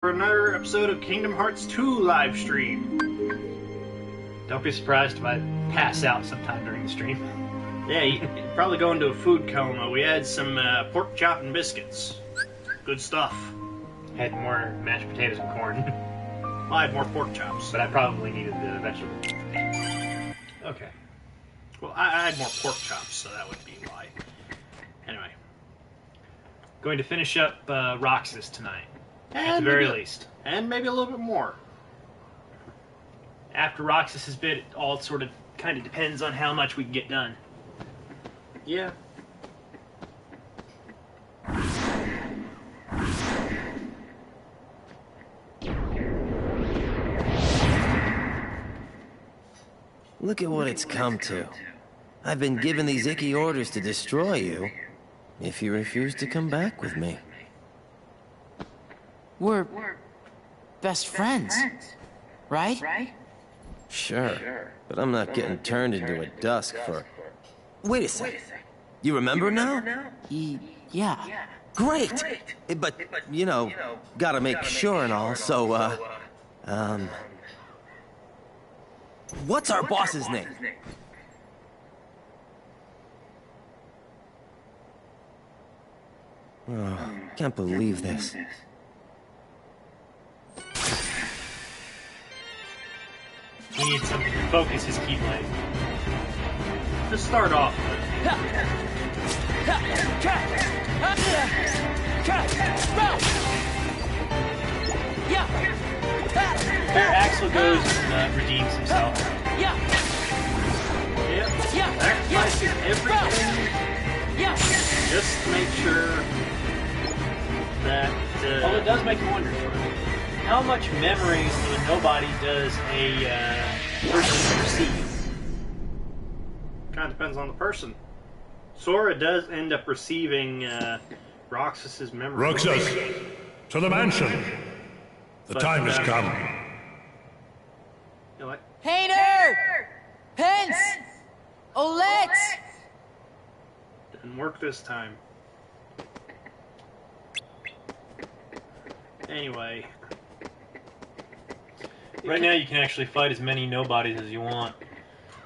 For another episode of Kingdom Hearts 2 live stream. Don't be surprised if I pass out sometime during the stream. Yeah, you'd probably go into a food coma. We had some pork chop and biscuits. Good stuff. Had more mashed potatoes and corn. Well, I had more pork chops. But I probably needed the vegetables. Okay. Well, I had more pork chops, so that would be why. Anyway. Going to finish up Roxas tonight. And at the very least. And maybe a little bit more. After Roxas's bit, it all sort of kind of depends on how much we can get done. Yeah. Look at what it's come to. I've been given these icky orders to destroy you if you refuse to come back with me. We're best friends, right? Sure, but I'm not getting turned into a dusk for... Wait a sec. You remember now? Yeah. Great! But, you know, gotta make sure and all, so, what's our boss's name? Oh, can't believe this. He needs something to focus his keyblade. To start off with. Here, Axel goes and redeems himself. Yep. Sacrificing everything. Just to make sure that... Well, it does make you wonder, how much memories of a nobody does a person receive? Kind of depends on the person. Sora does end up receiving Roxas's memory. Roxas, to the mansion. The time has come. You know what? Hayner! Pence! Olette! Didn't work this time. Anyway. Right now you can actually fight as many nobodies as you want.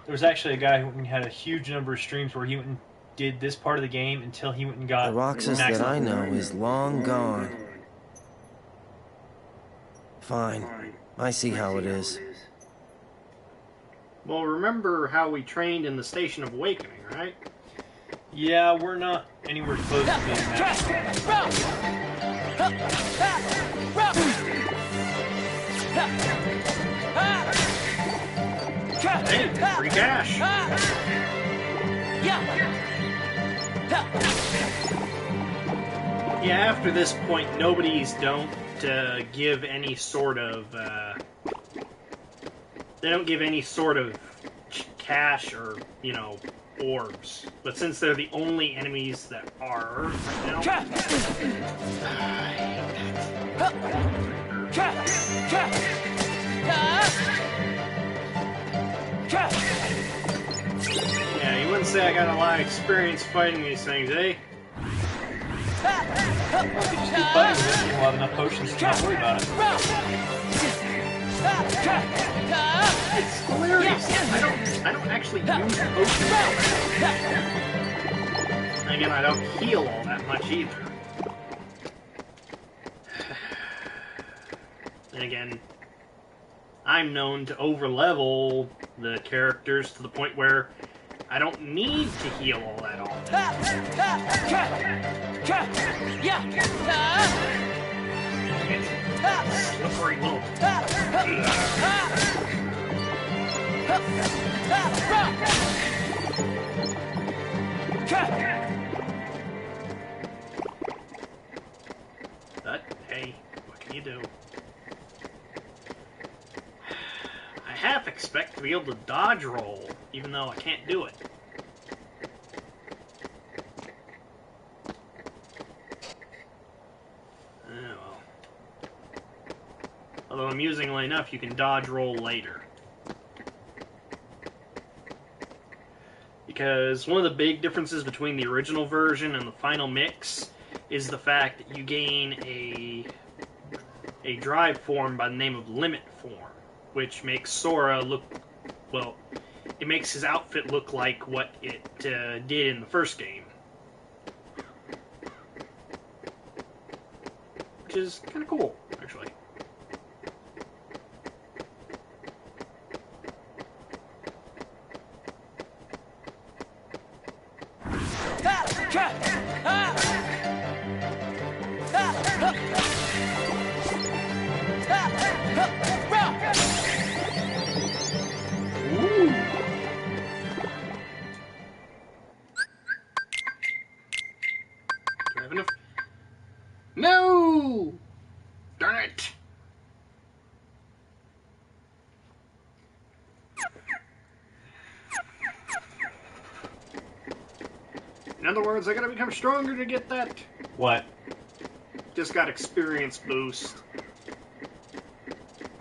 There was actually a guy who had a huge number of streams where he went and did this part of the game until he went and got... The Roxas that I know is long gone. Fine. I see how it is. Well, remember how we trained in the Station of Awakening, right? Yeah, we're not anywhere close to being that. Hey, free cash! Yeah, after this point, nobody's don't give any sort of... they don't give any sort of cash or, you know, orbs. But since they're the only enemies that are right now... Yeah, you wouldn't say I got a lot of experience fighting these things, eh? Well, if you just keep fighting with it, you'll have enough potions to not worry about it. It's hilarious. I don't actually use potions. And again, I don't heal all that much either. And again, I'm known to overlevel the characters to the point where I don't need to heal all that often. Slippery little... But, hey, what can you do? I half expect to be able to dodge roll, even though I can't do it. Well. Although amusingly enough, you can dodge roll later. Because one of the big differences between the original version and the final mix is the fact that you gain a a drive form by the name of Limit Form, which makes Sora look, well, it makes his outfit look like what it did in the first game. Which is kind of cool, actually. Do I have enough? No! Darn it! In other words, I gotta become stronger to get that. What? Just got experience boost.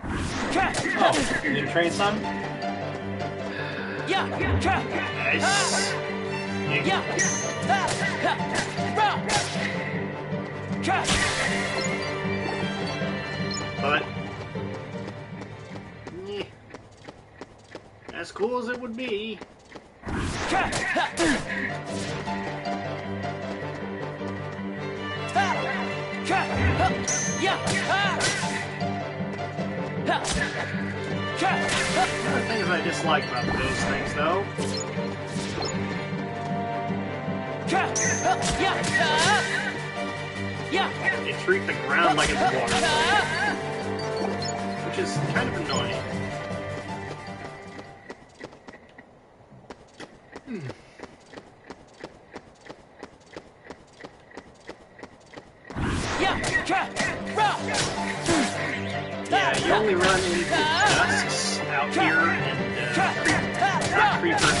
Oh, you didn't train some? Nice. But as cool as it would be, there are things I dislike about those things, though. They treat the ground like it's water, which is kind of annoying. Yeah, you only run into dusks out here, and not creepers.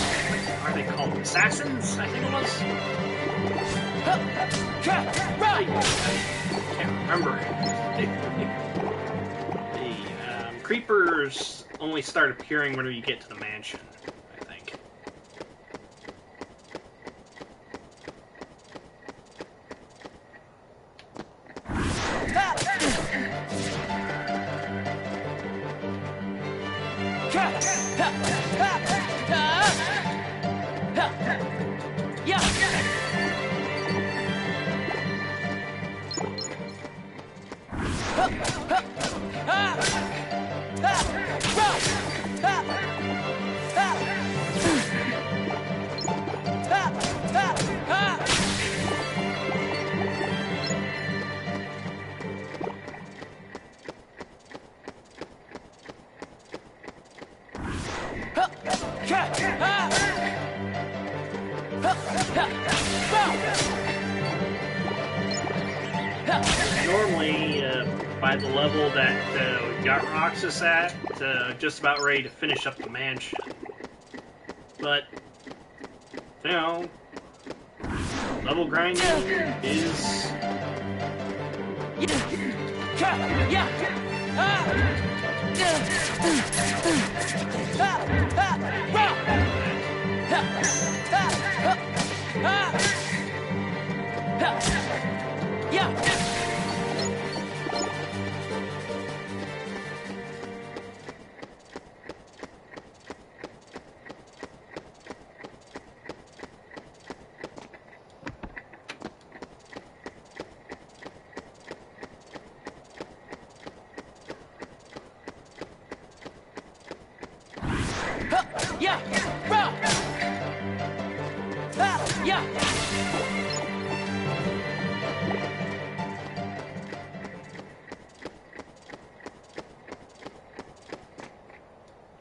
Are they called assassins? I think it was. I can't remember. The creepers only start appearing whenever you get to the mansion, I think. Normally, by the level that Yacht Rocks is at, just about ready to finish up the mansion. But, you know, level grinding is...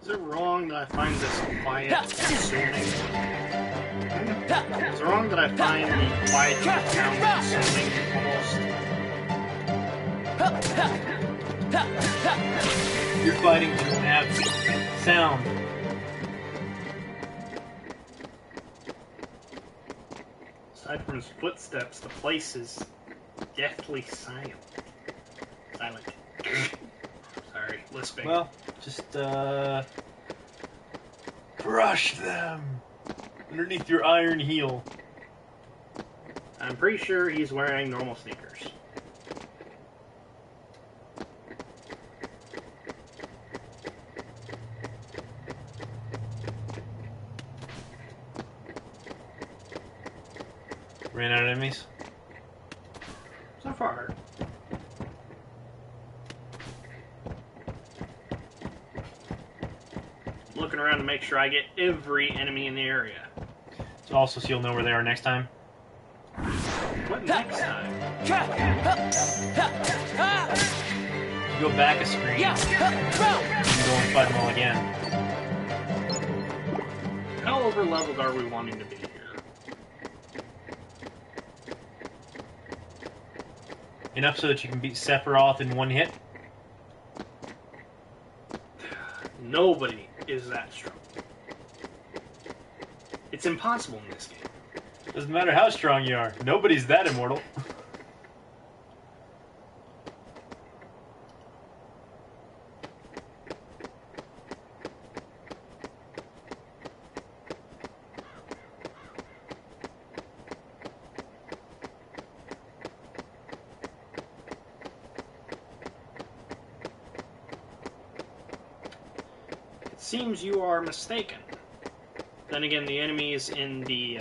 Is it wrong that I find this quiet and consuming? Is it wrong that I find the quiet of the town consuming almost? You're fighting to have sound. Aside from his footsteps, the place is deathly silent. Sorry, lisping. Well, just crush them underneath your iron heel. I'm pretty sure he's wearing normal sneakers. Ran out of enemies? So far. I'm looking around to make sure I get every enemy in the area. So also so you'll know where they are next time. What next time? You go back a screen, you can go and fight them all again. How over leveled are we wanting to be here? Enough so that you can beat Sephiroth in one hit. Nobody is that strong. It's impossible in this game. Doesn't matter how strong you are, nobody's that immortal. It seems you are mistaken. Then again, the enemies in the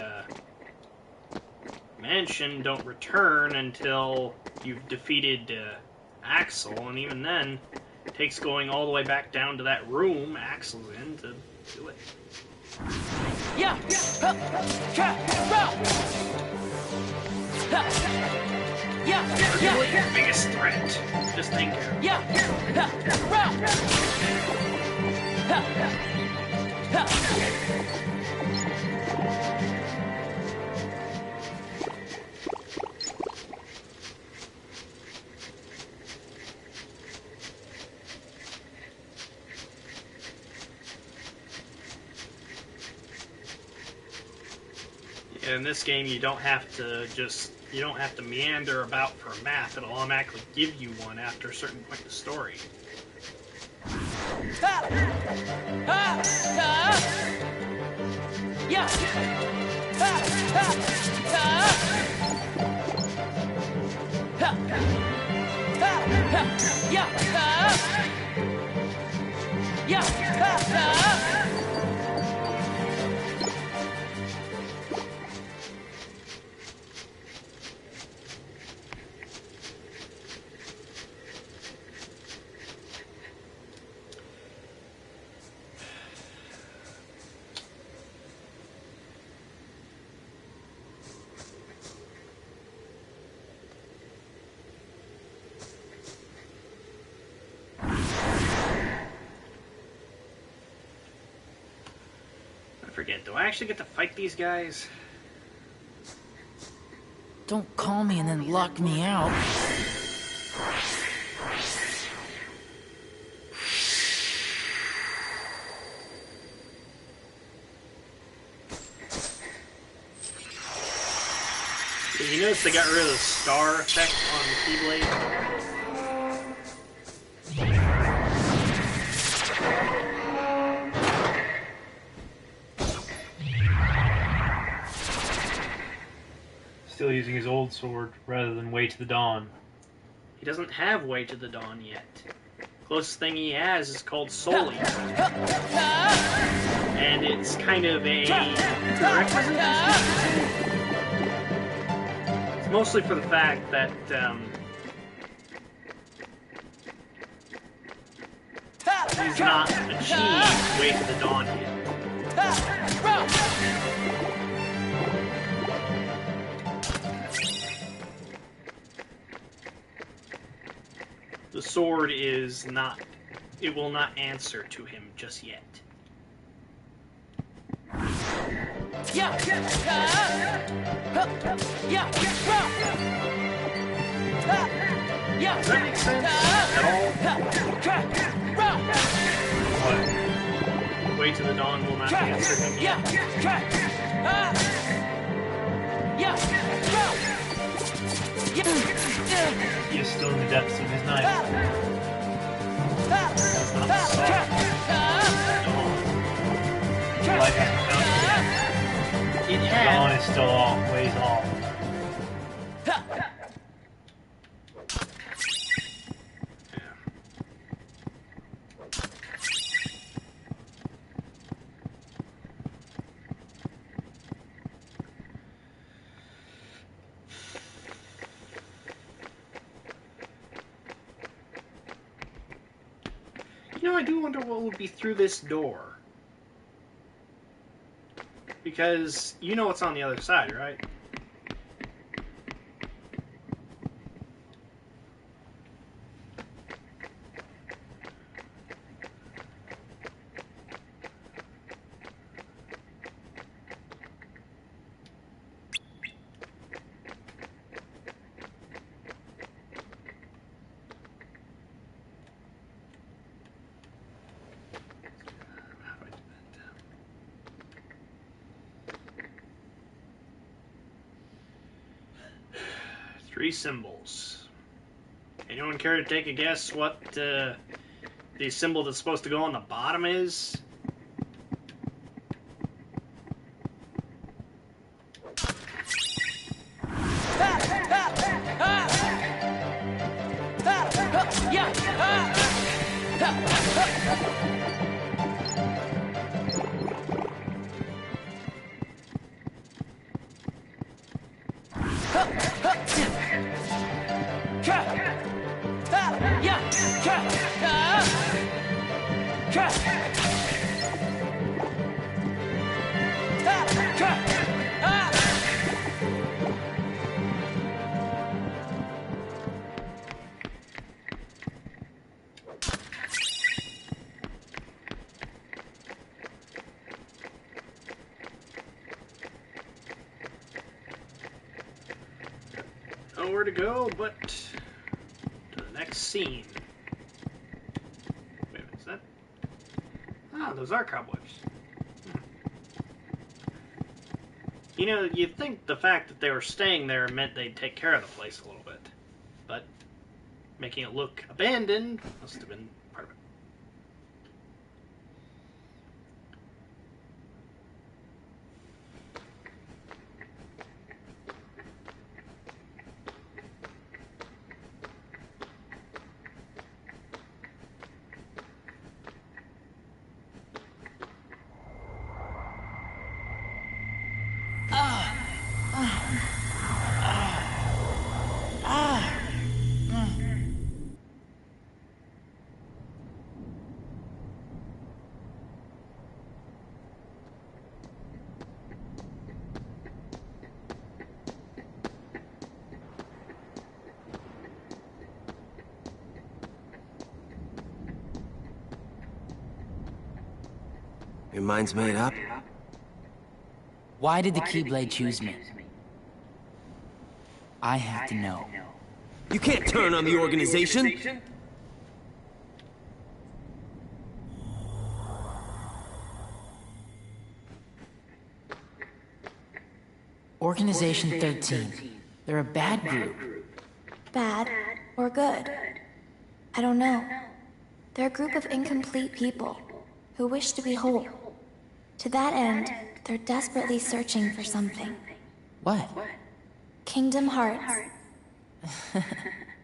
mansion don't return until you've defeated Axel, and even then, it takes going all the way back down to that room Axel's in to do it. Yeah. Arguably your biggest threat. Just think. In this game, you don't have to meander about for a map. It'll automatically give you one after a certain point in the story. I forget, do I actually get to fight these guys? Don't call me and then lock me out. Did you notice they got rid of the star effect on the Keyblade? Still using his old sword rather than Way to the Dawn. He doesn't have Way to the Dawn yet. Closest thing he has is called Soul Eater. And it's kind of a prerequisite. It's mostly for the fact that he's not achieved Way to the Dawn yet. The sword is not... It will not answer to him just yet. Does that make sense at all? Way to the Dawn will not answer him yet. He is still in the depths of his night. That's not soft. No. Life hasn't found it yet. It Dawn has. is still off, ways off. You know, I do wonder what would be through this door. Because you know what's on the other side, right? Three symbols. Anyone care to take a guess what the symbol that's supposed to go on the bottom is? Nowhere to go but to the next scene. Wait a minute, is that? Ah, those are cobwebs. You know, you'd think the fact that they were staying there meant they'd take care of the place a little bit. But making it look abandoned must have been part of it. Your mind's made up? Why did the Keyblade choose me? I have to know. You can't turn on the organization! Organization 13. They're a bad group. Bad or good? I don't know. They're a group of incomplete people who wish to be whole. To that end, they're desperately searching for something. What? Kingdom Hearts.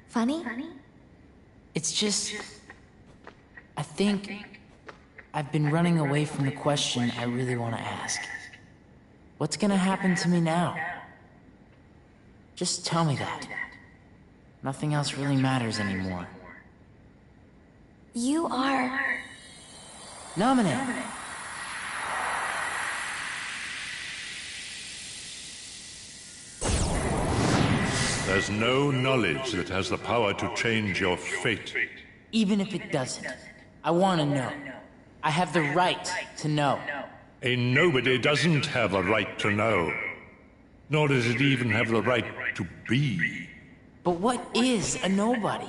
Funny? It's just... I think... I've been running away from the question I really want to ask. What's gonna happen to me now? Just tell me that. Nothing else really matters anymore. You are... Nominate! There's no knowledge that has the power to change your fate. Even if it doesn't, I want to know. I have the right to know. A nobody doesn't have a right to know. Nor does it even have the right to be. But what is a nobody?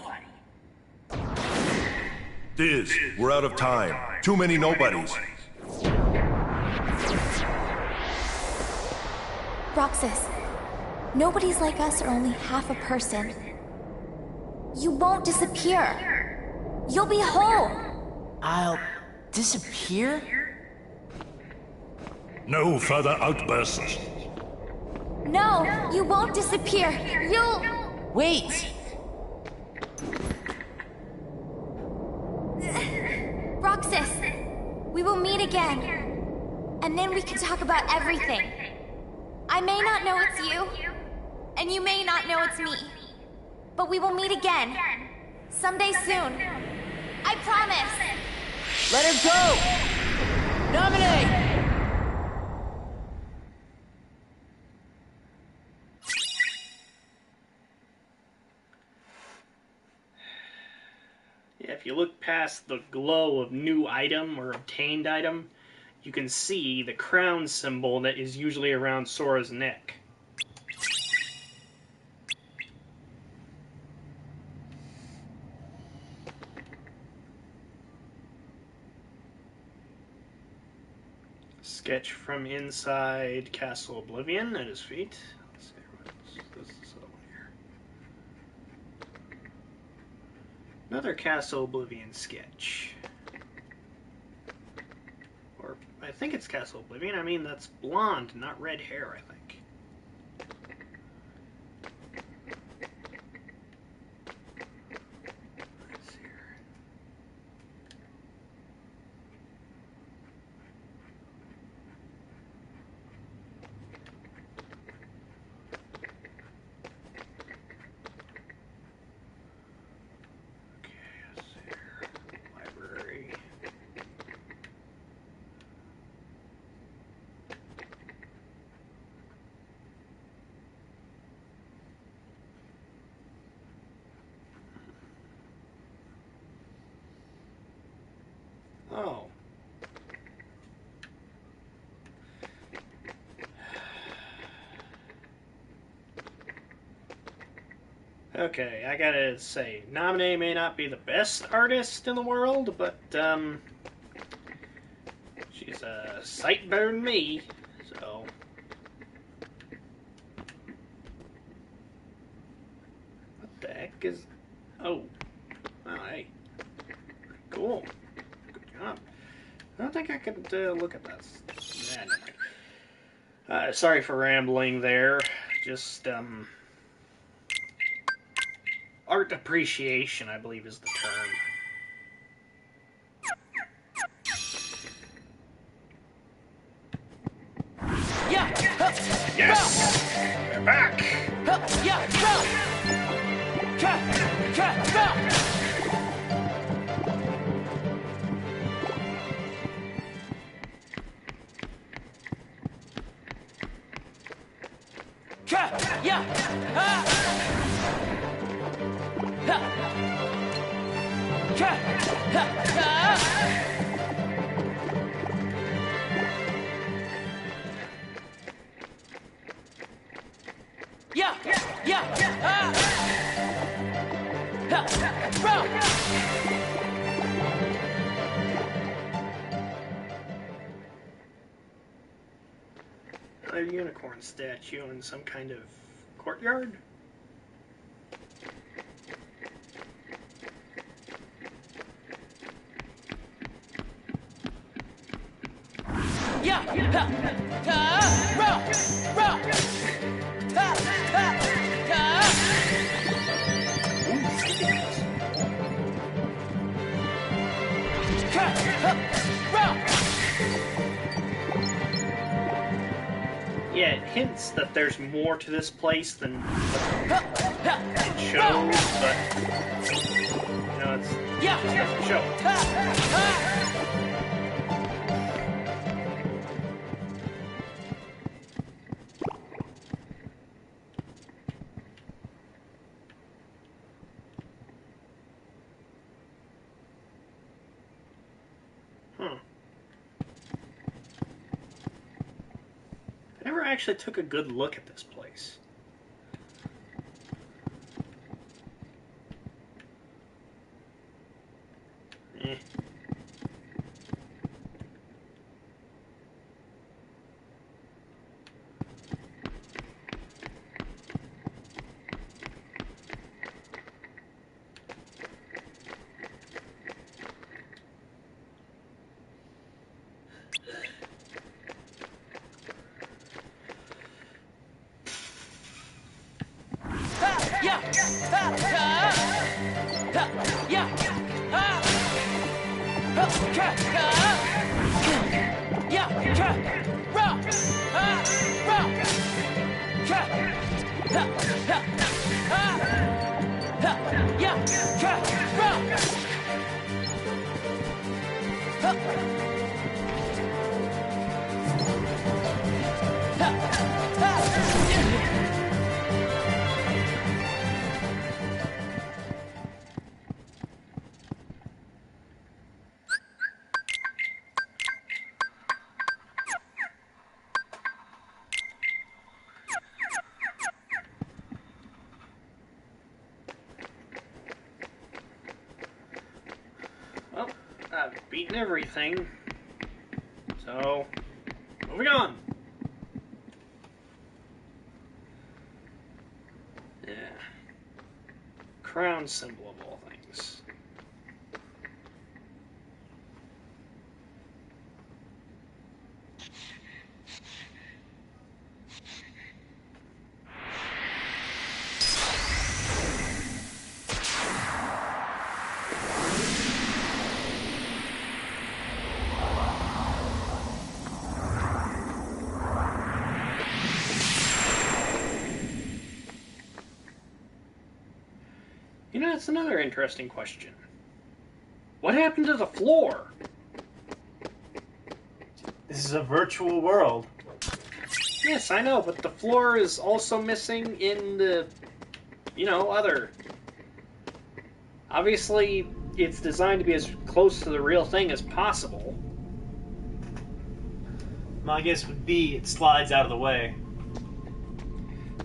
Diz, we're out of time. Too many nobodies. Roxas. Nobodies like us are only half a person. You won't disappear. You'll be whole. I'll disappear? No further outbursts. No, you won't disappear. You'll... Wait! Roxas, we will meet again. And then we can talk about everything. I may not know it's you, and you may not know it's me. But we will meet again. Someday soon. I promise. Let her go! Nominate! Yeah, if you look past the glow of new item or obtained item, you can see the crown symbol that is usually around Sora's neck. Sketch from inside Castle Oblivion at his feet. Let's see, what's this other one here? Another Castle Oblivion sketch. Or, I think it's Castle Oblivion. I mean, that's blonde, not red hair, I think. Let's see here. Okay, let's see here. Library. Oh. Okay, I gotta say, Naminé may not be the best artist in the world, but, she's a sight better than me, so... What the heck is... Oh. Oh, hey. Cool. Good job. I don't think I could look at that. Nah, never mind. Sorry for rambling there. Just, art appreciation, I believe, is the term. Yeah! Yes! We're back! Yeah! A unicorn statue in some kind of courtyard? Yeah, it hints that there's more to this place than what it shows, but you know, it just doesn't show. I never actually took a good look at this place. Eh. Well, I've beaten everything. So, moving on. Yeah. Crown symbol of all things. You know, that's another interesting question. What happened to the floor? This is a virtual world. Yes, I know, but the floor is also missing in the, other. Obviously, it's designed to be as close to the real thing as possible. My guess would be it slides out of the way.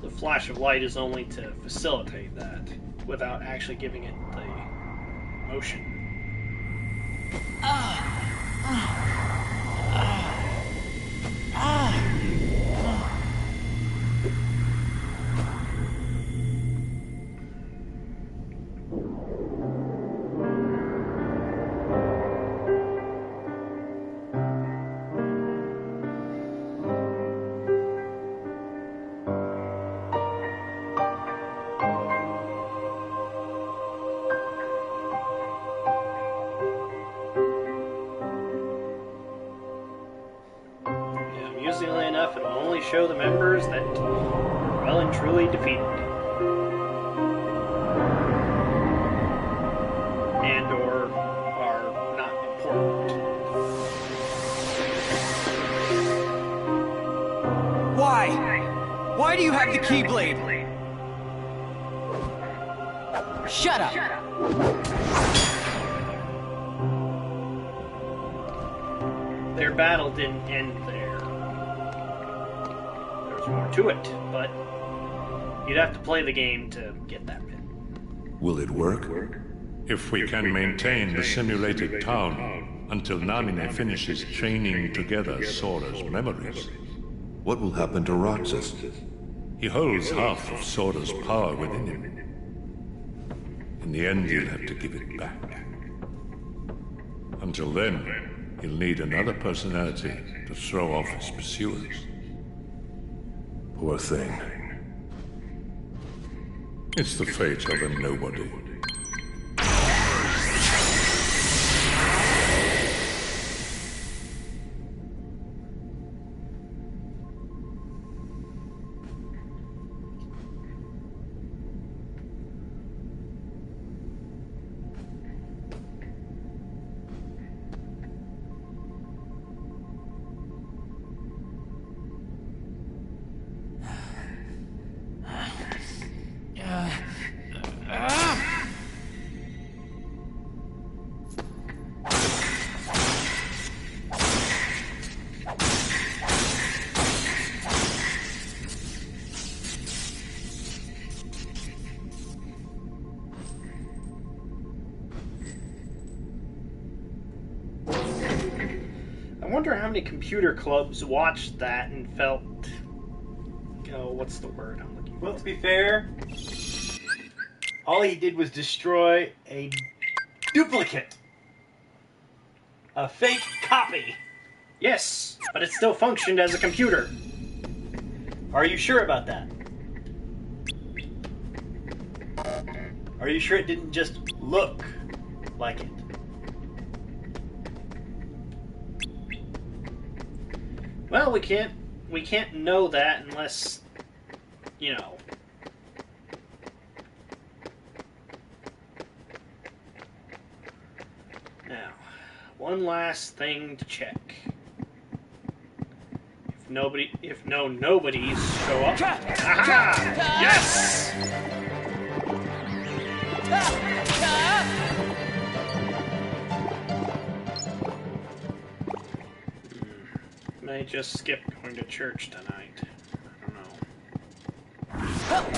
The flash of light is only to facilitate that, without actually giving it the motion. Amusingly enough, it'll only show the members that were well and truly defeated. And or are not important. Why? Why do you have the Keyblade? Shut up! Their battle didn't end there. There's more to it, but you'd have to play the game to get that bit. Will it work? If we can maintain the simulated town until Namine finishes chaining together Sora's memories. What will happen to Roxas? He holds half of Sora's power within him. In the end, he'll have to give it back. Until then, he'll need another personality to throw off his pursuers. Poor thing. It's the fate of a nobody. I wonder how many computer clubs watched that and felt... Oh, what's the word I'm looking for? Well, to be fair, all he did was destroy a duplicate. A fake copy. Yes, but it still functioned as a computer. Are you sure about that? Are you sure it didn't just look like it? Well, we can't know that unless, Now, one last thing to check. If no nobodies show up. Aha! Yes! May just skip going to church tonight. I don't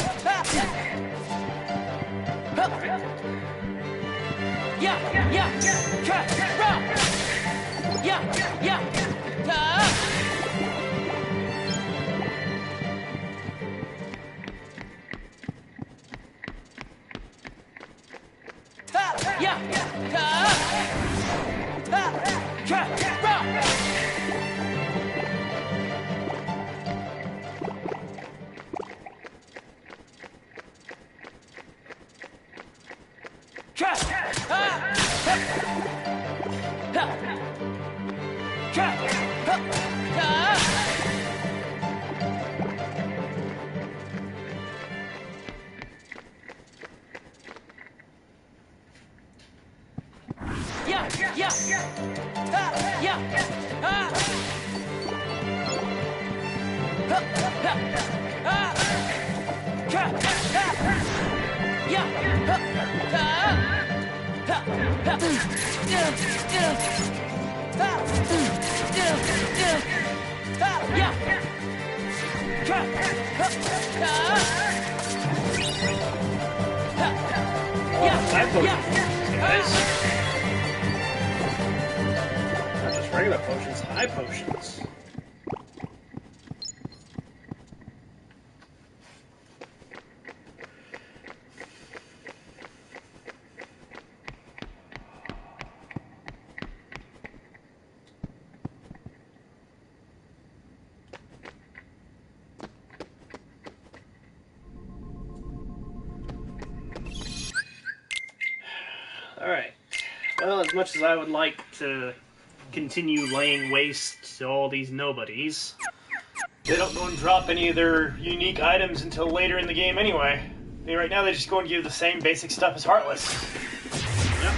high potions, guys. Not just regular potions, high potions. Alright. Well, as much as I would like to continue laying waste to all these nobodies, They don't go and drop any of their unique items until later in the game anyway. I mean, right now they just go and give the same basic stuff as Heartless. yep.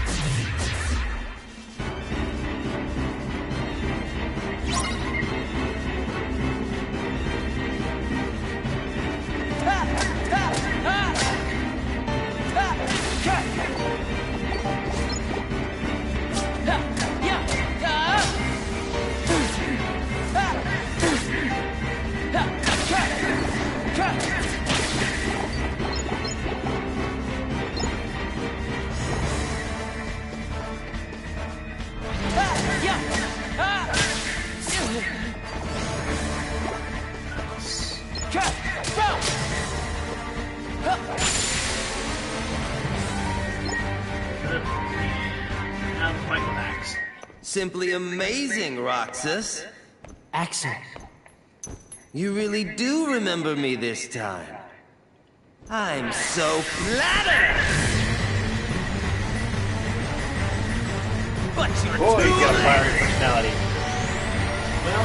Now the fight with Axe. Simply amazing, Roxas. Axel, You really do remember me this time. I'm so flattered! But you're Boy, too you got a late. fiery personality. Well,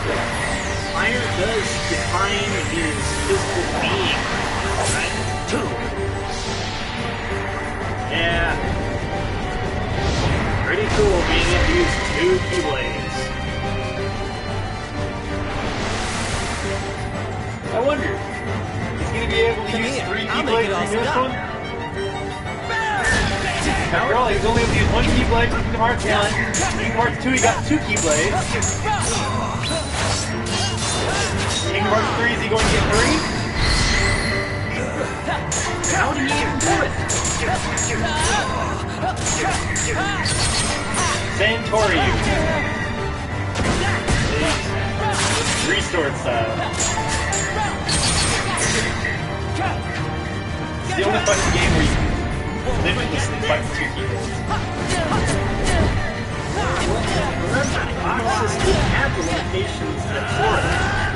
fire does define his physical being, right? Yeah. Pretty cool being able to use 2 keyblades. I wonder, he's going to be able to Come use here, 3 I'll make it keyblades all in this stop. one? After all, he's only able to use 1 keyblade for Kingdom Hearts 1. Kingdom Hearts 2, he got 2 keyblades. Kingdom Hearts 3, is he going to get 3? How did he even do it? Santoryu. Restored style. It's the only fighting game where you can limitlessly fight with 2 keyboards. Remember, Roxas didn't have the limitations that Sora had.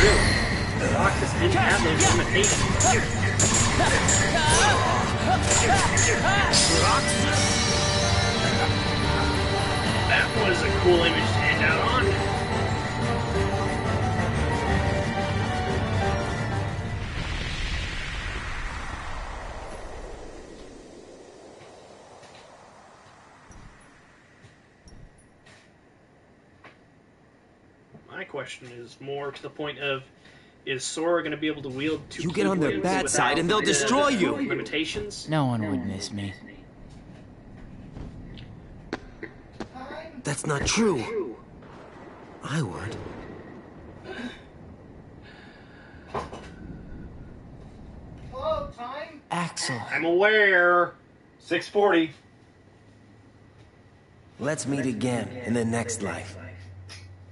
Really, Roxas didn't have those limitations. cool image to end out on. My question is more to the point of, is Sora going to be able to wield two You get on their keyblades bad side without and they'll the destroy you. Limitations? No one would miss me. That's not true. I would. Axel. I'm aware. 6:40. Let's meet again in the next life.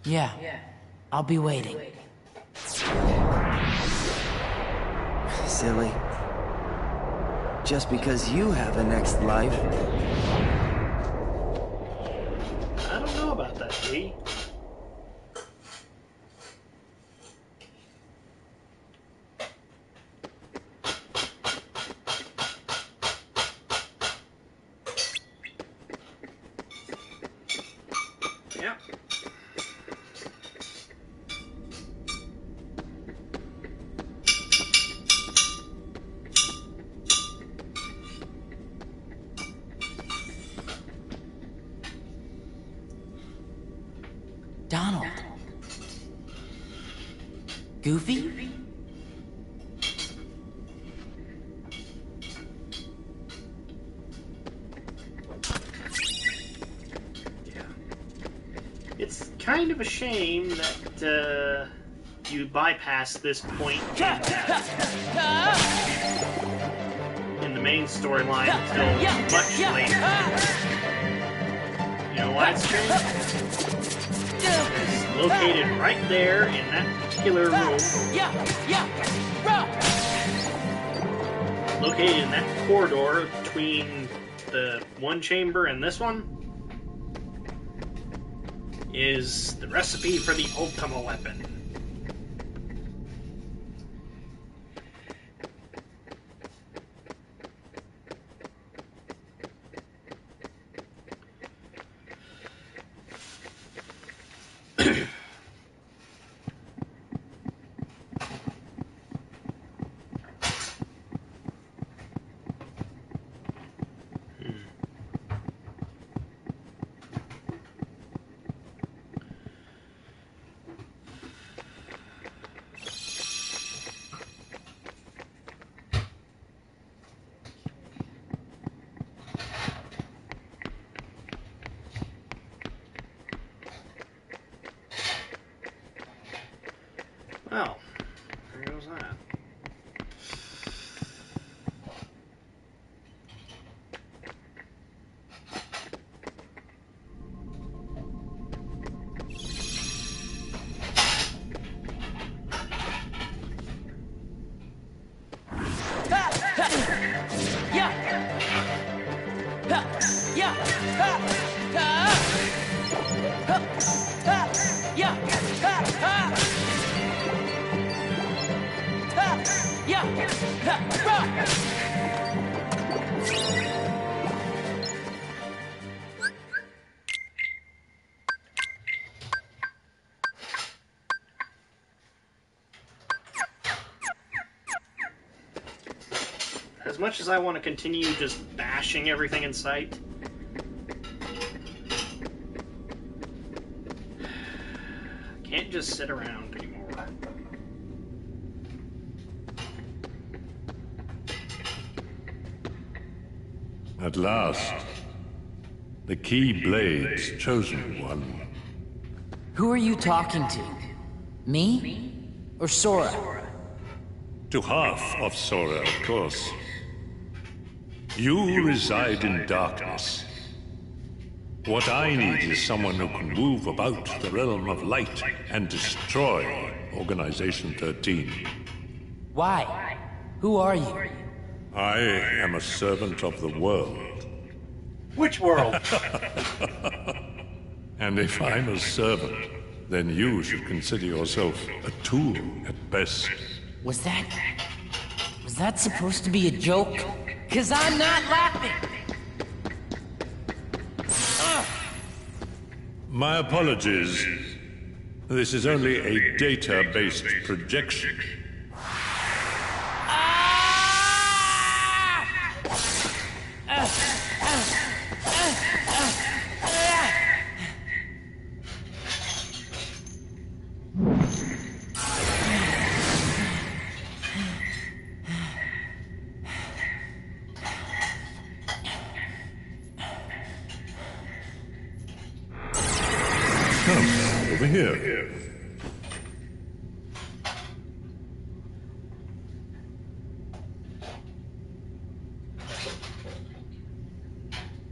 Yeah, I'll be waiting. Silly. Just because you have a next life. I don't know about that, D. Yeah. Donald. Goofy? Yeah. It's kind of a shame that you bypass this point in the main storyline until much later. You know why it's strange? It's located right there in that particular room. Located in that corridor between the one chamber and this one is the recipe for the Ultima weapon. Well, there goes that. As much as I want to continue just bashing everything in sight, I can't just sit around anymore. At last, the Keyblade's chosen one. Who are you talking to? Me? Or Sora? To half of Sora, of course. You reside in darkness. What I need is someone who can move about the realm of light and destroy Organization 13. Why? Who are you? I am a servant of the world. Which world? And if I'm a servant, then you should consider yourself a tool at best. Was that supposed to be a joke? 'Cause I'm not laughing! My apologies. This is only a data-based projection. Come, over here.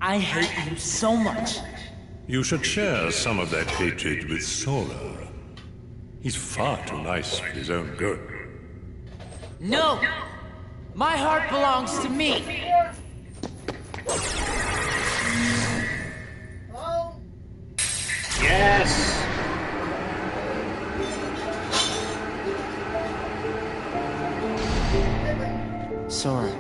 I hate you so much. You should share some of that hatred with Sora. He's far too nice for his own good. No! My heart belongs to me! Yes! Sora.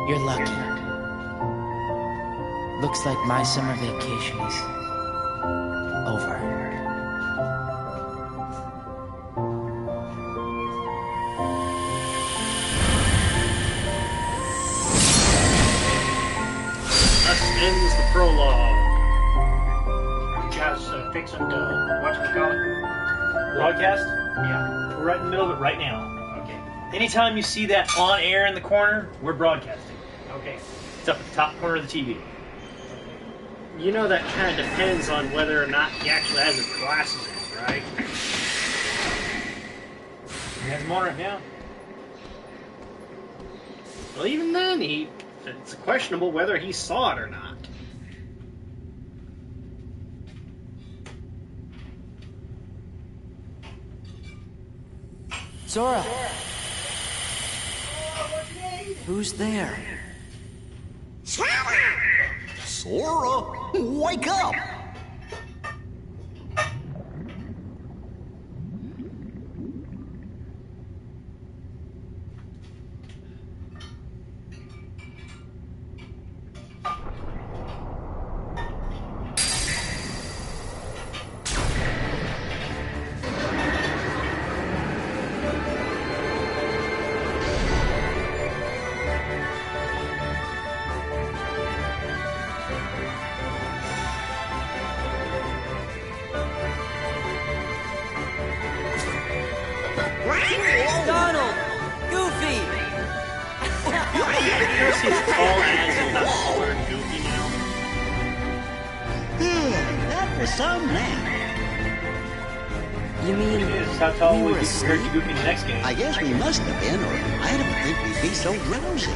You're lucky. Looks like my summer vacation is over. Thus ends the prologue. You guys fixing to, whatchamacallit? Broadcast? Yeah. We're right in the middle of it right now. Okay. Anytime you see that on air in the corner, we're broadcasting. Okay. It's up at the top corner of the TV. You know that kind of depends on whether or not he actually has his glasses on, right? He has them on right now. Well, even then, it's questionable whether he saw it or not. Sora! Who's there? Sora, wake up! Donald! Goofy! He's tall as and not taller and goofy now. That was some man. You mean This is how tall we we were be compared to asleep? Goofy in the next game. I guess we must have been, or I don't think we'd be so drowsy.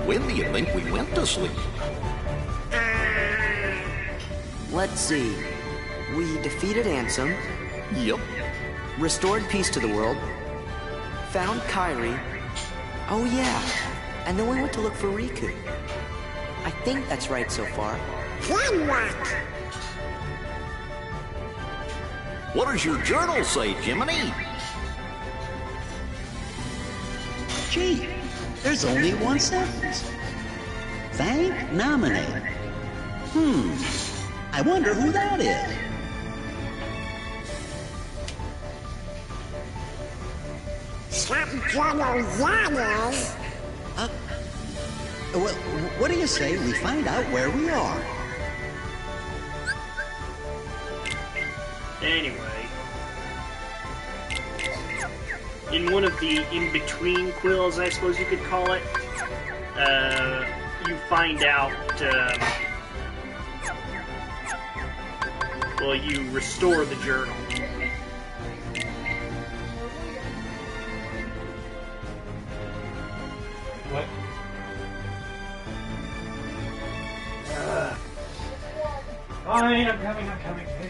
When do you think we went to sleep? Let's see. We defeated Ansem, Yep. restored peace to the world, found Kairi. Oh yeah, and then we went to look for Riku. I think that's right so far. What does your journal say, Jiminy? Gee, there's only one sentence. Thank nominate. I wonder who that is. Well, what do you say we find out where we are? Anyway, in one of the in-between quills, I suppose you could call it, you find out, well, you restore the journal. What? Fine, I'm coming. Hey.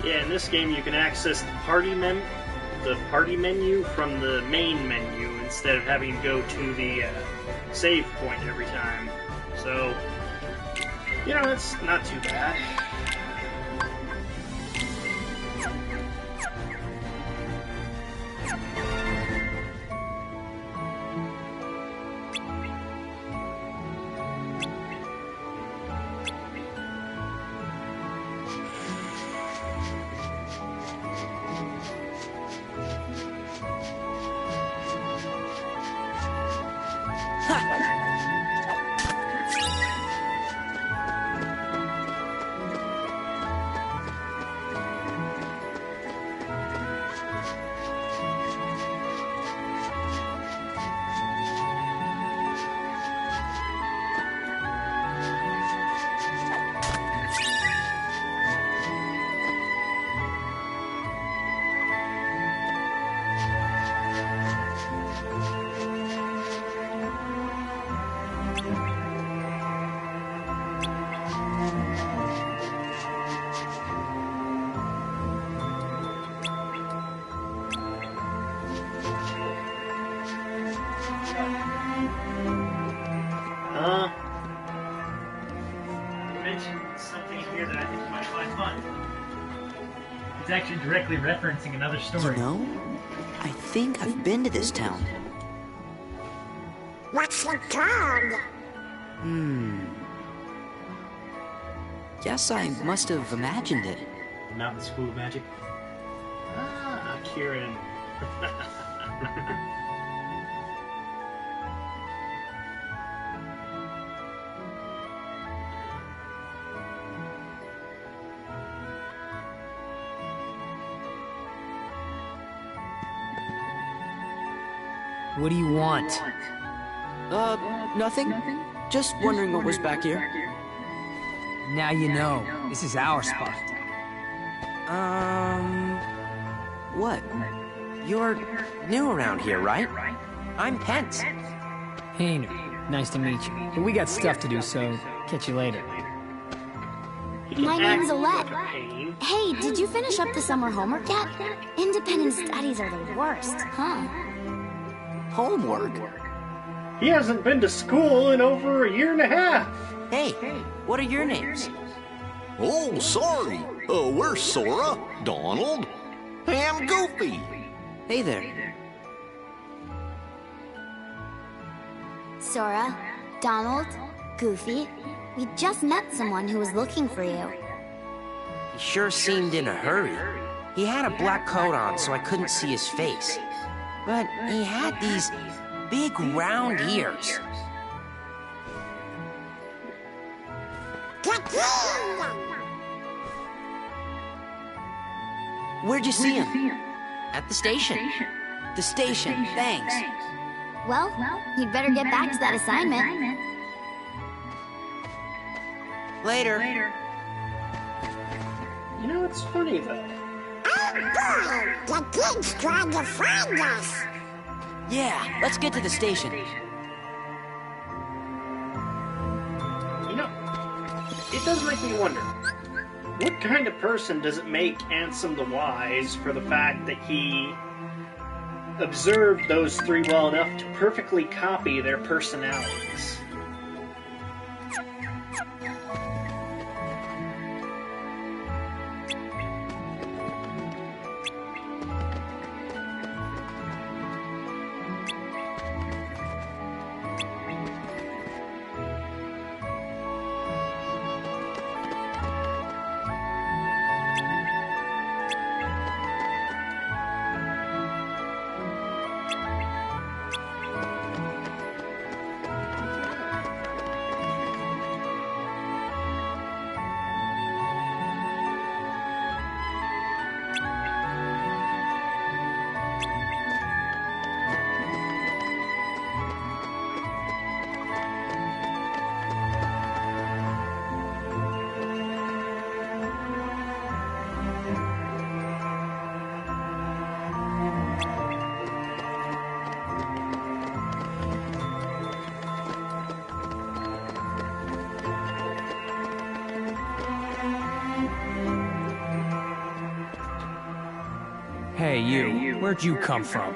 Yeah, in this game you can access the party menu from the main menu instead of having to go to the save point every time. So, you know, it's not too bad. Something here that I think you might find fun. It's actually directly referencing another story. You know, I think I've been to this town. What's it called? Guess I must have imagined it. Mountain School of Magic. Ah, Kieran. What do you want? Nothing. Just wondering what was back here. Now you know. This is our spot. What? You're new around here, right? I'm Pence. Hey, nice to meet you. But we got stuff to do, so catch you later. My name's Alette. Hey, did you finish up the summer homework yet? Independent studies are the worst, huh? Homework? He hasn't been to school in over a year and a half. Hey, what are your names? Oh, sorry. We're Sora, Donald, and Goofy. Hey there. Sora, Donald, Goofy, we just met someone who was looking for you. He sure seemed in a hurry. He had a black coat on, so I couldn't see his face. But he had these big round ears. Where'd you see him? At the station. The station, thanks. Well, you'd better get back to that assignment. Later. You know, it's funny, though. Oh boy! The kid's trying to find us! Yeah, let's get to the station. You know, it does make me wonder. What kind of person does it make Ansem the Wise for the fact that he observed those three well enough to perfectly copy their personalities? Hey, you. Where'd you come from?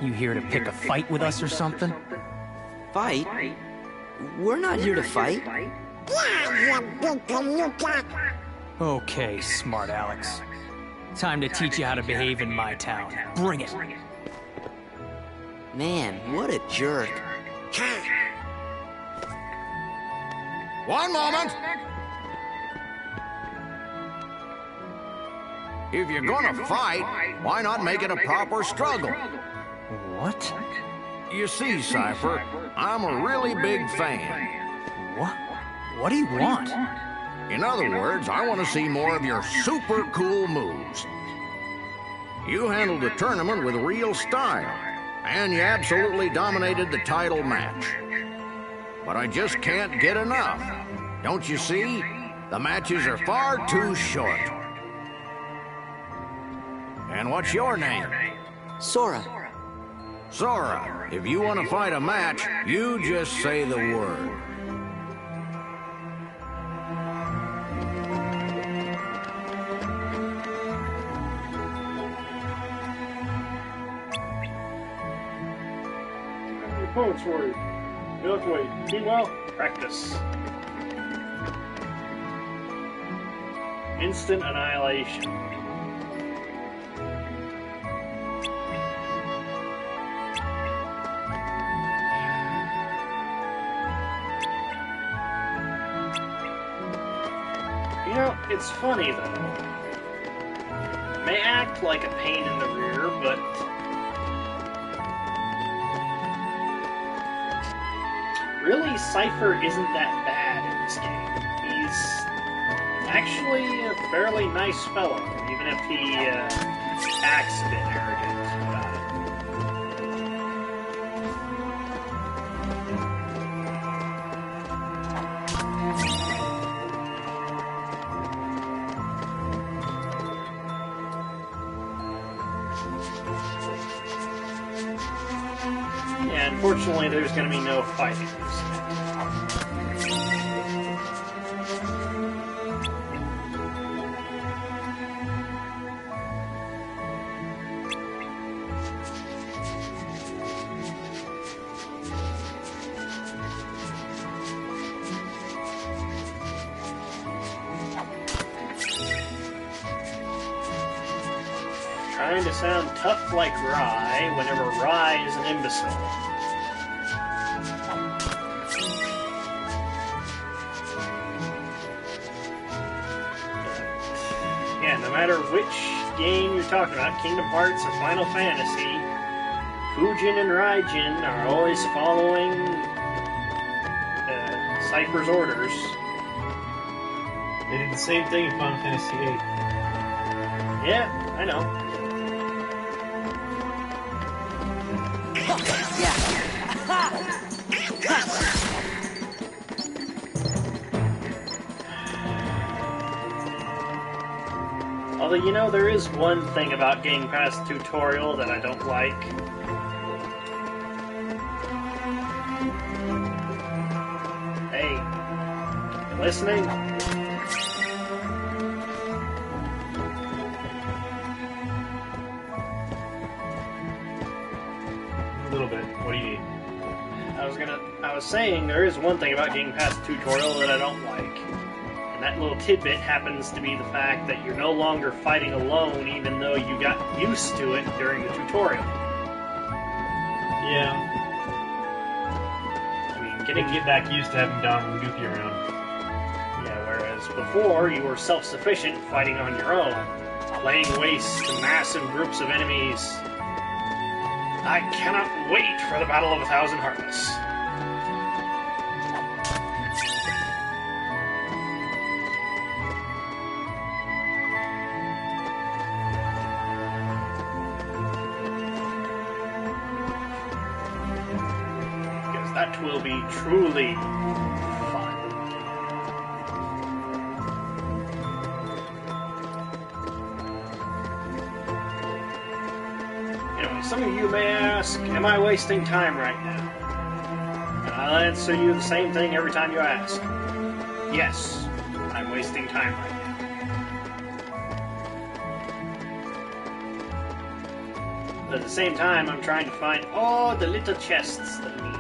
You here to pick a fight with us or something? Fight? We're not here to fight. Okay, smart Alex. Time to teach you how to behave in my town. Bring it. Man, what a jerk. One moment. If you're gonna fight, why not make it a proper struggle? What? You see, Cypher, I'm a really big fan. What? What do you want? In other words, I want to see more of your super cool moves. You handled the tournament with real style, and you absolutely dominated the title match. But I just can't get enough. Don't you see? The matches are far too short. And what's your name? Sora. Sora, if you want to fight a match, you just say the word. Opponent's worried. You have to wait. Meanwhile, practice. Instant annihilation. You know, it's funny though. It may act like a pain in the rear, but really, Cypher isn't that bad in this game. He's actually a fairly nice fellow, even if he acts a bit arrogant about it. Yeah, unfortunately, there's going to be no fighting. Trying to sound tough like Rye whenever Rye is an imbecile. Yeah, no matter which game you're talking about, Kingdom Hearts or Final Fantasy, Fujin and Raijin are always following Cypher's orders. They did the same thing in Final Fantasy VIII. Yeah, I know. Although, you know, there is one thing about getting past the tutorial that I don't like. Hey, you listening? A little bit. What do you need? I was saying there is one thing about getting past the tutorial that I don't like. And that little tidbit happens to be the fact that you're no longer fighting alone, even though you got used to it during the tutorial. Yeah. I mean, Get back used to having Dom and Goofy around. Yeah, whereas before you were self-sufficient fighting on your own, laying waste to massive groups of enemies. I cannot wait for the Battle of 1,000 Heartless. That will be truly fun. Anyway, some of you may ask, am I wasting time right now? And I'll answer you the same thing every time you ask. Yes, I'm wasting time right now. But at the same time, I'm trying to find all the little chests that I need.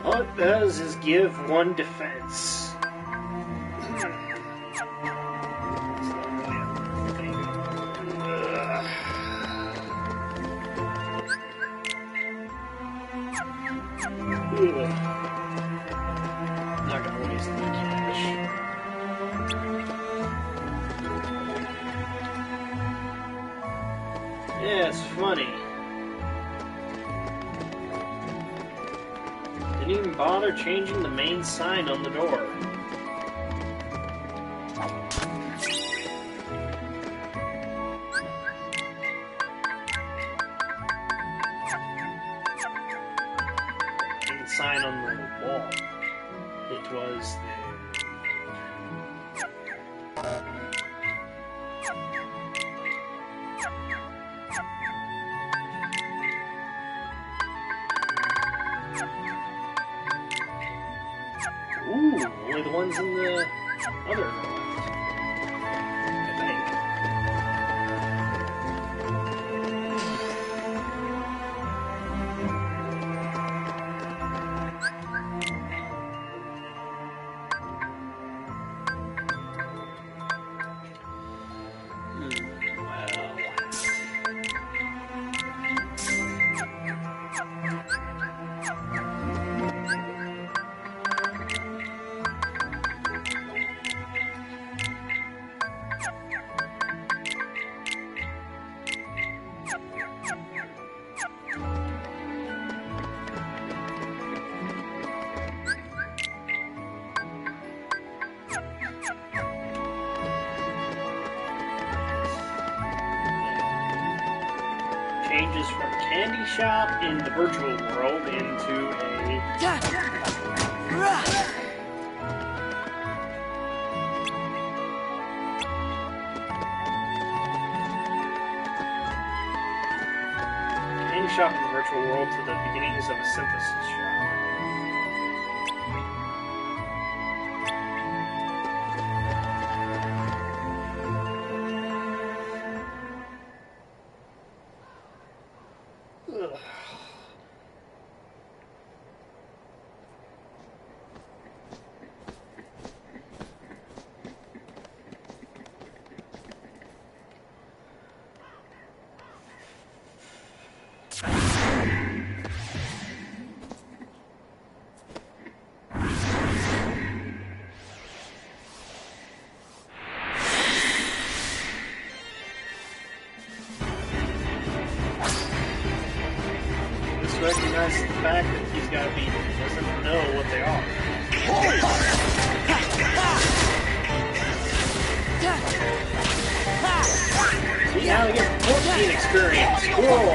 All it does is give 1 defense. Not gonna waste the cash. Yeah, it's funny. Didn't even bother changing the main sign on the door. Main sign on the wall. It was only the ones in the other are left, I think. Changes from a candy shop in the virtual world into a candy shop in the virtual world to the beginnings of a synthesis shop. Ugh. Recognizes the fact that he's got to be doesn't know what they are. See, now we get 14 experience. Cool.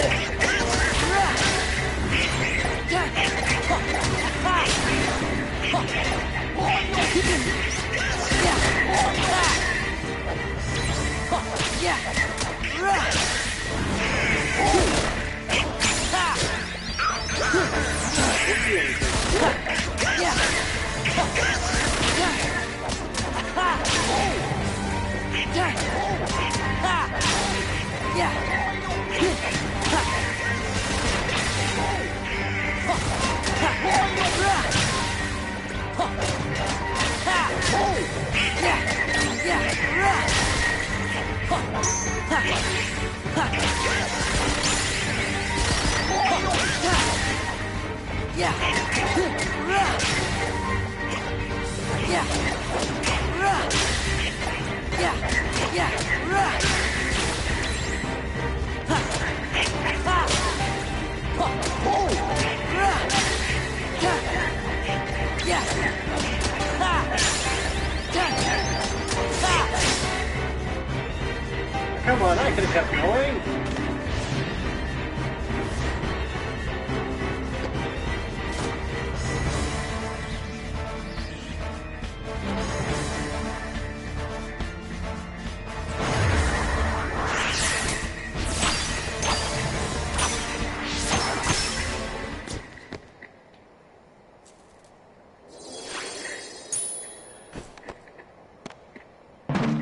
come on, I could have kept going.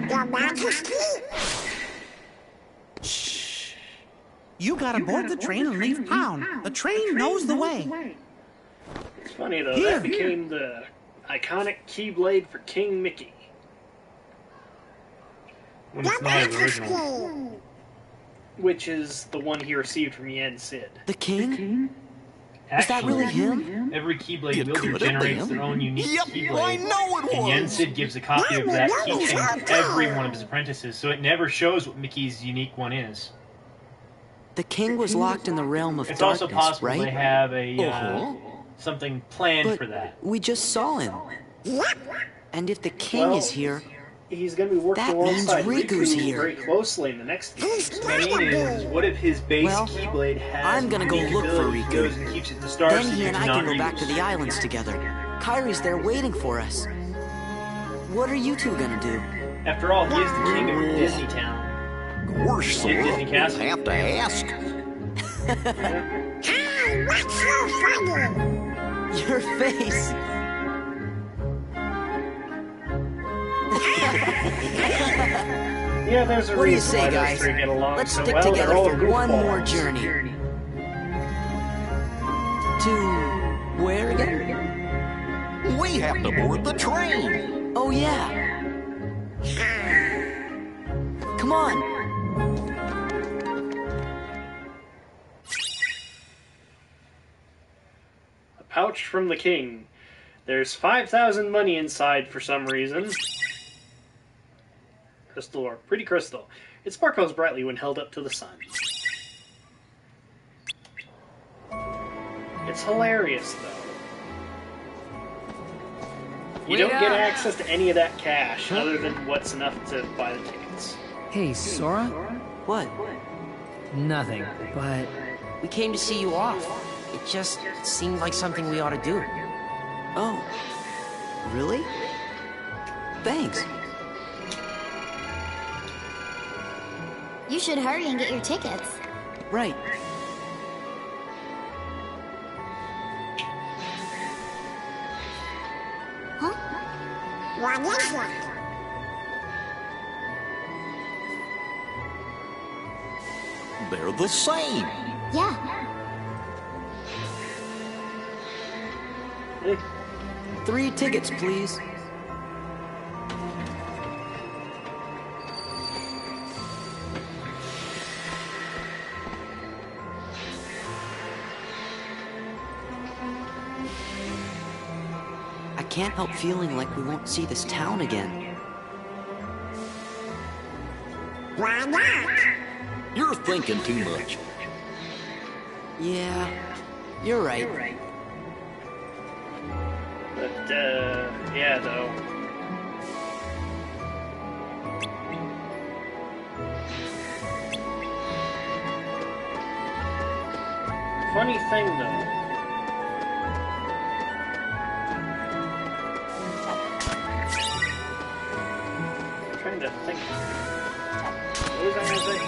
Your Majesty? You gotta board the train and leave town. The train knows the way. It's funny though, Here. that became the iconic Keyblade for King Mickey. When it's not his original. Which is the one he received from Yen Sid. The king? Actually, Is that really him? Every Keyblade It wielder could've generates been. their own unique Yep, Keyblade. I know it And was. Yen Sid gives a copy of that keychain to every one of his apprentices, so it never shows what Mickey's unique one is. The king was locked in the realm of It's darkness, also possible right? they have a Uh-huh. something planned But for that. we just saw him. And if the king Well, is here, He's going to be working that means alongside Riku's Riku here. very closely in the next game. What I mean is, what if his base Well, Keyblade has I'm gonna go unique look for abilities, Riku. goes and keeps it in the Star then he Secret and I to can not go back to use. the islands together. Kyrie's there waiting for us. What are you two gonna do? After all, he is the king of Disney Town. Worse, Disney Sora. Castle. Have to ask. Hey, what's so funny? Your face. Yeah, there's a What do you reason say, why those guys? three get along Let's so stick well. together They're all for one goofballs. more journey. To where again? We have to board the train. Oh yeah. Come on. A pouch from the king. There's 5,000 money inside for some reason. Crystal or pretty crystal. It sparkles brightly when held up to the sun. It's hilarious, though. You don't get access to any of that cash, other than what's enough to buy the tickets. Hey, Sora? What? Nothing, but We came to see you off. It just seemed like something we ought to do. Oh. Really? Thanks. You should hurry and get your tickets. Right. Huh? What is that? They're the same. Yeah. 3 tickets, please. I can't help feeling like we won't see this town again. Why not? You're thinking too much. Yeah, you're right. But, yeah, though. Funny thing, though. I'm trying to think. What was I gonna say?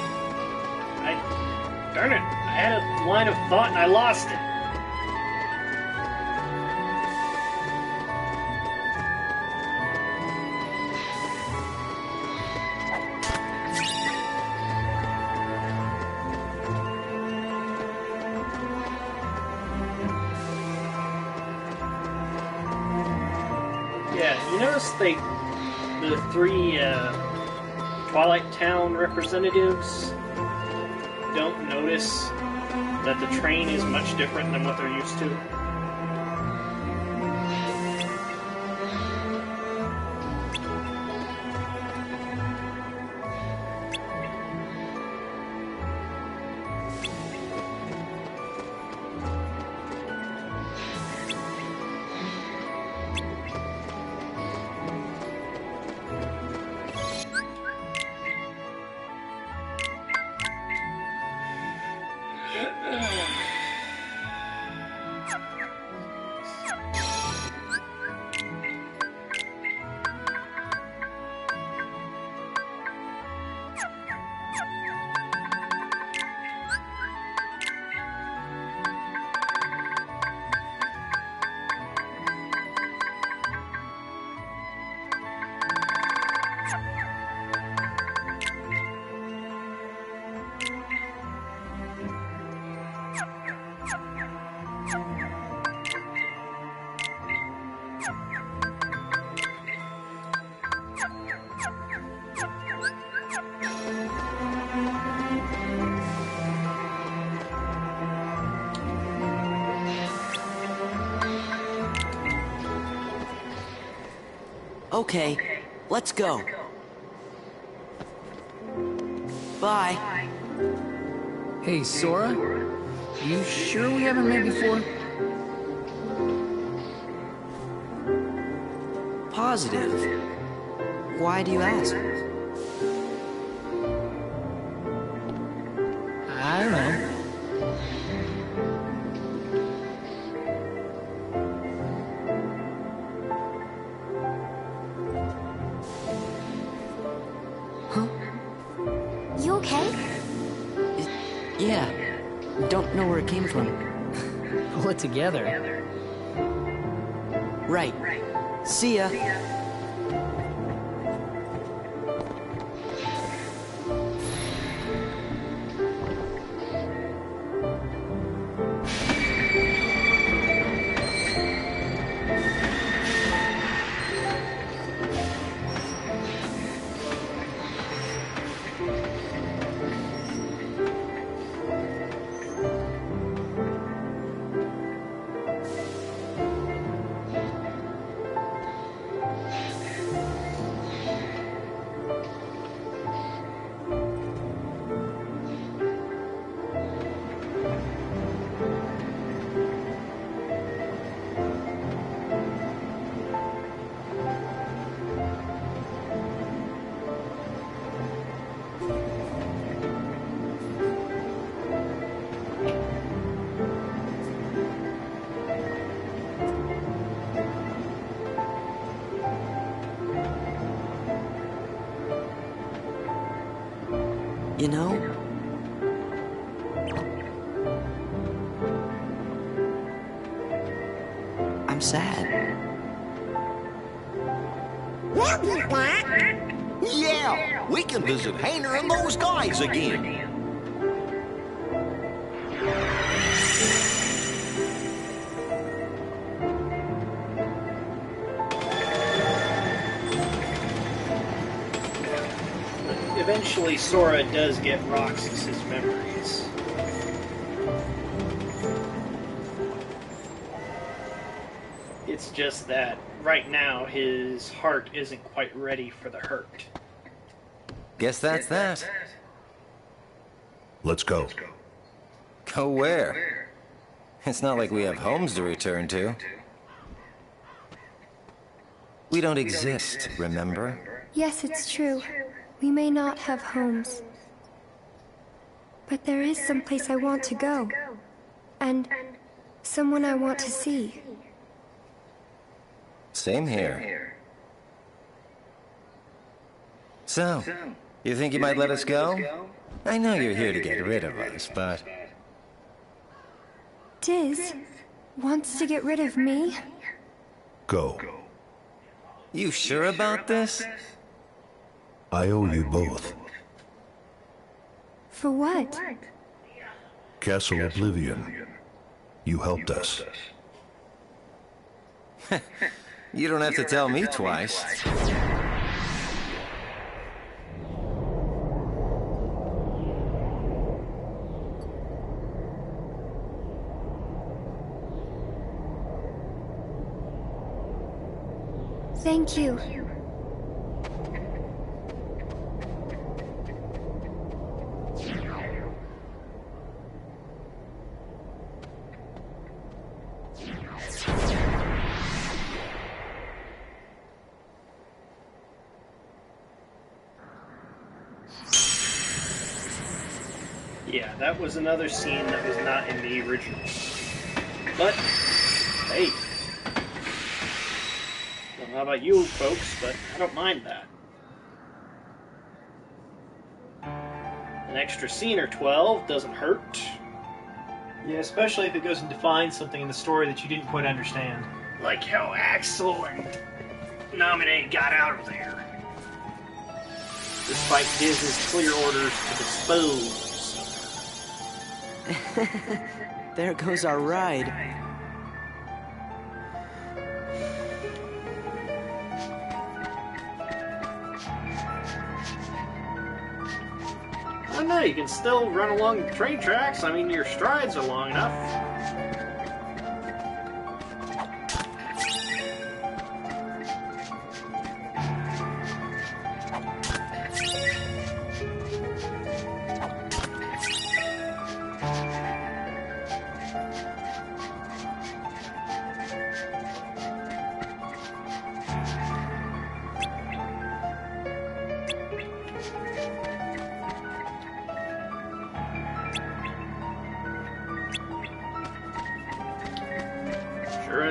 Darn it! I had a line of thought and I lost it. Yeah, you notice the 3 Twilight Town representatives don't notice that the train is much different than what they're used to. Okay, let's go. Bye. Hey, Sora? You sure we haven't met before? Positive. Why do you ask? I don't know. You okay? Yeah. Don't know where it came from. Pull it together. Right. See ya. You know, I'm sad. We'll be back. Yeah, we can visit Hayner and those guys again. Eventually, Sora does get Roxas's memories. It's just that right now his heart isn't quite ready for the hurt. Guess that's that. Let's go. Go where? It's not like we have homes to return to. We don't exist, remember? Yes, it's true. We may not have homes. But there is some place I want to go. And someone I want to see. Same here. So, you think you might let us go? I know you're here to get rid of us, but... Diz wants to get rid of me? Go. You sure about this? I owe you both. For what? Castle Oblivion. You helped us. You don't have to tell me twice. Thank you. Yeah, that was another scene that was not in the original. But, hey. Don't know about you folks, but I don't mind that. An extra scene or 12 doesn't hurt. Yeah, especially if it goes and defines something in the story that you didn't quite understand. Like how Axel and Naminé got out of there. Despite Diz's clear orders to dispose. There goes our ride. I don't know, you can still run along the train tracks. I mean, your strides are long enough.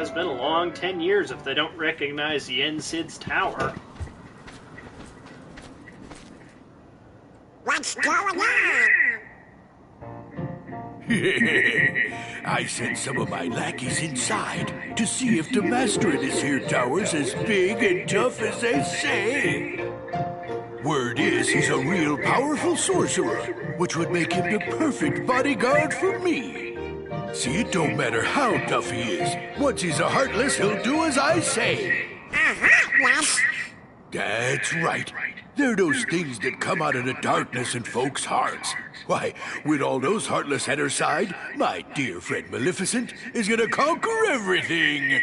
has been a long 10 years if they don't recognize Yen Sid's tower. What's going on? I sent some of my lackeys inside to see if the master in this here tower's as big and tough as they say. Word is he's a real powerful sorcerer, which would make him the perfect bodyguard for me. See, it don't matter how tough he is. Once he's a Heartless, he'll do as I say. Heartless? That's right. They're those things that come out of the darkness in folks' hearts. Why, with all those Heartless at her side, my dear friend Maleficent is gonna conquer everything.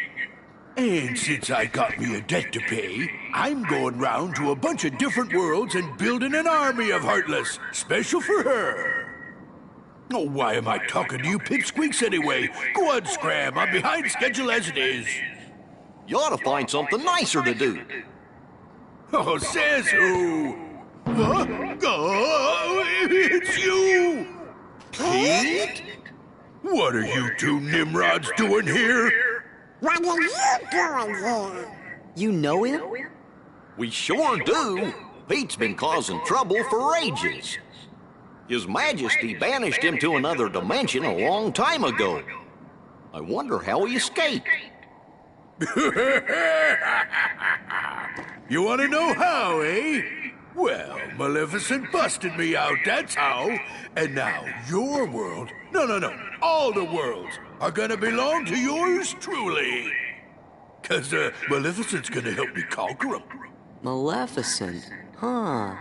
And since I got me a debt to pay, I'm going round to a bunch of different worlds and building an army of Heartless, special for her. Oh, why am I talking to you pipsqueaks anyway? Go on, Scram, I'm behind schedule as it is. You ought to find something nicer to do. Oh, says who? Huh? Oh, it's you! Pete? What are you two Nimrods doing here? What are you doing here? You know him? We sure do. Pete's been causing trouble for ages. His Majesty banished him to another dimension a long time ago. I wonder how he escaped. You want to know how, eh? Well, Maleficent busted me out, that's how. And now your world, no, all the worlds are gonna belong to yours truly. 'Cause Maleficent's gonna help me conquer them. Maleficent, huh?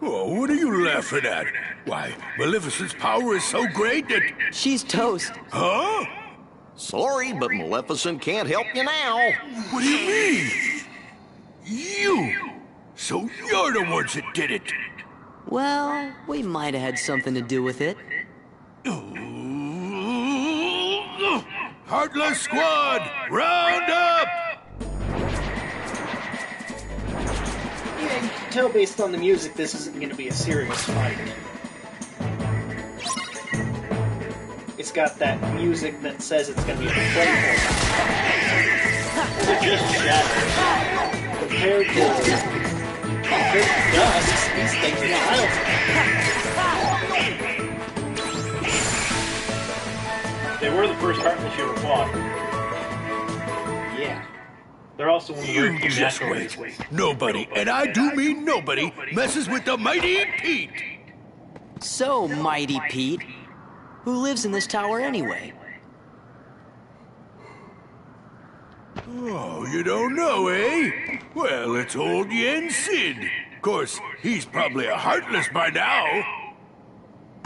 Oh, what are you laughing at? Why, Maleficent's power is so great that... She's toast. Huh? Sorry, but Maleficent can't help you now. What do you mean? You! So you're the ones that did it. Well, we might have had something to do with it. Heartless Squad, round up! Yeah, you can tell based on the music this isn't going to be a serious fight. It's got that music that says it's going to be a playful fight. It just shatters. Compared to Dusk, these things are wild. They were the first Heartless you ever fought. Yeah. They're also one of the very You few just natural wait. races. Nobody, and I do mean nobody, messes with the mighty Pete. So, Mighty Pete, who lives in this tower anyway? Oh, you don't know, eh? Well, it's old Yen Sid. Of course, he's probably a Heartless by now.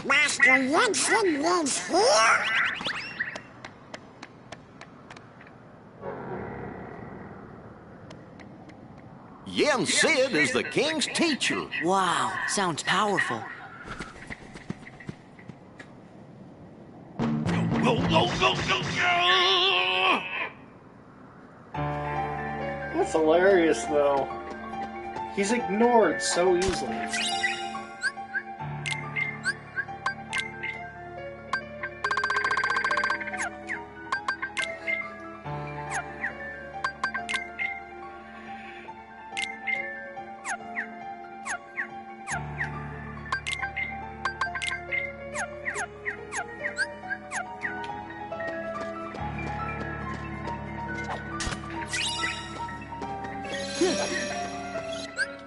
Master Yen Sid lives here? Yen Sid is the king's teacher. Wow, sounds powerful. That's hilarious, though. He's ignored so easily.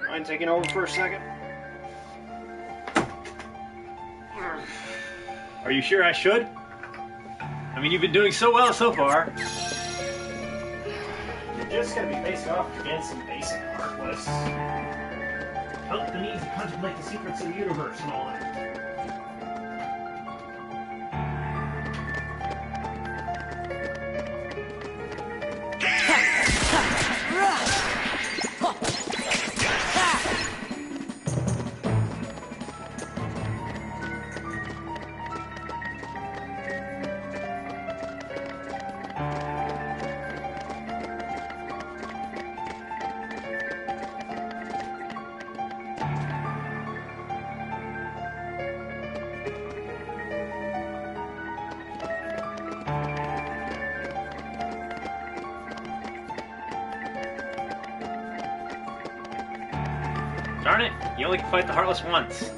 Mind taking over for a second? Are you sure I should? I mean, you've been doing so well so far. You're just gonna be facing off against some basic Heartless. Help the needs to contemplate the secrets of the universe and all that. Darn it, you only can fight the Heartless once.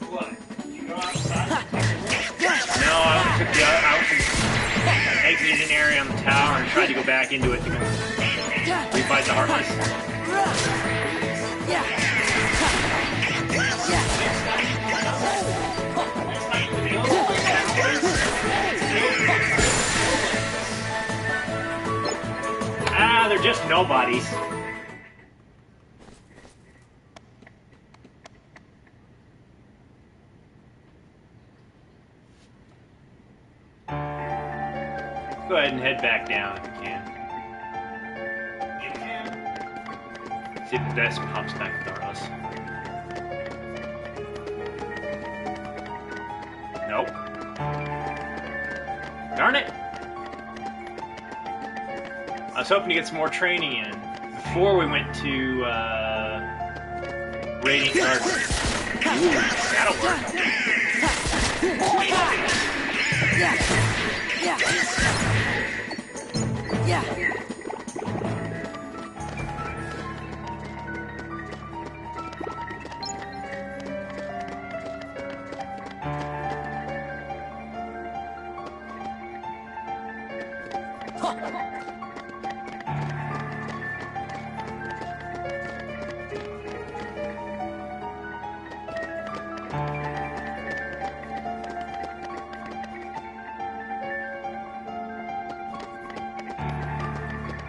What? You go outside? No, I only took the other. I exited an area on the tower and tried to go back into it to go refight the Heartless. Ah, they're just nobodies. Go ahead and head back down if you can. See if the desk pops back with Heartless. Nope. Darn it! I was hoping to get some more training in before we went to Radiant Garden. Ooh, that'll work.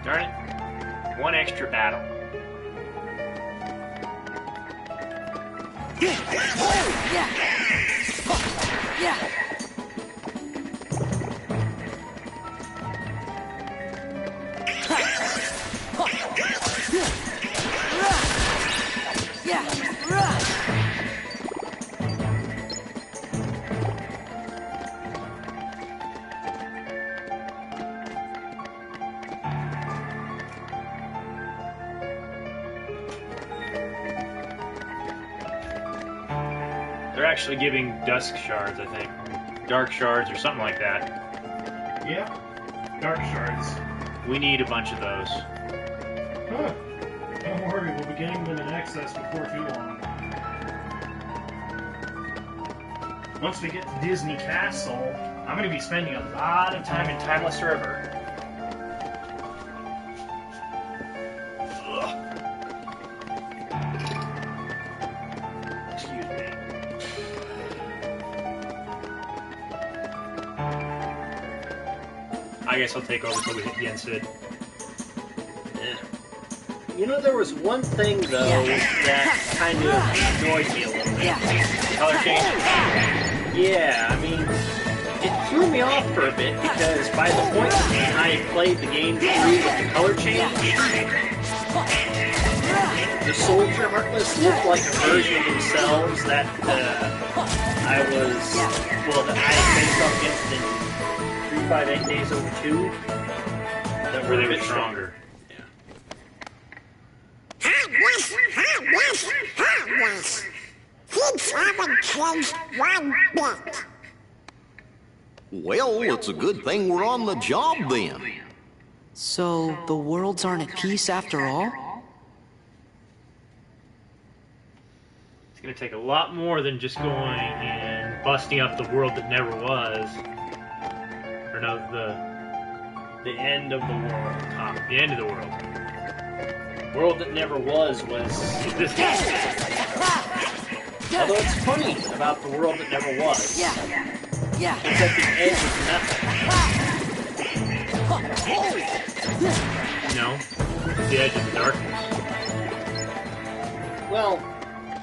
Darn it. One extra battle. They're actually giving dusk shards, I think. Dark shards or something like that. Yeah. Dark shards. We need a bunch of those. Huh. Don't worry, we'll be getting them in excess before too long. Once we get to Disney Castle, I'm going to be spending a lot of time in Timeless River. Excuse me. I guess I'll take over until we hit the end, Sid. You know, there was one thing, though, that kind of annoyed me a little bit. Color change? Yeah, I mean, it threw me off for a bit, because by the point I played the game through with the color change, the Soldier Heartless looked like a version of themselves that I had faced off against in 358 Days Over 2. That were a bit stronger. Heartless. Things haven't changed one bit. Well, it's a good thing we're on the job then. So, the worlds aren't at peace after all? It's going to take a lot more than just going and busting up the world that never was. Or no, the end of the world. The end of the world. World that never was this game. Although it's funny about the world that never was. It's at the edge of nothing. No, it's the edge of the darkness. Well,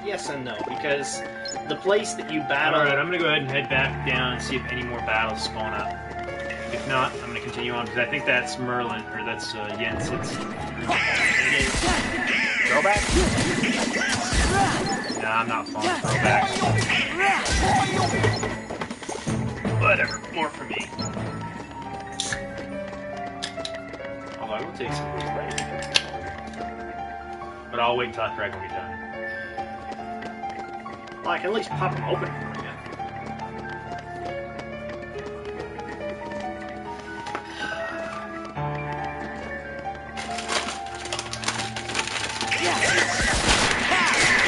yes and no, because the place that you battle... Alright, I'm going to go ahead and head back down and see if any more battles spawn up. If not, I'm going to continue on, because I think that's Merlin, or that's Jensen's. Throwback? Nah, I'm not falling throwback. Whatever, more for me. Although I will take some of those right. But I'll wait until after I go get done. Well, I can at least pop them open for you.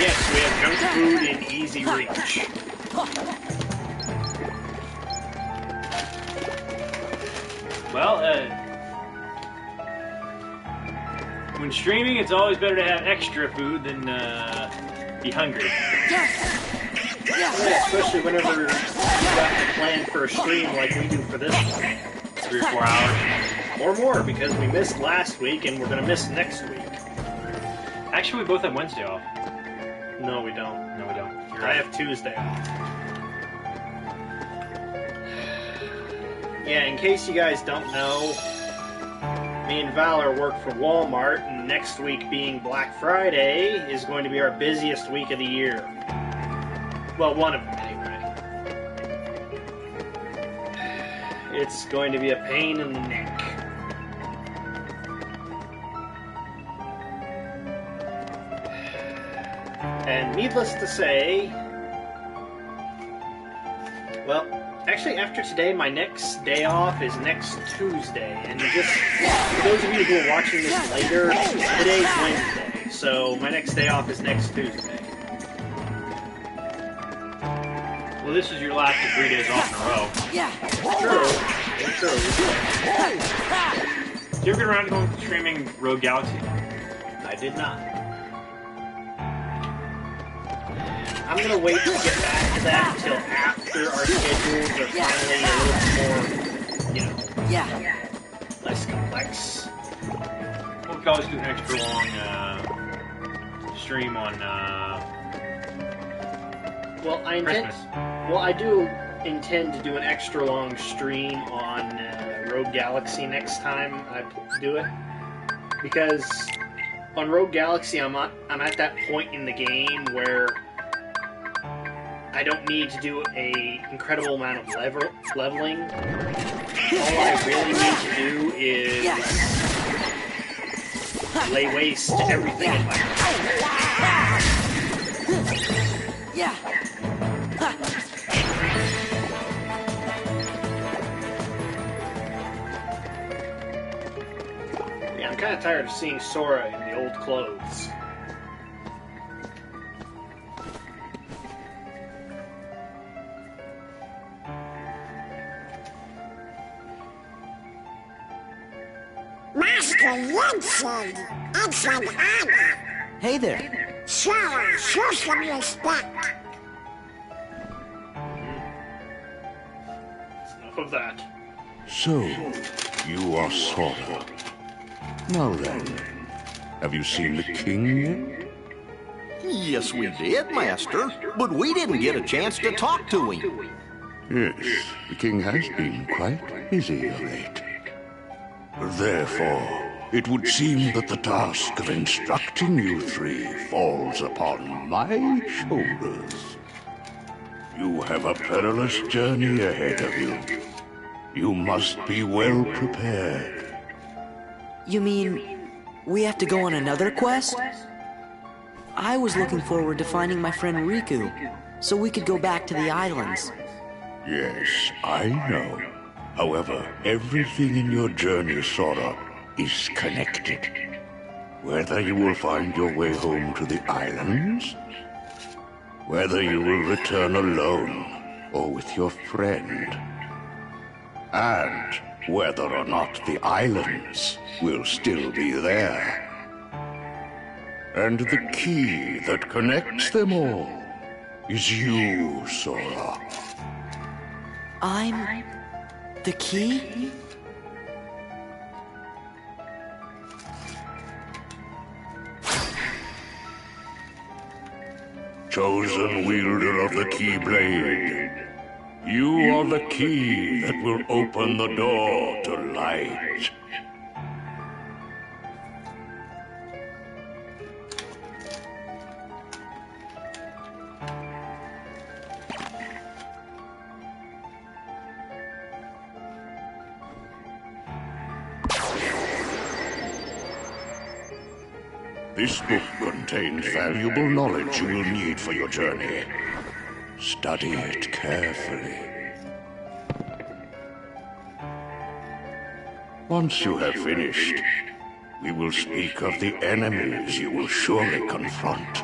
Yes, we have junk food in easy reach. Well, when streaming, it's always better to have extra food than be hungry. Yeah, especially whenever you got to plan for a stream like we do for this one. 3 or 4 hours. Or more, because we missed last week and we're going to miss next week. Actually, we both have Wednesday off. No, we don't. No, we don't. I have Tuesday off. Yeah, in case you guys don't know, me and Valor work for Walmart, and next week being Black Friday is going to be our busiest week of the year. Well, one of them, anyway. It's going to be a pain in the neck. And needless to say, well, actually after today, my next day off is next Tuesday. And just, for those of you who are watching this later, today's Wednesday. So my next day off is next Tuesday. Well, this is your last 3 days off in a row. Yeah. True. Did you ever get around to going streaming Rogue Galaxy? I did not. I'm going to wait to get back to that until after our schedules are finally a little more, less complex. Well, we could always do an extra long stream on Christmas. I do intend to do an extra long stream on Rogue Galaxy next time I do it, because on Rogue Galaxy I'm at that point in the game where I don't need to do a incredible amount of leveling. All I really need to do is lay waste to everything in my life. Yeah, I'm kind of tired of seeing Sora in the old clothes. Master Yinsen, it's an honor. Hey there. Sora, show some respect. Enough of that. So, you are Sora. Now then, have you seen the king yet? Yes, we did, Master, but we didn't get a chance to talk to him. Yes, the king has been quite busy of late. Therefore, it would seem that the task of instructing you three falls upon my shoulders. You have a perilous journey ahead of you. You must be well prepared. You mean we have to go on another quest? I was looking forward to finding my friend Riku, so we could go back to the islands. Yes, I know. However, everything in your journey, Sora, is connected. Whether you will find your way home to the islands, whether you will return alone or with your friend, and whether or not the islands will still be there. And the key that connects them all is you, Sora. I'm the key? Chosen wielder of the Keyblade, you are the key that will open the door to light. This book contains valuable knowledge you will need for your journey. Study it carefully. Once you have finished, we will speak of the enemies you will surely confront.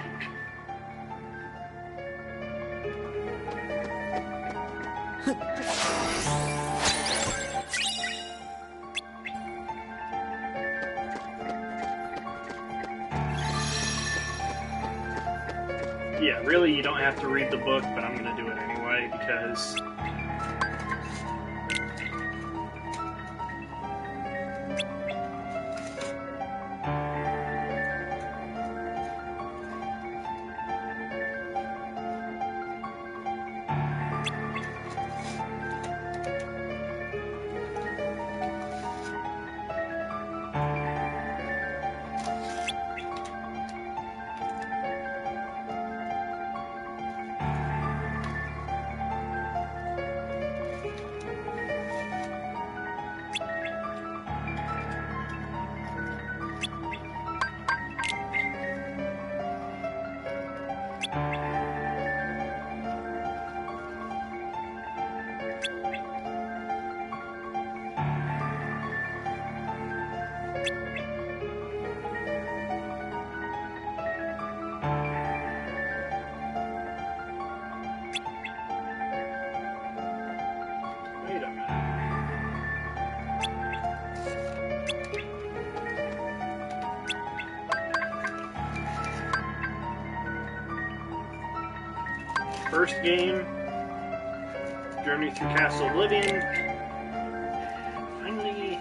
Yeah, really, you don't have to read the book, but I'm going to do it anyway because... Wait a minute. First game, Journey through Castle Oblivion. Finally,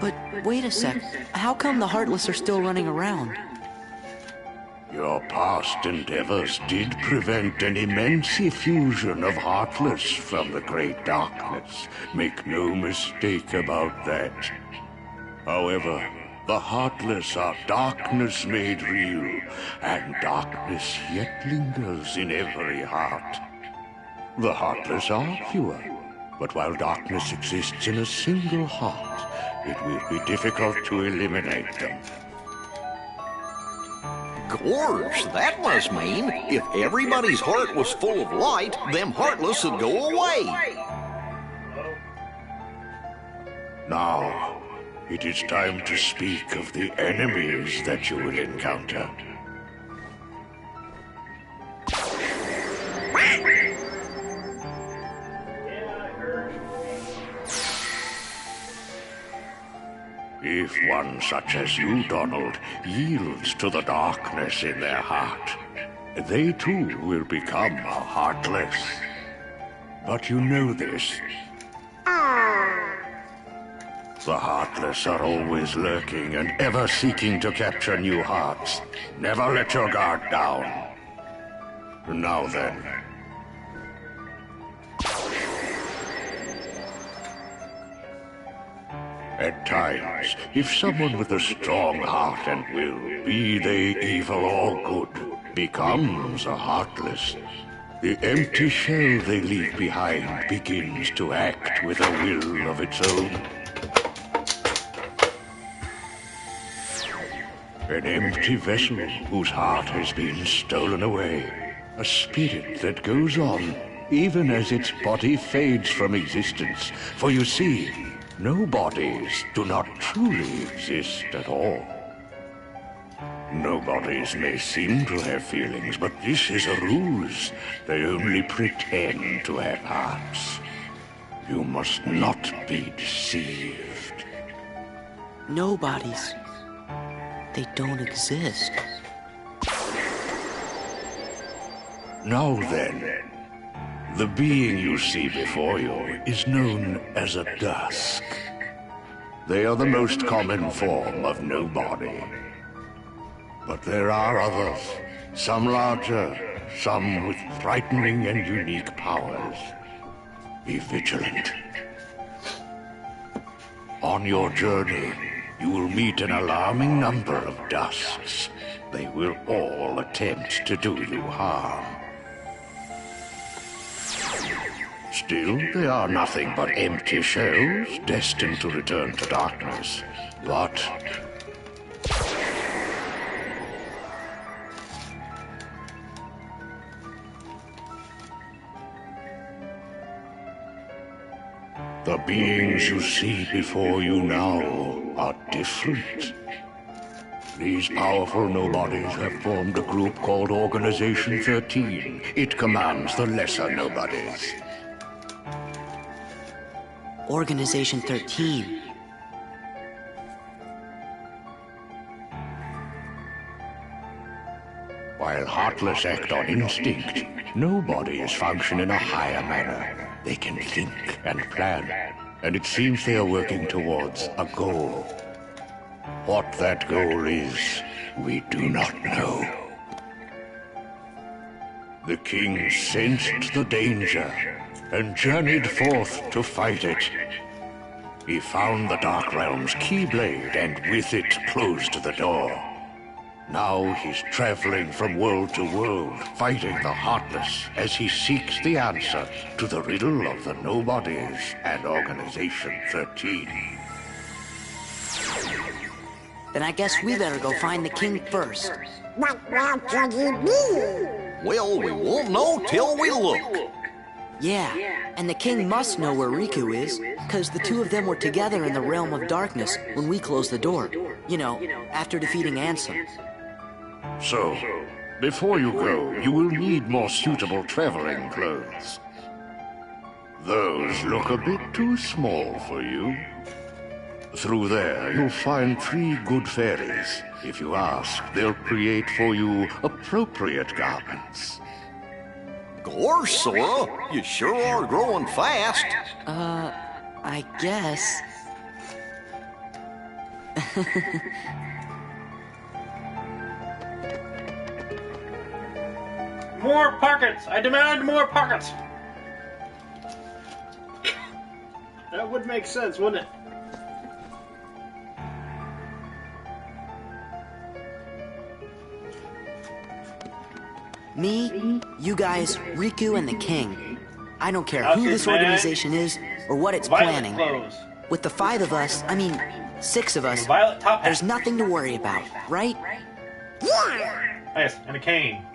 But wait a sec. How come the Heartless are still running around? Your past endeavors did prevent an immense effusion of Heartless from the Great Darkness. Make no mistake about that. However, the Heartless are darkness made real, and darkness yet lingers in every heart. The Heartless are fewer, but while darkness exists in a single heart, it will be difficult to eliminate them. Gorge, that must mean if everybody's heart was full of light, them Heartless would go away. Now, it is time to speak of the enemies that you will encounter. If one such as you, Donald, yields to the darkness in their heart, they too will become heartless. But you know this. The Heartless are always lurking and ever seeking to capture new hearts. Never let your guard down. Now then. At times, if someone with a strong heart and will, be they evil or good, becomes a Heartless, the empty shell they leave behind begins to act with a will of its own. An empty vessel whose heart has been stolen away. A spirit that goes on, even as its body fades from existence. For you see, no bodies do not truly exist at all. No bodies may seem to have feelings, but this is a ruse. They only pretend to have hearts. You must not be deceived. No bodies. they don't exist. Now then, the being you see before you is known as a dusk. They are the most common form of nobody. But there are others, some larger, some with frightening and unique powers. Be vigilant. On your journey, you will meet an alarming number of dusks. They will all attempt to do you harm. Still, they are nothing but empty shells, destined to return to darkness. But the beings you see before you now are different. These powerful nobodies have formed a group called Organization 13. It commands the lesser nobodies. Organization 13. While Heartless act on instinct, nobodies function in a higher manner. They can think and plan, and it seems they are working towards a goal. What that goal is, we do not know. The king sensed the danger and journeyed forth to fight it. He found the Dark Realm's Keyblade and with it closed the door. Now he's traveling from world to world, fighting the Heartless as he seeks the answer to the riddle of the Nobodies and Organization 13. Then I guess we better go find the king first. What could he be? Well, we won't know till we look. Yeah, and the king must know where Riku is, because the two of them were together in the Realm of Darkness when we closed the door. You know, after defeating Ansem. So, before you go, you will need more suitable traveling clothes. Those look a bit too small for you. Through there, you'll find 3 good fairies. If you ask, they'll create for you appropriate garments. Gorge, Sora, you sure are growing fast. I guess. More pockets! I demand more pockets! That would make sense, wouldn't it? Me, you guys, Riku, and the king. I don't care who this man. organization is or what it's Violet planning. clothes. With the 5 of us, I mean, 6 of us, Violet top hat. there's nothing to worry about, right? Yeah! Yes, and a cane.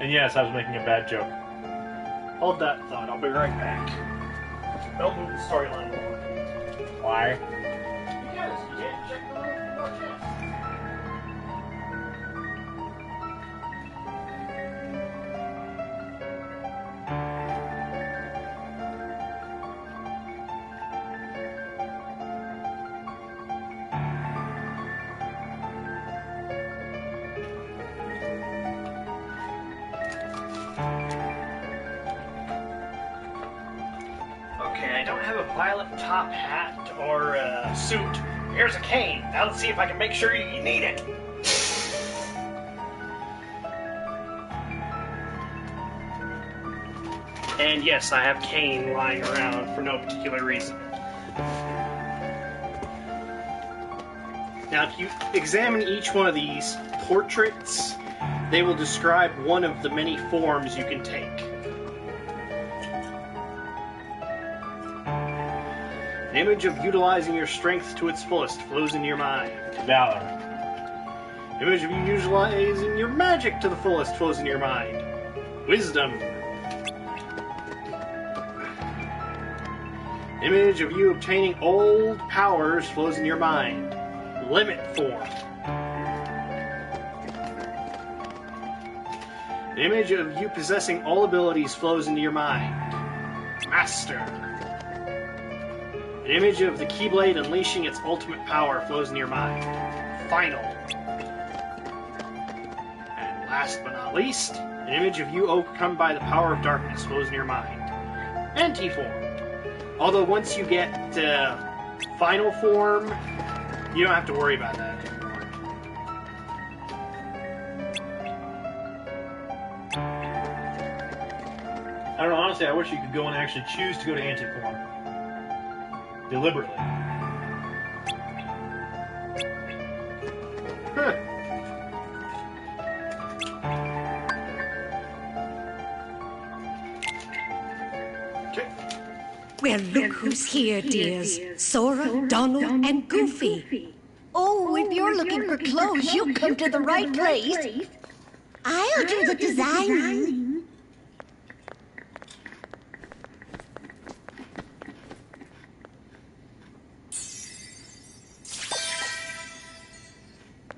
And yes, I was making a bad joke. Hold that thought, I'll be right back. Don't move the storyline along. Why? Because you can't check the room for more chests. Okay, I don't have a violet top hat or a suit. Here's a cane. Now let's see if I can make sure you need it. And yes, I have cane lying around for no particular reason. Now, if you examine each one of these portraits, they will describe one of the many forms you can take. An image of utilizing your strength to its fullest flows into your mind. Valor. Image of you utilizing your magic to the fullest flows into your mind. Wisdom. Image of you obtaining old powers flows in your mind. Limit form. The image of you possessing all abilities flows into your mind. Master. An image of the Keyblade unleashing its ultimate power flows into your mind. Final. And last but not least, an image of you overcome by the power of darkness flows into your mind. Anti-form. Although once you get final form, you don't have to worry about that anymore. I don't know, honestly, I wish you could go and actually choose to go to anti-form. Deliberately. Huh. Well, look who's here, dears. Sora, Donald, and Goofy. Oh, if you're looking for clothes, you've come to the right place. I'll do the designing.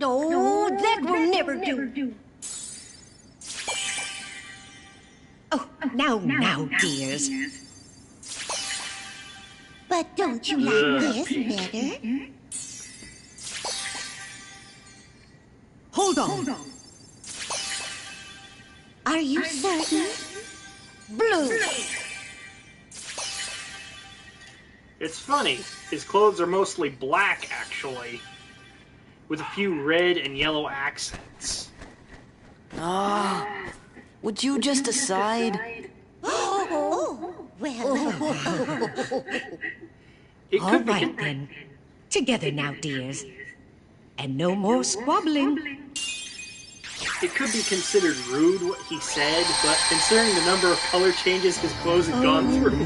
Oh, that will never do. Oh, now, dears. But don't you like this better? Hold on. Are you certain? Blue. It's funny. His clothes are mostly black, actually, with a few red and yellow accents. Would you just decide? It All could right, then. Together now, dears. And no more squabbling. It could be considered rude what he said, but considering the number of color changes his clothes have gone through.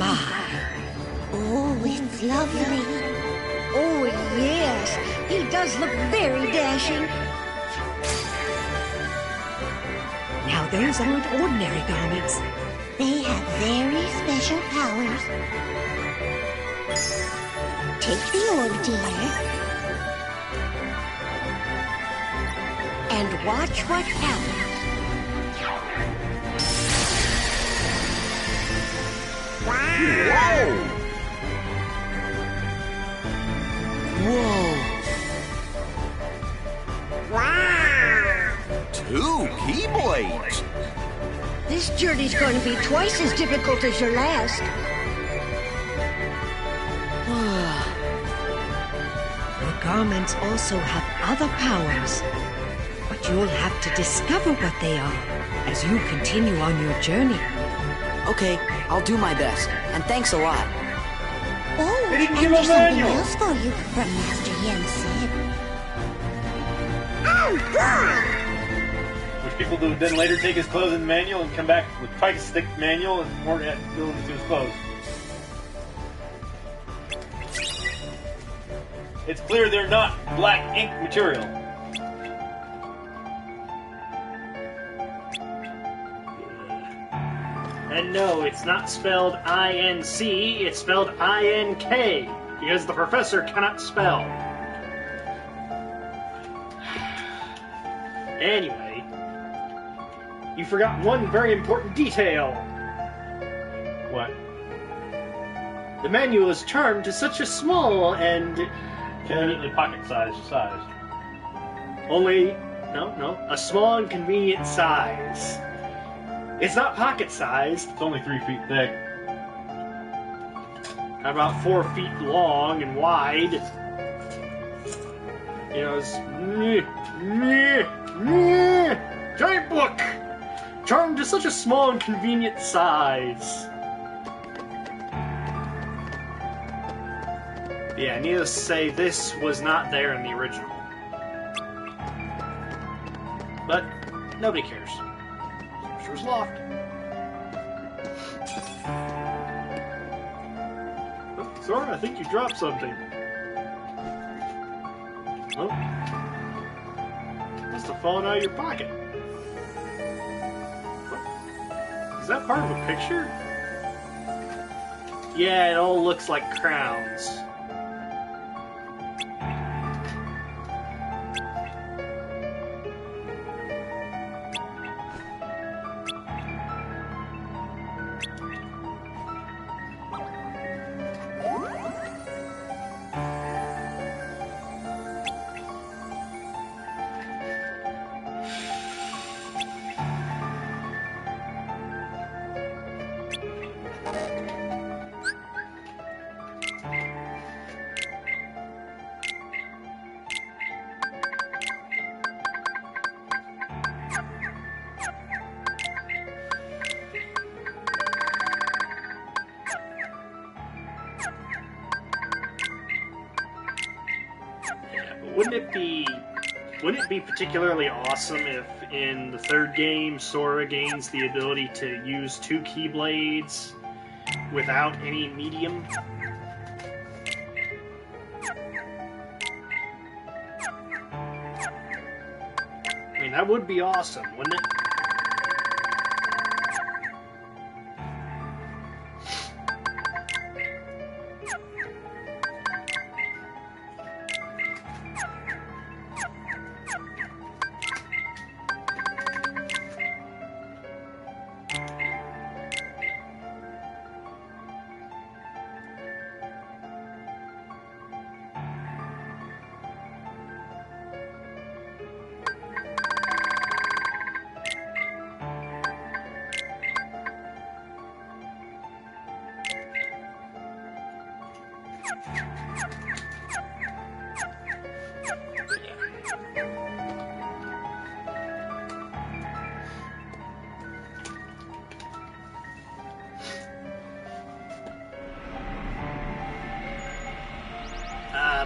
Oh, it's lovely. Oh, yes. He does look very dashing. Now, those aren't ordinary garments. They have very special powers. Take the orb, dear. And watch what happens. Wow! Whoa! Wow! 2 Keyblades! This journey's going to be twice as difficult as your last. Your garments also have other powers. But you'll have to discover what they are as you continue on your journey. Okay, I'll do my best. And thanks a lot. Oh, They didn't and give a there's something manual. else for you from Master Jensen. Oh, God! Which people would then later take his clothes in the manual and come back with twice as thick manual and more abilities to his clothes. It's clear they're not black ink material. And no, it's not spelled I-N-C, it's spelled I-N-K, because the professor cannot spell. Anyway, you forgot one very important detail. What? The manual is charmed to such a small and... conveniently pocket-sized size. Only... No, a small and convenient size. It's not pocket-sized. It's only 3 feet thick. About 4 feet long and wide. You know, it's... giant book! Charmed to such a small and convenient size. Yeah, needless to say, this was not there in the original. But nobody cares. Sorcerer's Loft. Oh, Sora, I think you dropped something. Oh. Must have fallen out of your pocket. What? Is that part of a picture? Yeah, it all looks like crowns. it be particularly awesome if in the third game Sora gains the ability to use 2 Keyblades without any medium? I mean, that would be awesome, wouldn't it?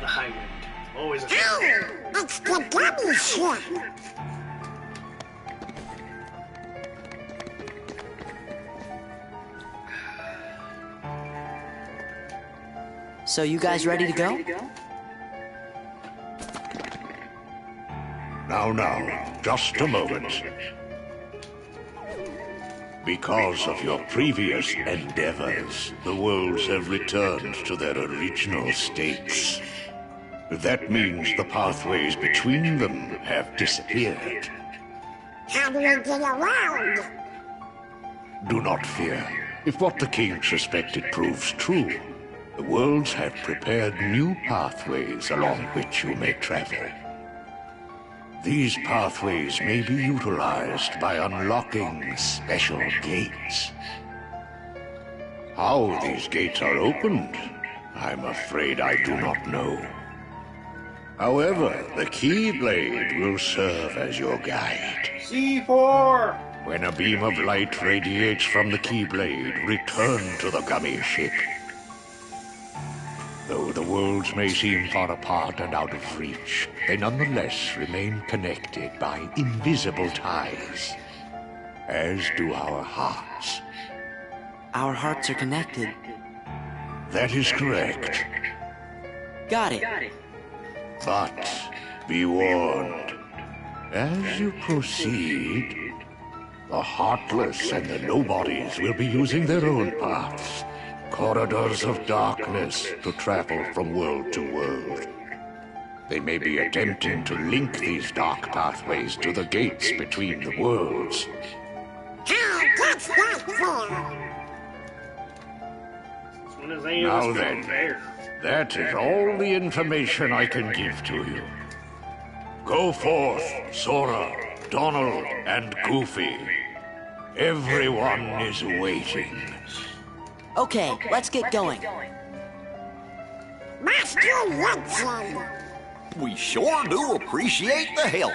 The high wind. Always a It's the gummy ship. So you guys ready to go? Now, just a moment. Because of your previous endeavors, the worlds have returned to their original states. That means the pathways between them have disappeared. How do we get around? Do not fear. If what the king suspected proves true, the worlds have prepared new pathways along which you may travel. These pathways may be utilized by unlocking special gates. How these gates are opened, I'm afraid I do not know. However, the Keyblade will serve as your guide. C4! When a beam of light radiates from the Keyblade, return to the gummy ship. Though the worlds may seem far apart and out of reach, they nonetheless remain connected by invisible ties, as do our hearts. Our hearts are connected. That is correct. Got it. But be warned, as you proceed, the Heartless and the Nobodies will be using their own paths, corridors of darkness, to travel from world to world. They may be attempting to link these dark pathways to the gates between the worlds. How does that feel? Now then, that is all the information I can give to you. Go forth, Sora, Donald, and Goofy. Everyone is waiting. Okay, let's get going. Master Legend! We sure do appreciate the help.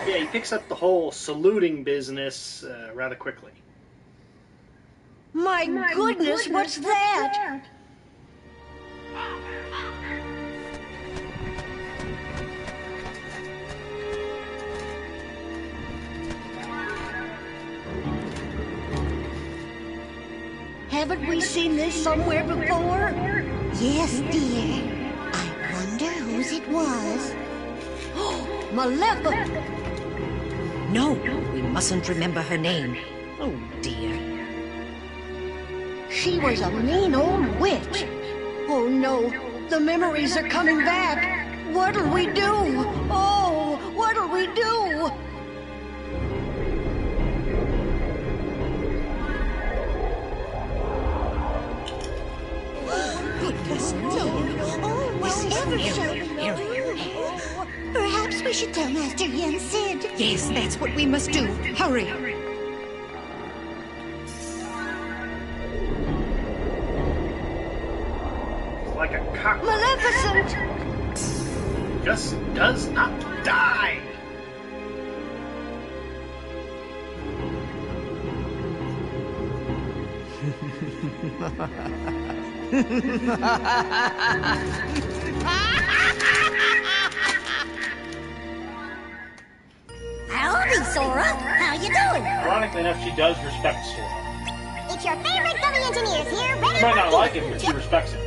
Yeah, he picks up the whole saluting business rather quickly. My goodness, what's that? Haven't we seen this somewhere before? Yes, dear. I wonder whose it was. Maleficent! No, we mustn't remember her name. Oh, dear. She was a mean old witch. Oh, no. The memories are coming back. What'll we do? Oh, what'll we do? Goodness me. Oh, This is ever so very Perhaps we should tell Master Yen Sid. Yes, that's what we must do. Hurry. Like a cockroach. Maleficent! Just does not die. Howdy, Sora. How you doing? Ironically enough, she does respect Sora. It's your favorite Billy Engineers here, ready She might for not like him, duty. but she respects him.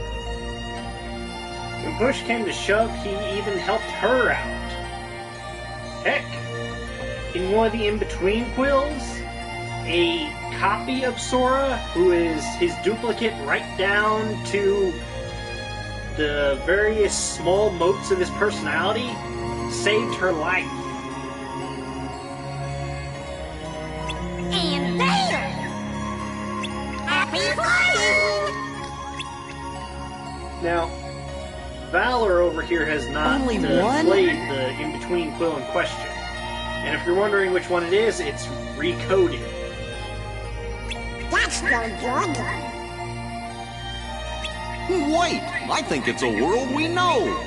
When push came to shove, he even helped her out. Heck, in one of the in-between quills, a copy of Sora, who is his duplicate right down to the various small motes of his personality, saved her life. And there! Happy flying! Now, Valor over here has not Only played one? the in-between quill in question. And if you're wondering which one it is, it's Recoded. That's no good. Wait, I think it's a world we know.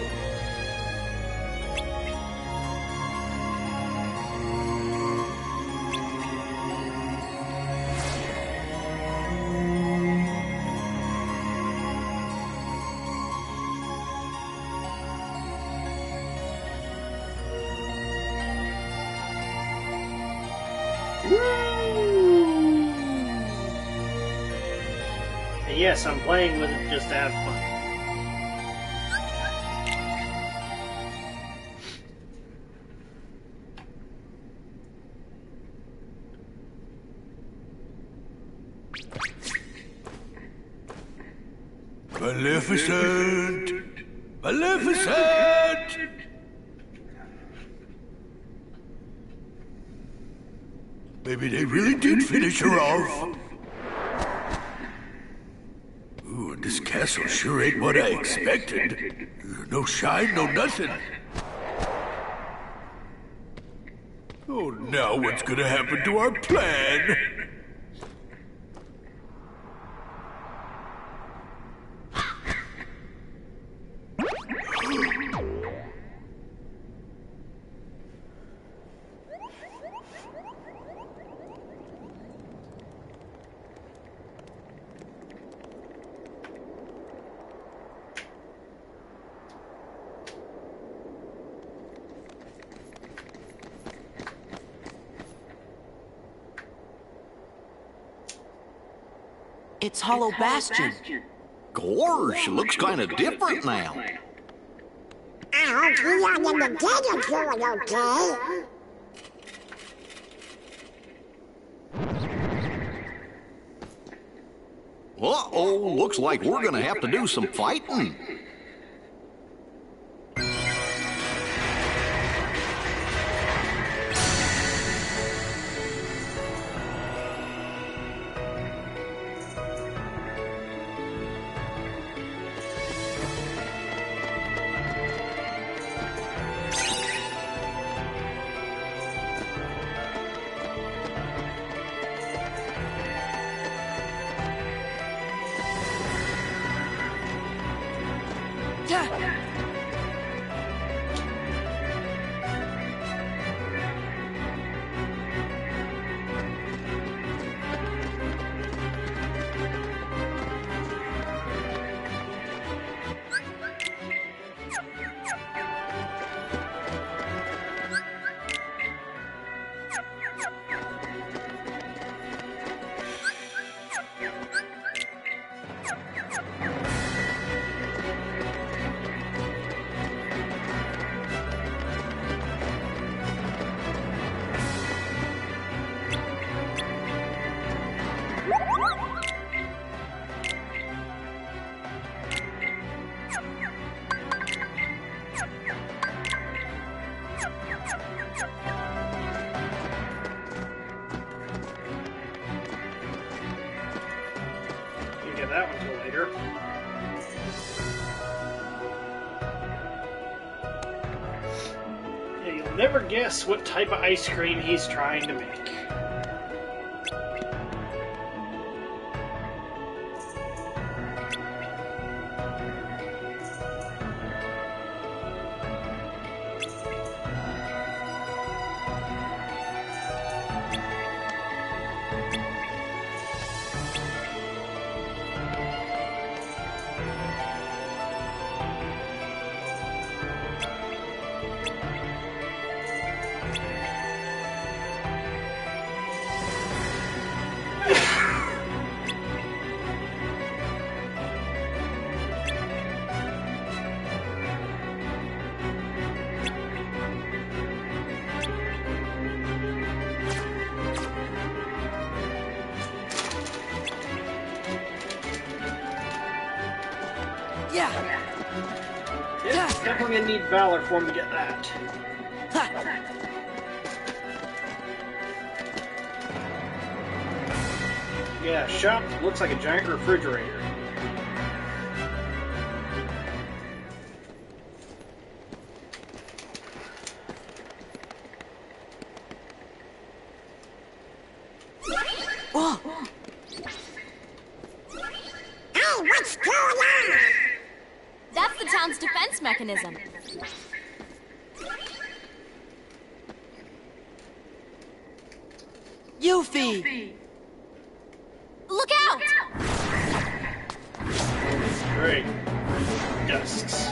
And yes, I'm playing with it just to have fun. Maleficent! Maleficent! Maybe they really did finish her off. Ooh, and this castle sure ain't what I expected. No shine, no nothing. Oh, now what's gonna happen to our plan? It's Hollow Bastion. Gosh, looks kind of different now. I hope you and the dead are doing okay. Uh-oh, looks like we're gonna have to do some fighting. That one till later. Yeah, you'll never guess what type of ice cream he's trying to make. Yeah, definitely gonna need Valor for him to get that. Yeah, shop looks like a giant refrigerator. Whoa! Hey, what's going on? That's the town's defense mechanism. Yuffie! Look out! Great. Dusks.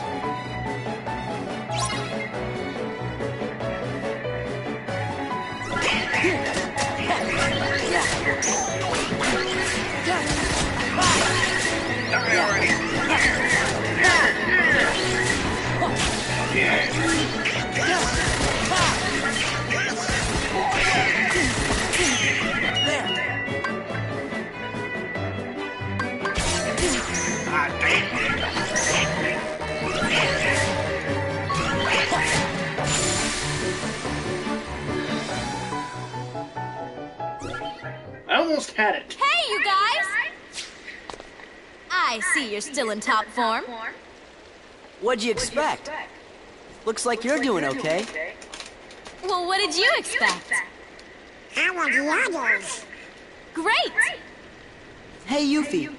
I almost had it. Hey, you guys! I see you're still in top form. What'd you expect? Looks like you're doing okay. Well, what did you expect? How are the others? Great! Hey, Yuffie.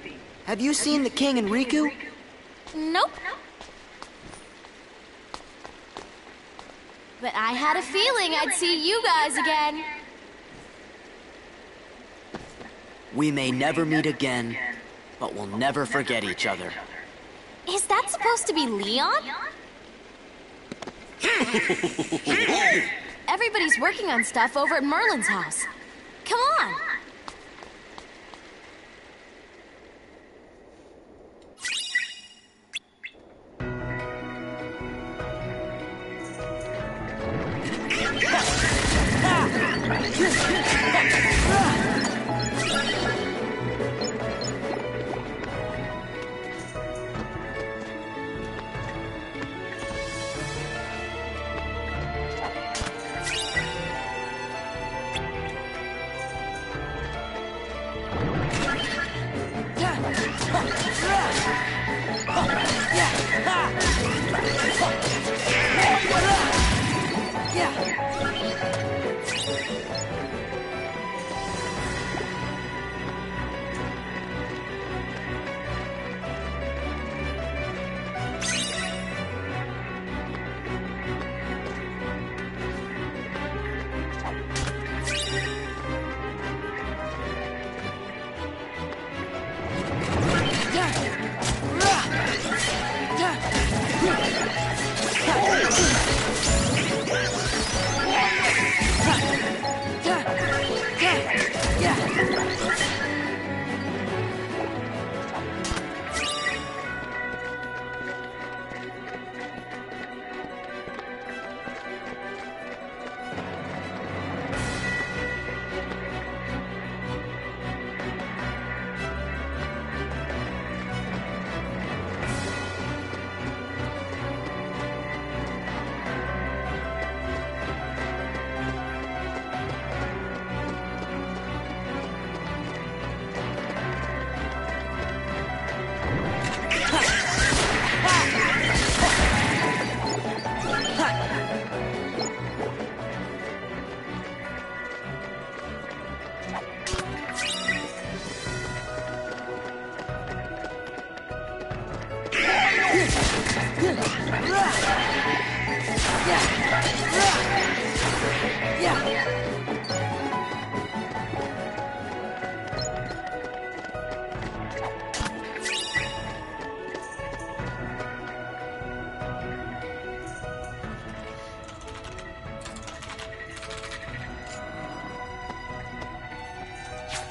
Have you seen the king and Riku? Nope. But I had a feeling I'd see you guys again. We may never meet again, but we'll never forget each other. Is that supposed to be Leon? Everybody's working on stuff over at Merlin's house. Come on.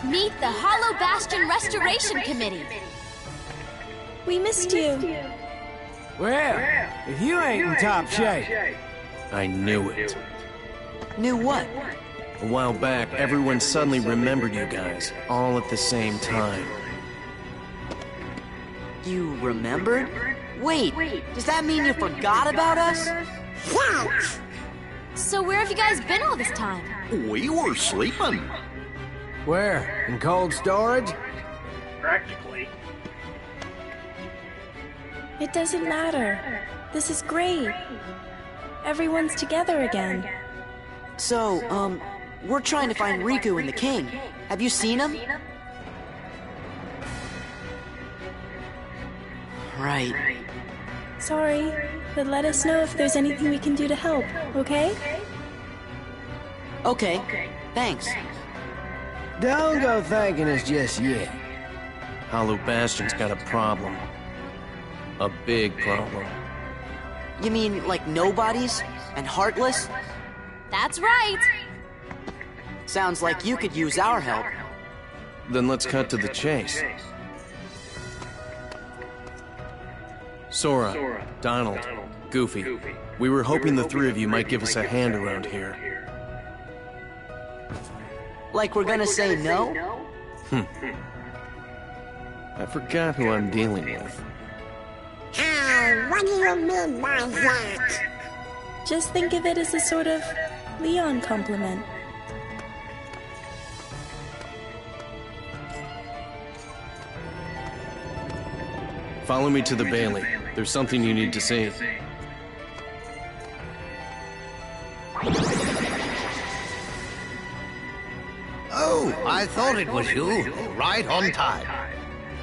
Meet the Hollow Bastion Restoration Committee. We missed you. Well, if you ain't in top shape. I knew it. Knew what? A while back, everyone suddenly remembered you guys, all at the same time. You remembered? Wait, does that mean you forgot about us? Yes! So where have you guys been all this time? We were sleeping. Where? In cold storage? Practically. It doesn't matter. This is great. Everyone's together again. So, we're trying to find Riku and the king. Have you seen him? Right. Sorry, but let us know if there's anything we can do to help, okay? Okay, thanks. Don't go thanking us just yet. Hollow Bastion's got a problem. A big problem. You mean like nobodies? And heartless? That's right. Sounds like you could use our help. Then let's cut to the chase. Sora, Donald, Goofy. We were hoping the three of you might give us a hand around here. Like we're gonna say no? I forgot who I'm dealing with. What do you mean by that? Just think of it as a sort of Leon compliment. Follow me to the Bailey. There's something you need to see. Oh, I thought it was you. Right on time.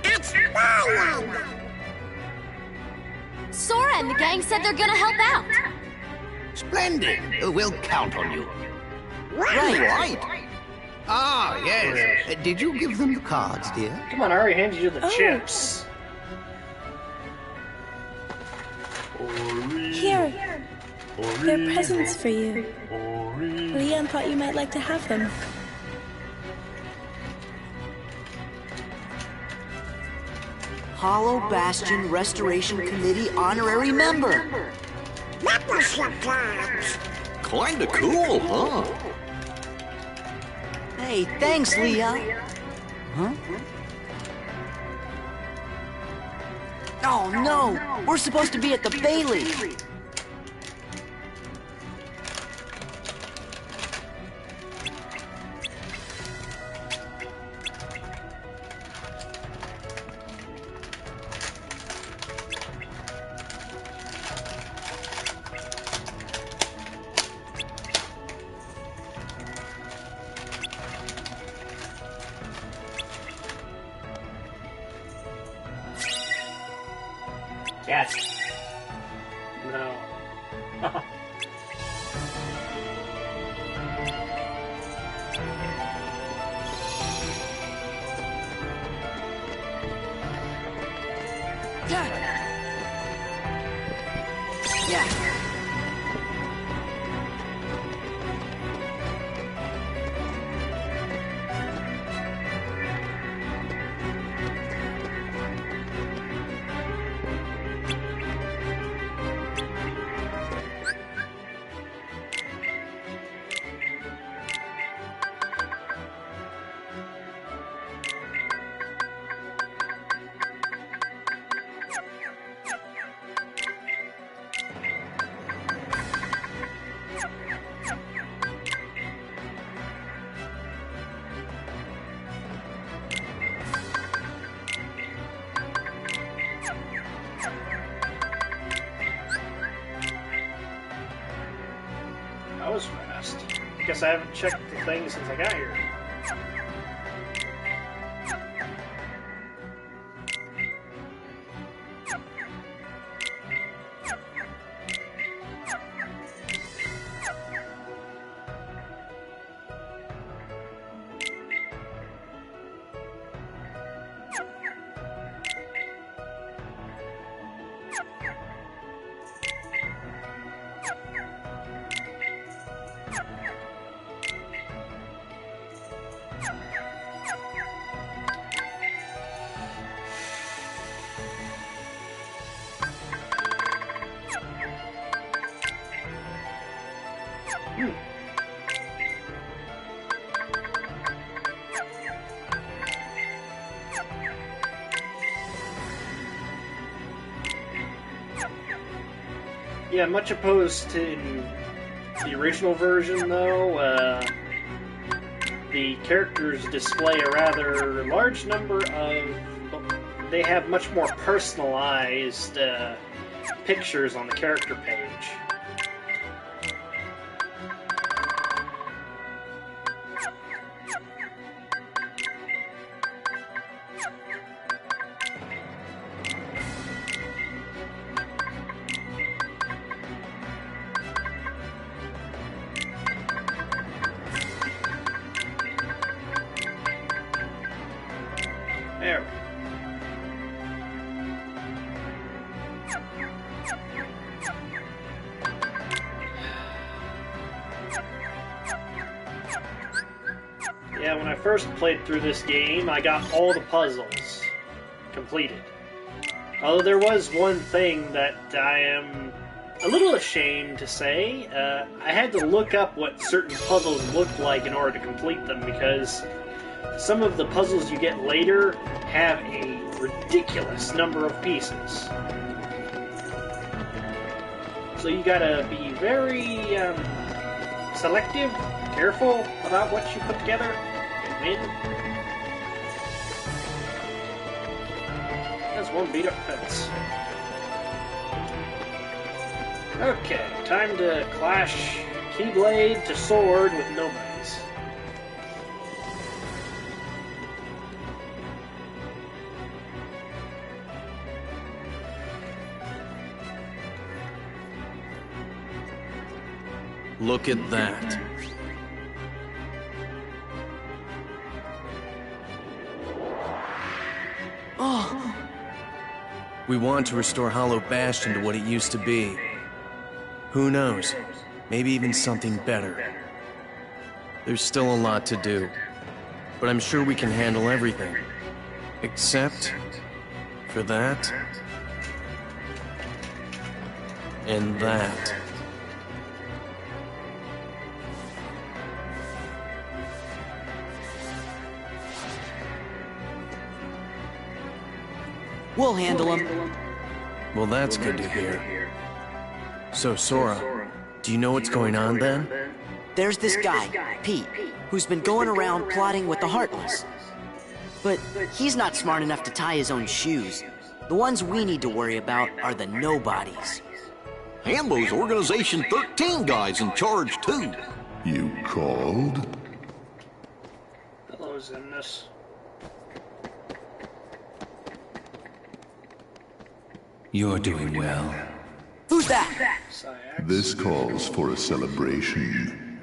It's Valor! Sora and the gang said they're gonna help out. Splendid. We'll count on you. Right. Ah, yes. Did you give them the cards, dear? Come on, I already handed you the chips. Here. They're presents for you. Leon thought you might like to have them. Hollow Bastion Restoration Committee honorary member. Membership cards! Kinda cool, huh? Hey, thanks, Leah. Huh? Oh no! We're supposed to be at the Bailey! Yes. No. Yeah. That was fast. Guess I haven't checked the thing since I got here. Yeah, much opposed to the original version, though, the characters display a rather large number of... They have much more personalized pictures on the character page. There. Yeah, when I first played through this game, I got all the puzzles completed. Although there was one thing that I am a little ashamed to say. I had to look up what certain puzzles looked like in order to complete them, because some of the puzzles you get later have a ridiculous number of pieces. So you gotta be very selective, careful about what you put together and win. That's one beat up fence. Okay, time to clash Keyblade to sword with nobodies. Look at that. Oh! We want to restore Hollow Bastion to what it used to be. Who knows? Maybe even something better. There's still a lot to do, but I'm sure we can handle everything. Except for that and that. We'll handle him. Well, that's good to hear. So, Sora, do you know what's going on then? There's this guy, Pete, who's been going around plotting with the Heartless. But he's not smart enough to tie his own shoes. The ones we need to worry about are the nobodies. Hambo's Organization 13 guy's in charge, too. You called? Hello, Zemnis. You're doing well. Who's that? This calls for a celebration.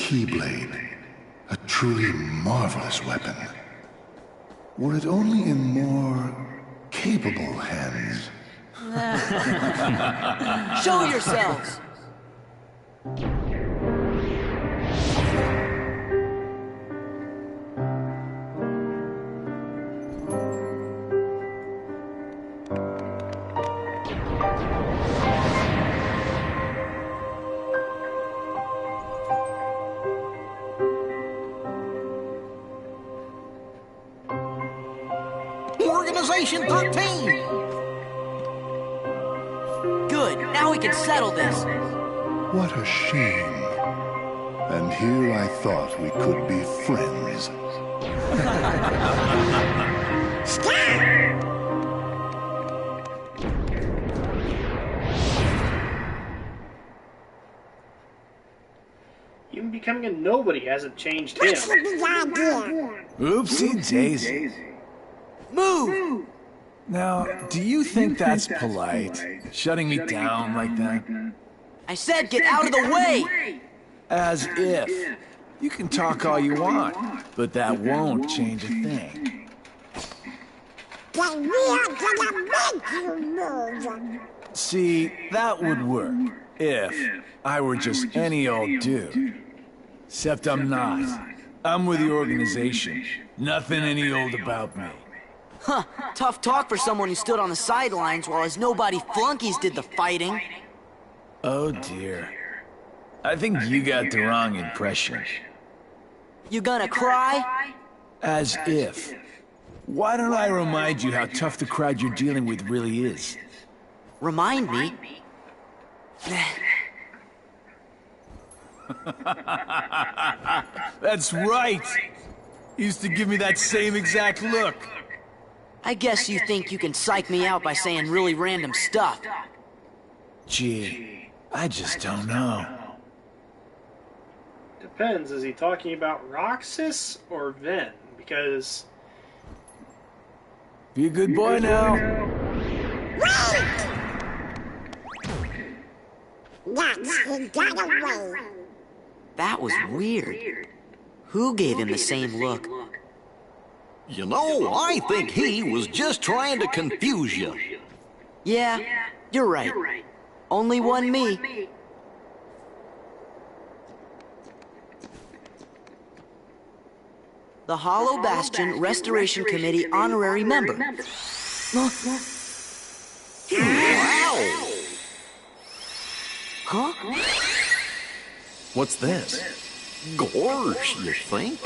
Keyblade. A truly marvelous weapon. Were it only in more capable hands. Show yourselves! Organization 13! Good, now we can settle this. What a shame. And here I thought we could be friends. Even becoming a nobody hasn't changed him. Oopsie daisy. Move! Now, do you think that's polite? Shutting me down like that? I said get out of the way! As if. You can talk all you want, but that won't change a thing. Then we are gonna make you move. See, that would work if I were just any old dude. Except I'm not. I'm with the organization. Nothing any old about me. Huh, tough talk for someone who stood on the sidelines while his nobody flunkies did the fighting. Oh dear. I think you got the wrong impression. You gonna cry? As if. Why don't I remind you how tough the crowd you're dealing with really is? Remind me? That's right! Used to give me that same exact look. I guess you think you can psych me out by saying really random stuff. Gee, I just don't know. Depends, is he talking about Roxas or Ven? Because... Be a good boy now. He got away. That was weird. Who gave him the same look? You know, I think he was just trying to confuse you. Yeah, you're right. Only one me. The Hollow Bastion Restoration Committee honorary member. Wow! Huh? What's this? Gorge, you think?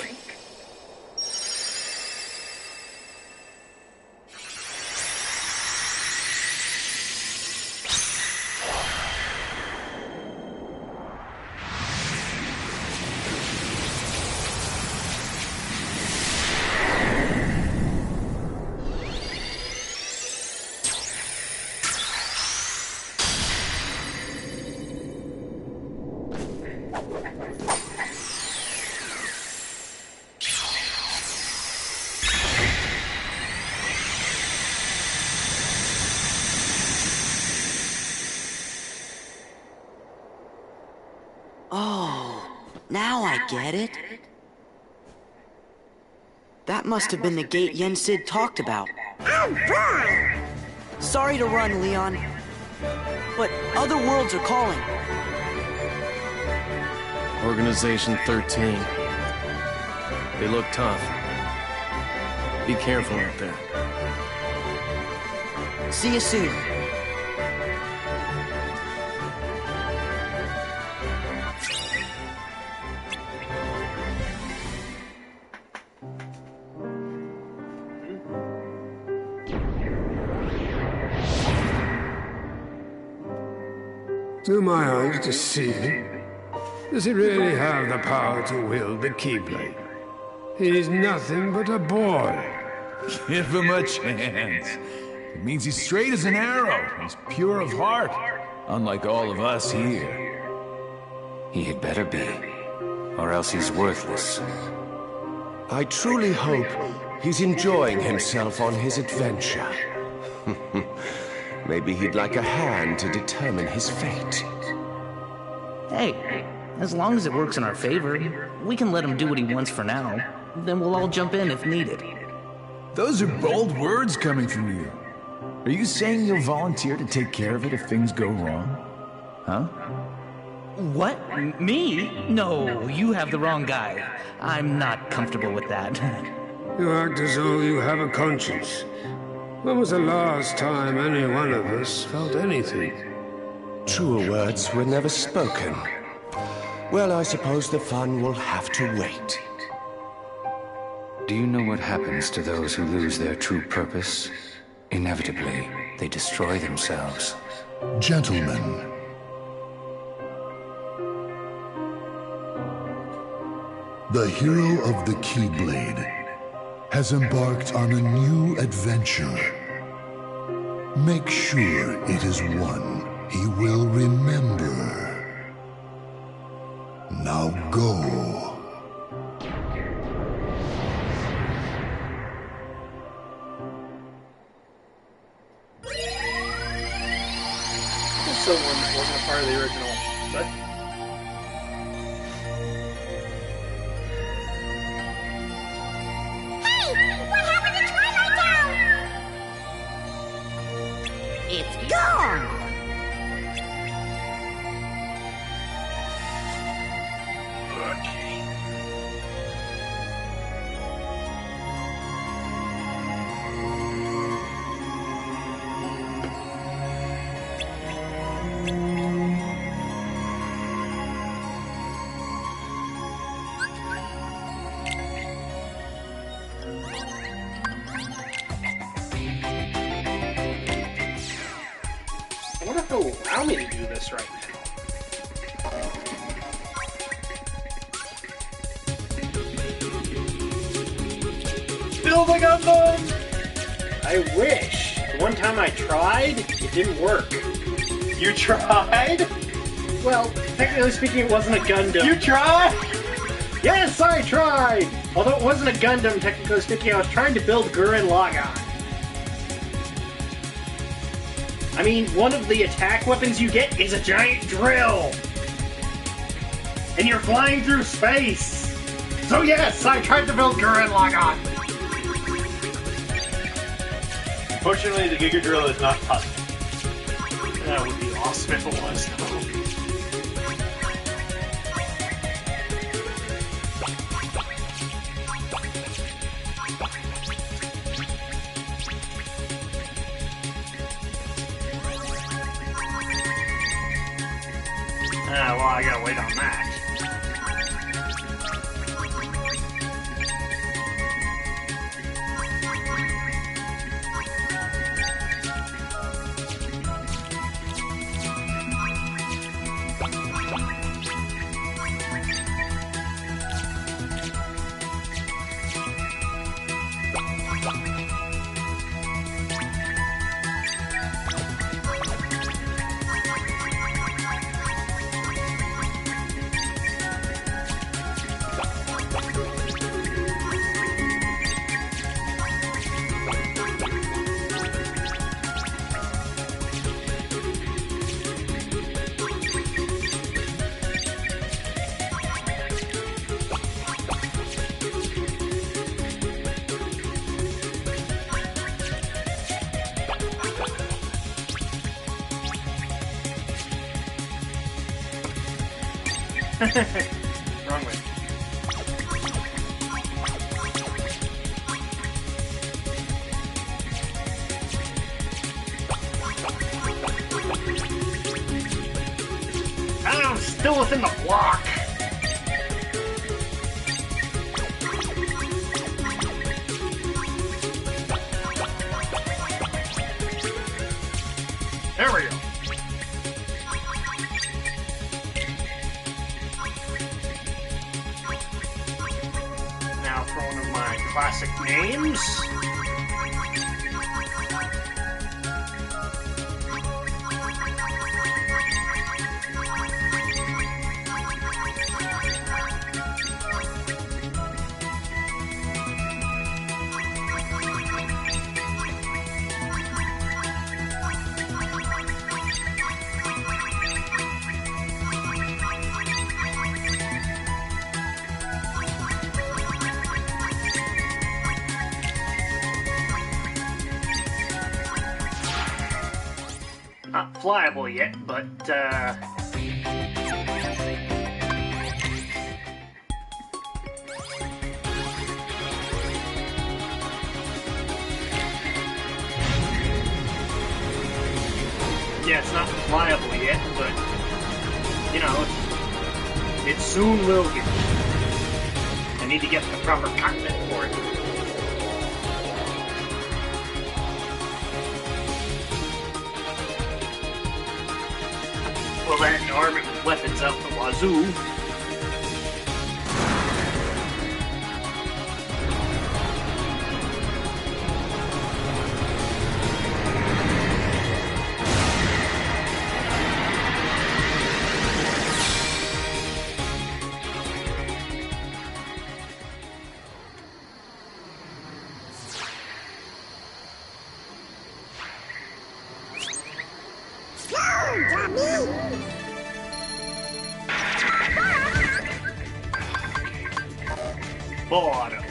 Oh, now I get it. That must have been the gate Yen Sid talked about. Sorry to run, Leon, but other worlds are calling. Organization 13. They look tough. Be careful out there. See you soon. Do my eyes deceive me? Does he really have the power to wield the Keyblade? He's nothing but a boy. Give him a chance. It means he's straight as an arrow. He's pure of heart, unlike all of us here. He had better be, or else he's worthless. I truly hope he's enjoying himself on his adventure. Maybe he'd like a hand to determine his fate. Hey, As long as it works in our favor, we can let him do what he wants for now. Then we'll all jump in if needed. Those are bold words coming from you. Are you saying you'll volunteer to take care of it if things go wrong? Huh? What? Me? No, you have the wrong guy. I'm not comfortable with that. You act as though you have a conscience. When was the last time any one of us felt anything? Truer words were never spoken. Well, I suppose the fun will have to wait. Do you know what happens to those who lose their true purpose? Inevitably, they destroy themselves. Gentlemen, the hero of the Keyblade has embarked on a new adventure. Make sure it is one he will remember. Now go. Someone that wasn't a part of the original, but What happened to Twilight Town? It's gone! I wonder if it'll allow me to do this right now. Build a Gundam! I wish. The one time I tried, it didn't work. You tried? Well, technically speaking, it wasn't a Gundam. You tried? Yes, I tried! Although it wasn't a Gundam, technically speaking, I was trying to build Gurren Lagann. I mean, one of the attack weapons you get is a giant drill! And you're flying through space! So yes, I tried to build Gurren Lagann! Unfortunately, the Giga Drill is not possible. That would be awesome if it was, though. Ah, well, I gotta wait on that. Wrong way. I'm still within the block. There we go. Now for one of my classic names. flyable yet, but yeah, it's not flyable yet, but you know, it soon will be. I need to get the proper cockpit for it. Well, that arm it with weapons out the wazoo. Bora.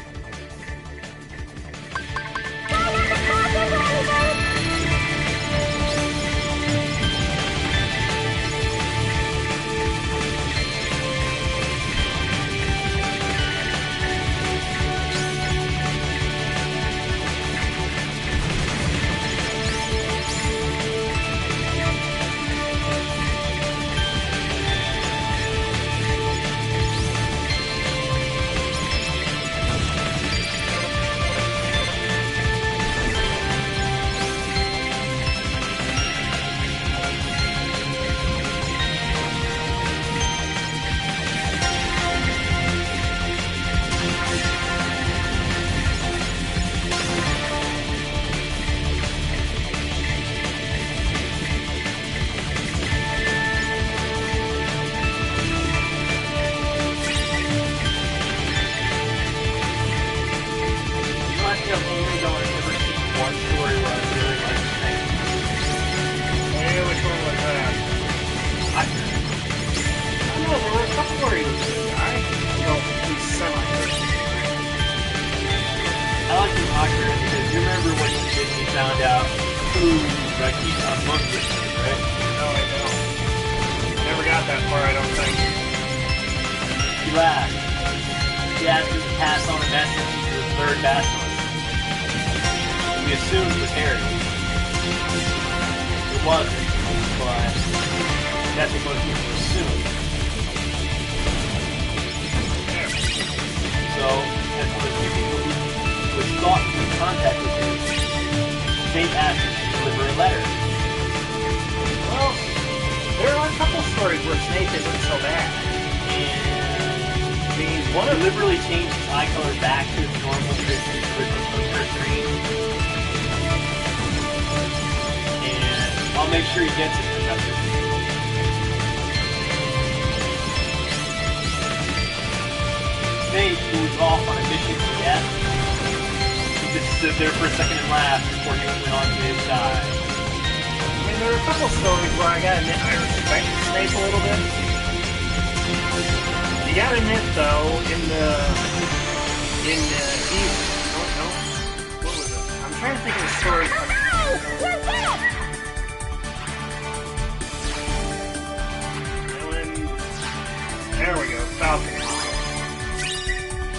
There we go, Falcon model.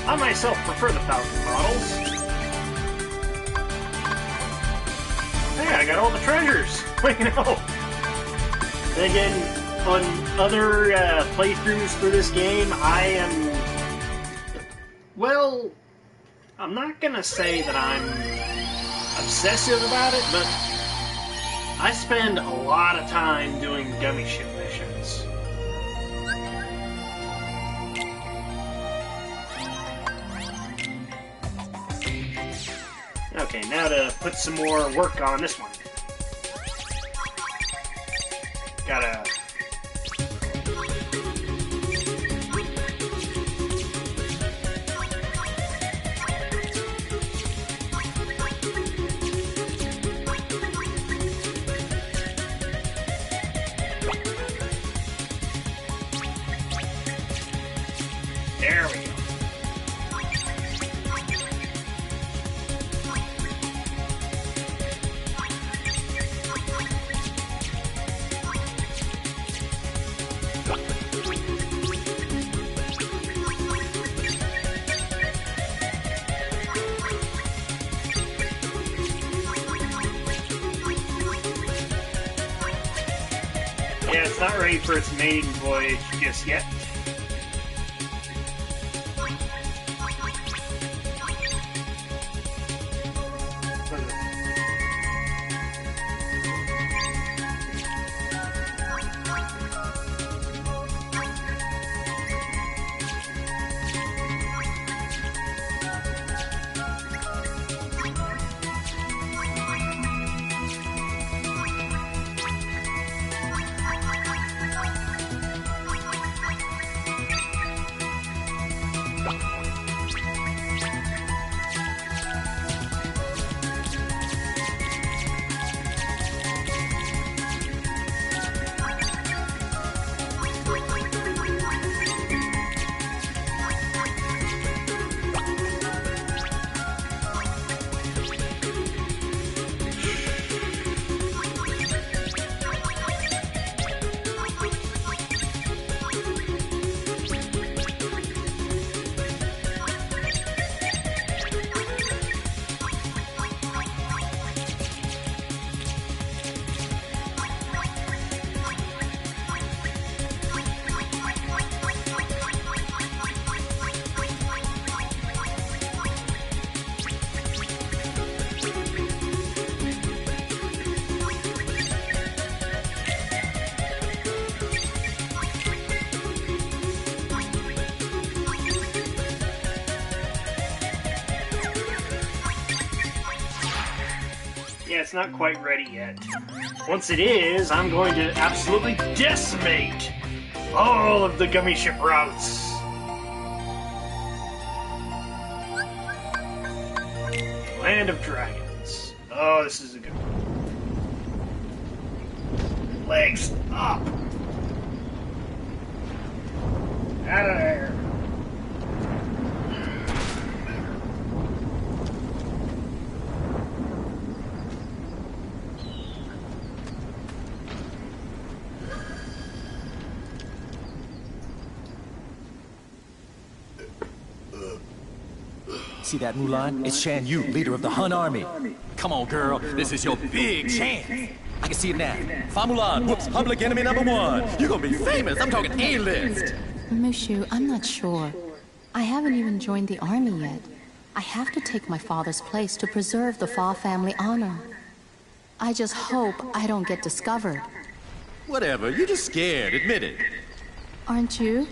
I myself prefer the Falcon models. Hey, I got all the treasures! You know! And again, on other playthroughs for this game, I am... Well, I'm not gonna say that I'm obsessive about it, but I spend a lot of time doing gummy ship missions. Okay, now to put some more work on this one. Gotta... There we go. Yeah, it's not ready for its maiden voyage just yet. Yeah, it's not quite ready yet. Once it is, I'm going to absolutely decimate all of the gummy ship routes. Land of Dragons. Oh, this is a good one. Legs up! Out of there. See that, Mulan? It's Shan Yu, leader of the Hun army. Come on, girl. This is your big chance. I can see it now. Fa Mulan whoops public enemy #1. You're gonna be famous. I'm talking A-list. Mushu, I'm not sure. I haven't even joined the army yet. I have to take my father's place to preserve the Fa family honor. I just hope I don't get discovered. Whatever. You're just scared. Admit it. Aren't you?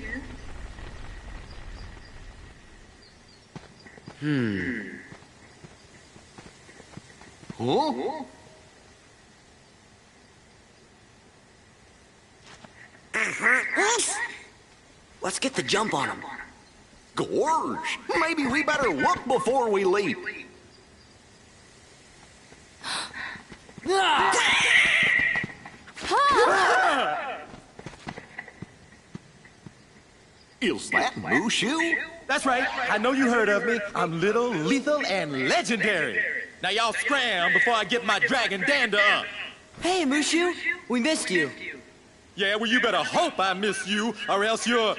Huh? Let's get the jump on him. Gorge! Maybe we better look before we leap. Is that Mushu? That's right. I know you heard of me. I'm little, lethal, and legendary. Now y'all scram before I get my dragon dander up. Hey, Mushu. We missed you. Yeah, well, you better hope I miss you, or else you're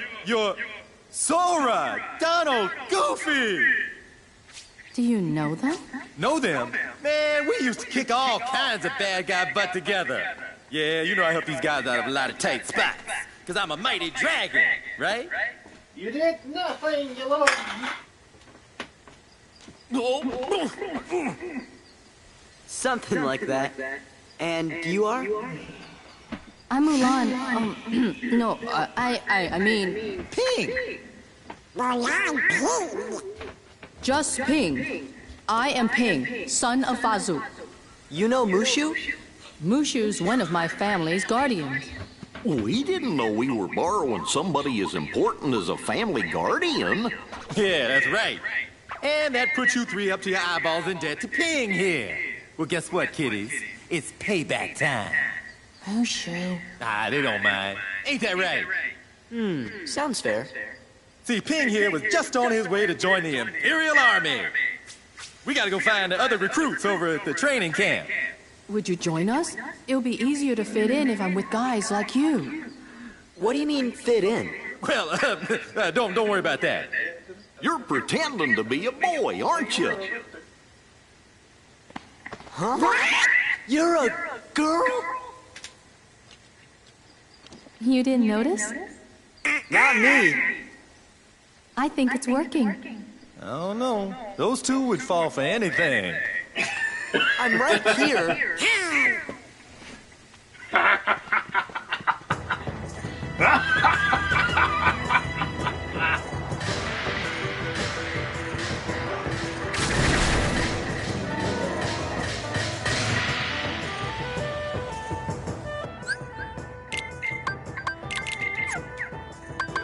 Sora, Donald, Goofy. Do you know them? Know them? Man, we used to kick all kinds of bad guy butt together. Yeah, you know I help these guys out of a lot of tight spots. Because I'm a mighty dragon, right? You did nothing, you little... Something like that. And you are? I'm Mulan. No, I mean... Ping! Mulan Ping! Just Ping. I am Ping, son of Fazu. You know Mushu? Mushu's one of my family's guardians. We didn't know we were borrowing somebody as important as a family guardian. Yeah, that's right. And that puts you three up to your eyeballs in debt to Ping here. Well, guess what, kiddies? It's payback time. Mushu. Ah, they don't mind. Ain't that right? Sounds fair. See, Ping here was just on his way to join the Imperial Army. We gotta go find the other recruits over at the training camp. Would you join us? It'll be easier to fit in if I'm with guys like you. What do you mean, fit in? Well, don't worry about that. You're pretending to be a boy, aren't you? Huh? You're a girl? You didn't notice? Not me. I think it's working. I don't know. Those two would fall for anything. I'm right here.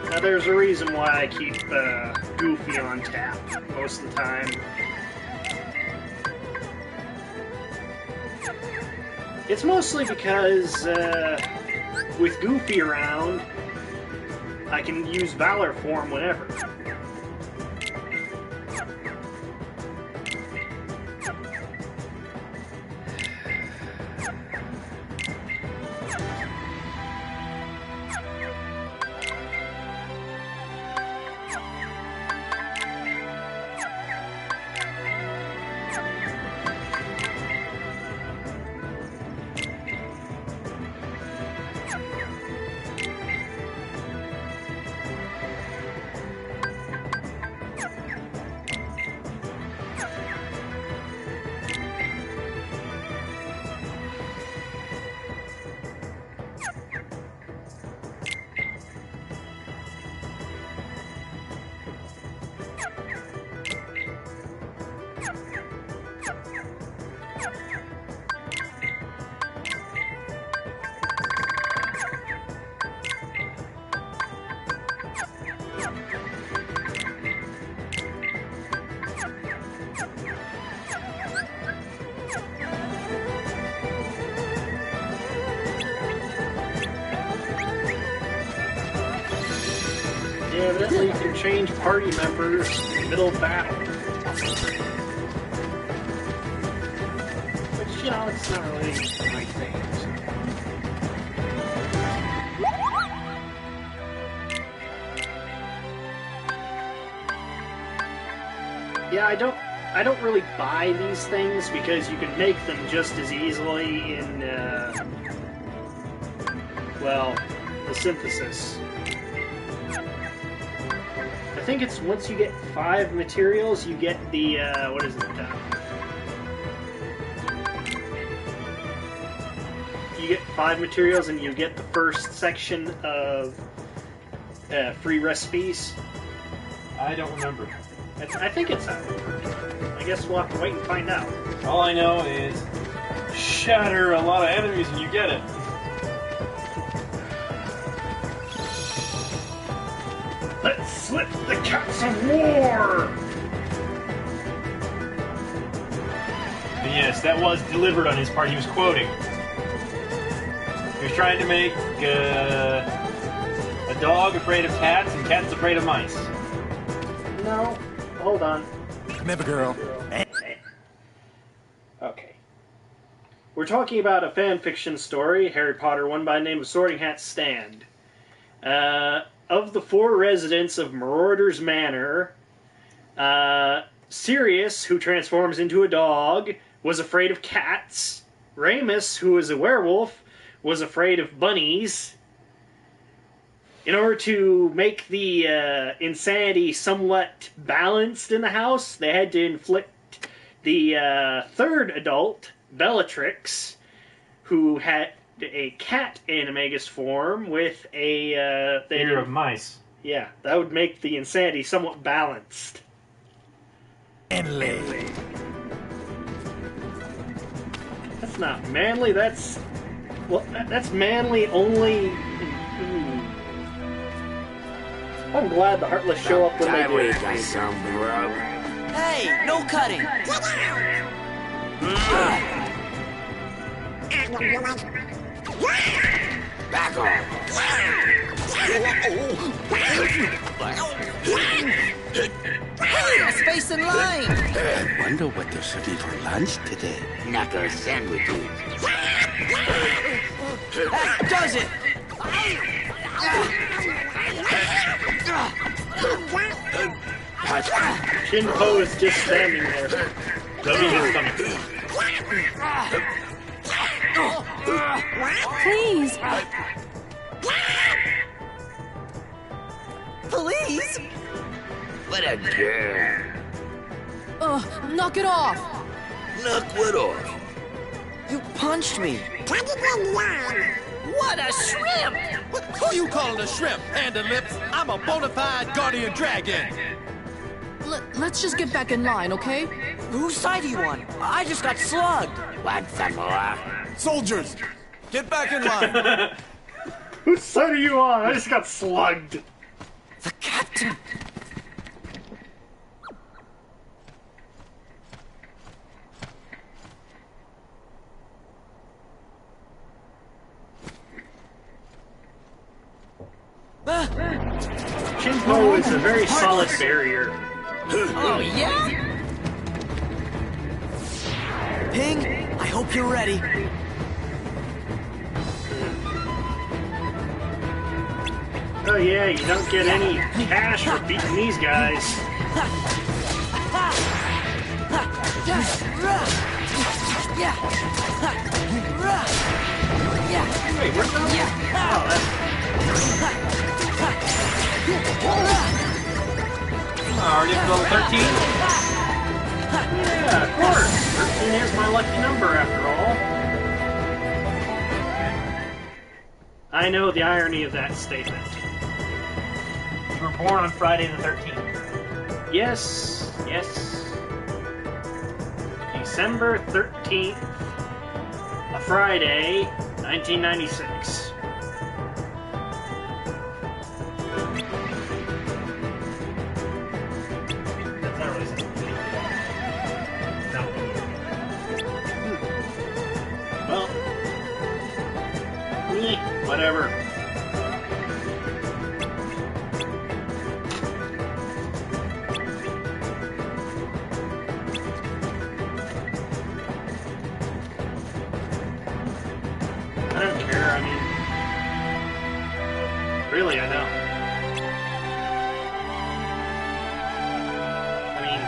Now there's a reason why I keep Goofy on tap most of the time. It's mostly because with Goofy around, I can use Valor form whenever. Yeah, evidently you can change party members in the middle of battle. Which, you know, it's not really my thing. Yeah, I don't really buy these things because you can make them just as easily in, well, the synthesis. I think it's once you get 5 materials, you get the, what is it? You get 5 materials and you get the first section of free recipes. I don't remember. I think it's that. I guess we'll have to wait and find out. All I know is shatter a lot of enemies and you get it. Let's slip the cats of war! And yes, that was delivered on his part. He was quoting. He was trying to make a dog afraid of cats and cats afraid of mice. No, hold on. Never, girl. Okay. We're talking about a fan fiction story, Harry Potter, one by the name of Sorting Hat Stand. Of the 4 residents of Marauder's Manor, Sirius, who transforms into a dog, was afraid of cats. Ramus, who is a werewolf, was afraid of bunnies. In order to make the insanity somewhat balanced in the house, they had to inflict the 3rd adult, Bellatrix, who had a cat animagus form with a fear of mice. Yeah, that would make the insanity somewhat balanced. Manly. That's not manly. That's that's manly only. I'm glad the Heartless show up when they do. Hey, no cutting. Back off. A space in line. I wonder what they're serving for lunch today. Knuckle sandwiches. That does it. Shinpo is just standing there. Please. What a jerk. Knock it off! Knock what off? You punched me. What a shrimp! Who you calling a shrimp, Panda Lips? I'm a bona fide guardian dragon. Let's just get back in line, okay? Whose side are you on? I just got slugged. What's the more? Soldiers, get back in line. Whose side are you on? I just got slugged. The captain. Shinpo is a very solid barrier. Oh, yeah? Ping, I hope you're ready. Oh yeah, you don't get any cash for beating these guys. Wait, where's that? Oh, that's... Already up to level 13? Yeah, of course. 13 is my lucky number after all. I know the irony of that statement. You were born on Friday the 13th. Yes, yes. December 13th, a Friday, 1996. Whatever. I don't care, I mean... Really, I know. I mean,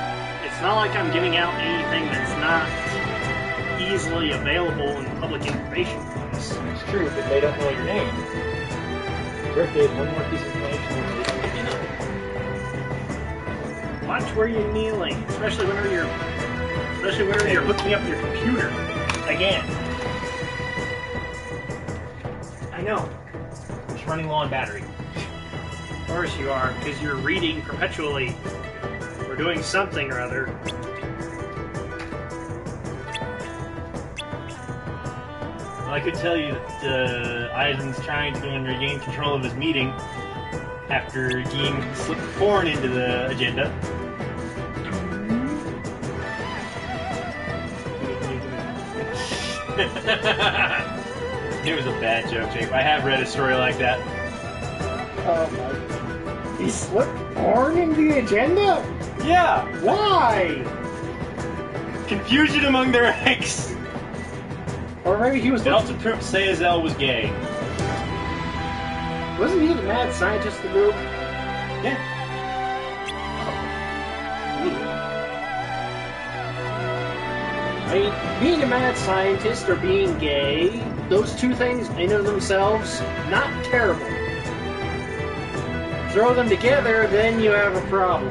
it's not like I'm giving out anything that's not easily available in public information. It's true, but they don't know your name. Your birthday is one more piece of information than they don't know. Watch where you're kneeling, especially whenever you're hooking up your computer. Again. I know. It's running low on battery. Of course you are, because you're reading perpetually. Or doing something or other. I could tell you that Eisen's trying to go and regain control of his meeting after Gein slipped porn into the agenda. It was a bad joke, Jake. I have read a story like that. Oh my... He slipped porn in the agenda? Yeah! Why? Confusion among their ranks! Or maybe he was... Delta Troop Sayazel was gay. Wasn't he the mad scientist of the group? Yeah. I mean, being a mad scientist or being gay, those two things in of themselves, not terrible. Throw them together, then you have a problem.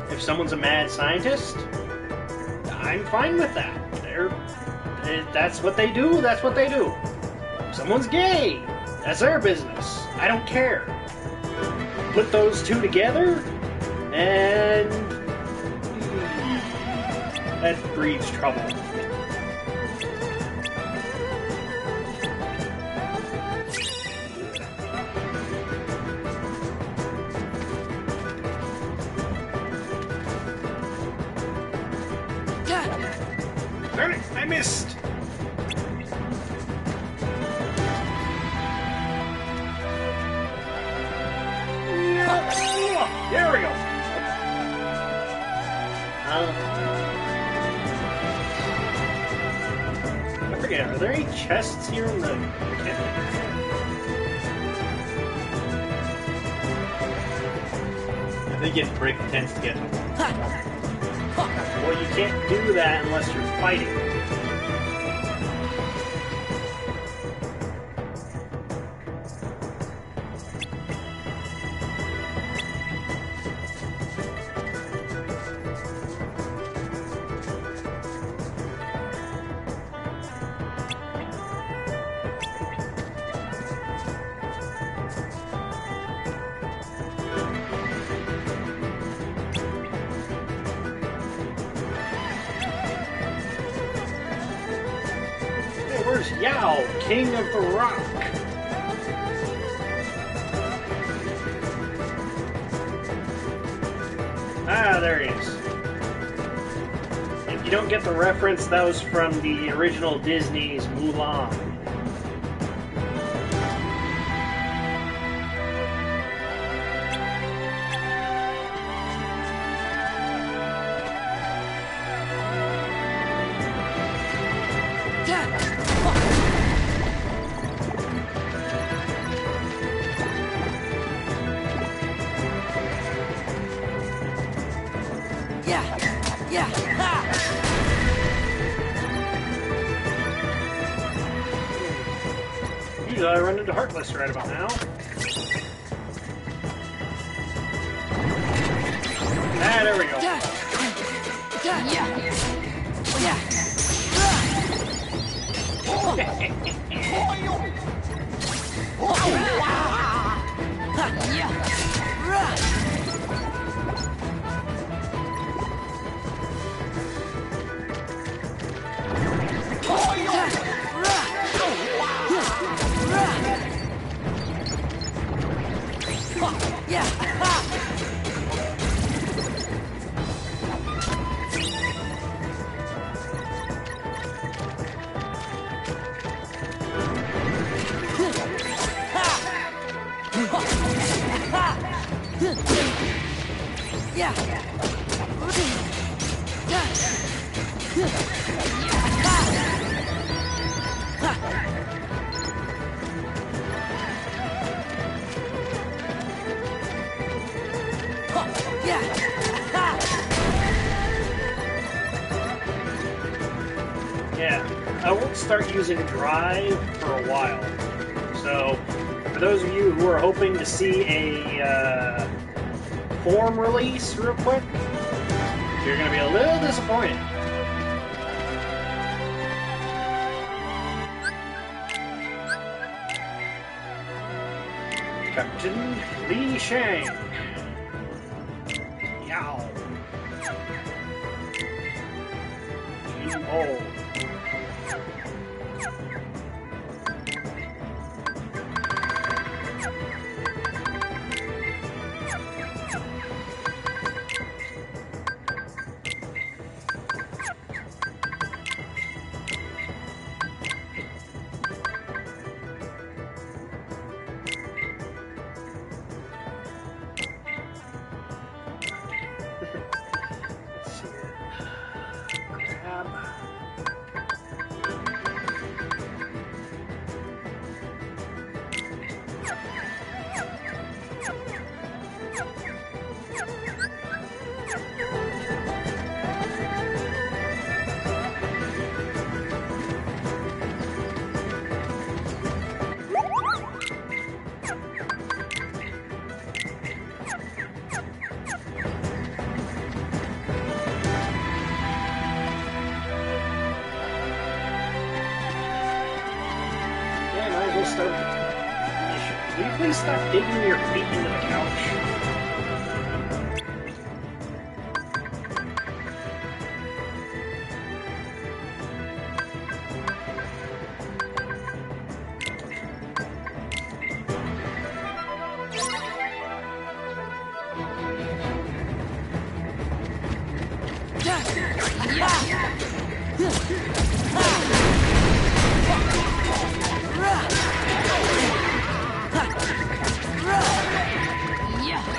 If someone's a mad scientist, I'm fine with that. That's what they do, that's what they do. If someone's gay, that's their business. I don't care. Put those two together, and that breeds trouble. Darn it, I missed! There we go! I forget, are there any chests here in the kit? I think you have to break the tents to get them. Well, you can't do that unless you're fighting. Where's Yao, King of the Rock? Ah, there he is. If you don't get the reference, that was from the original Disney's Mulan. Usually I run into Heartless right about now. Ah, there we go. Yeah, I won't start using Drive for a while. So, for those of you who are hoping to see a form release real quick, you're going to be a little disappointed. Captain Li Shang. Yao. Oh. Will you please stop digging your feet into the couch? Yeah.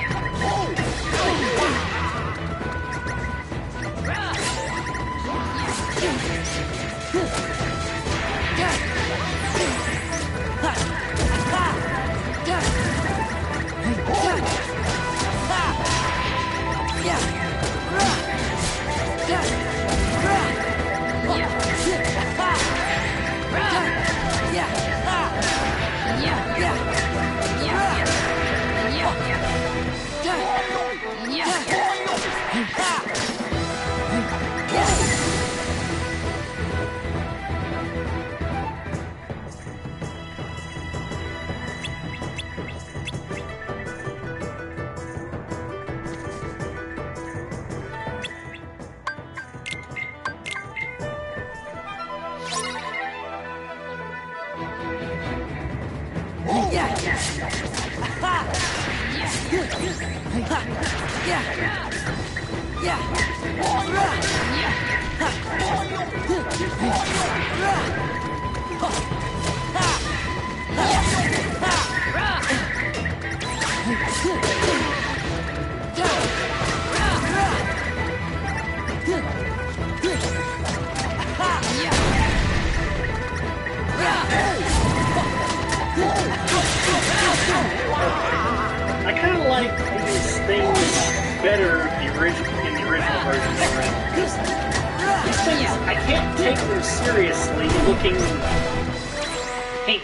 I kind of like these things better in the original version. Because these things, I can't take them seriously looking pink.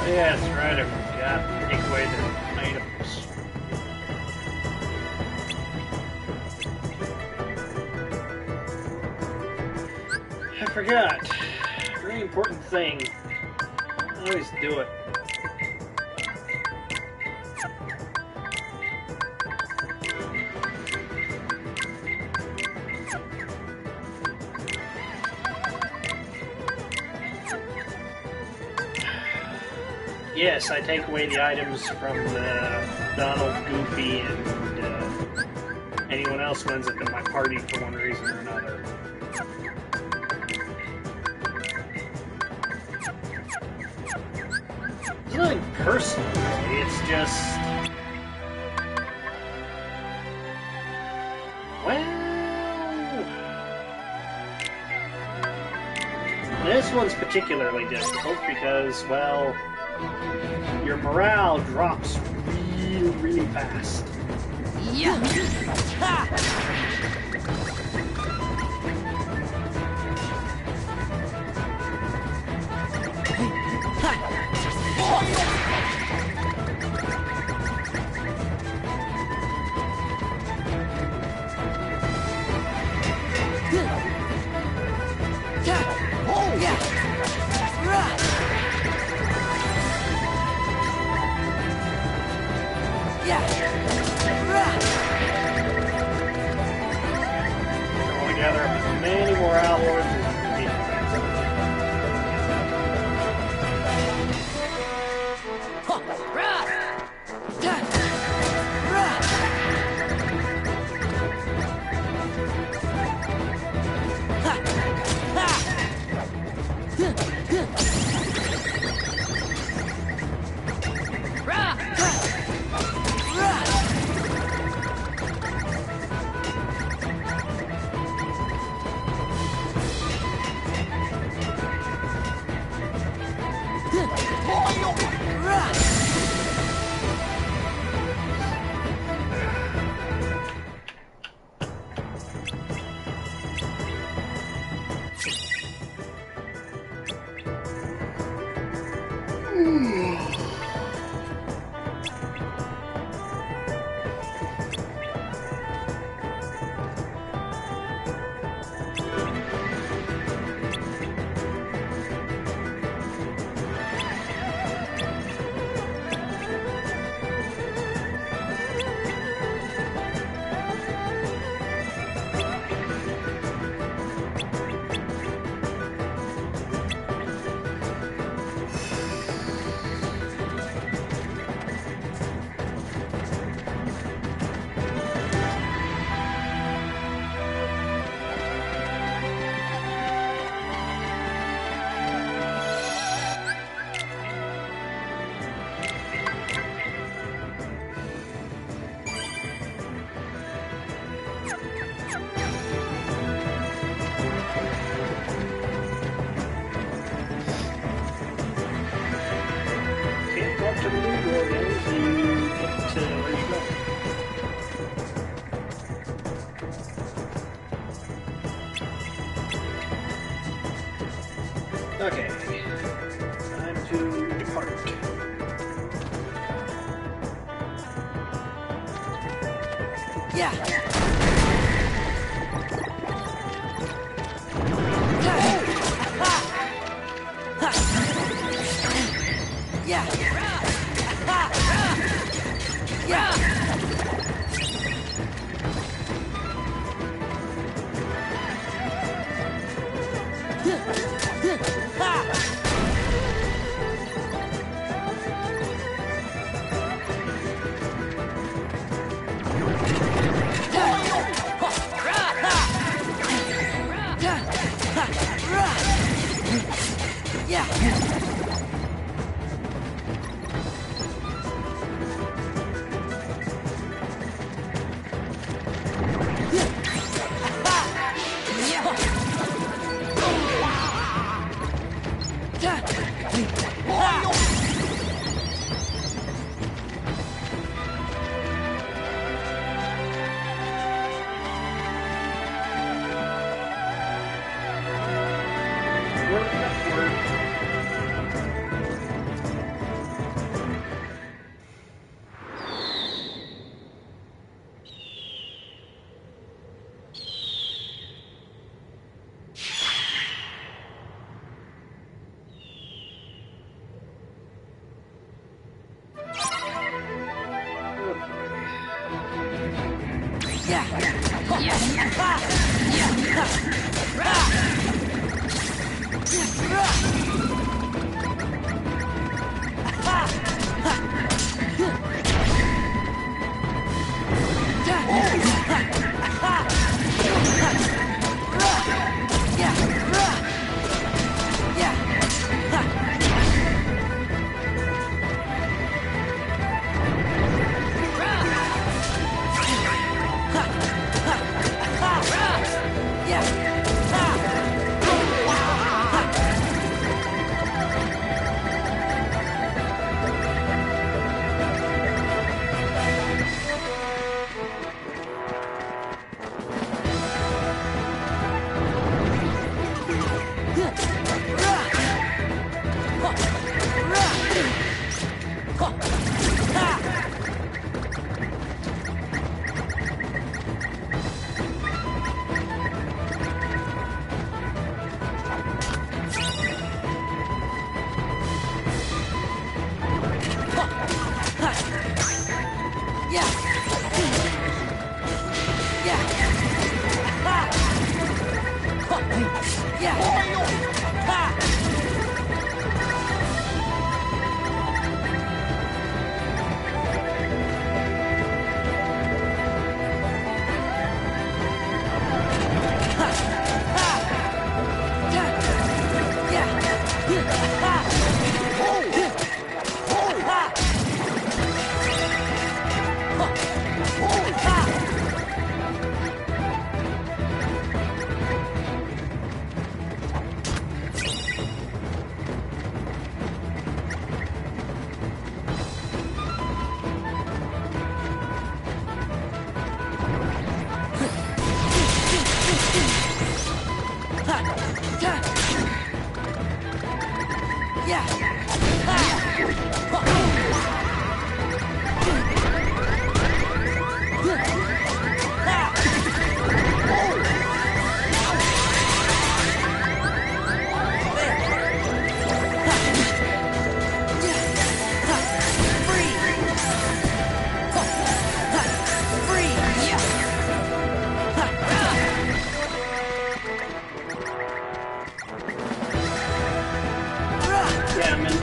Yeah, that's right, I forgot to take away the items. I forgot. Really important thing. I always do it. Yes, I take away the items from Donald, Goofy, and anyone else who ends up in my party for one reason or another. It's nothing personal, really. It's just... well... this one's particularly difficult because, well... your morale drops really fast. Yeah. Only gather up as many morale orbs as we can.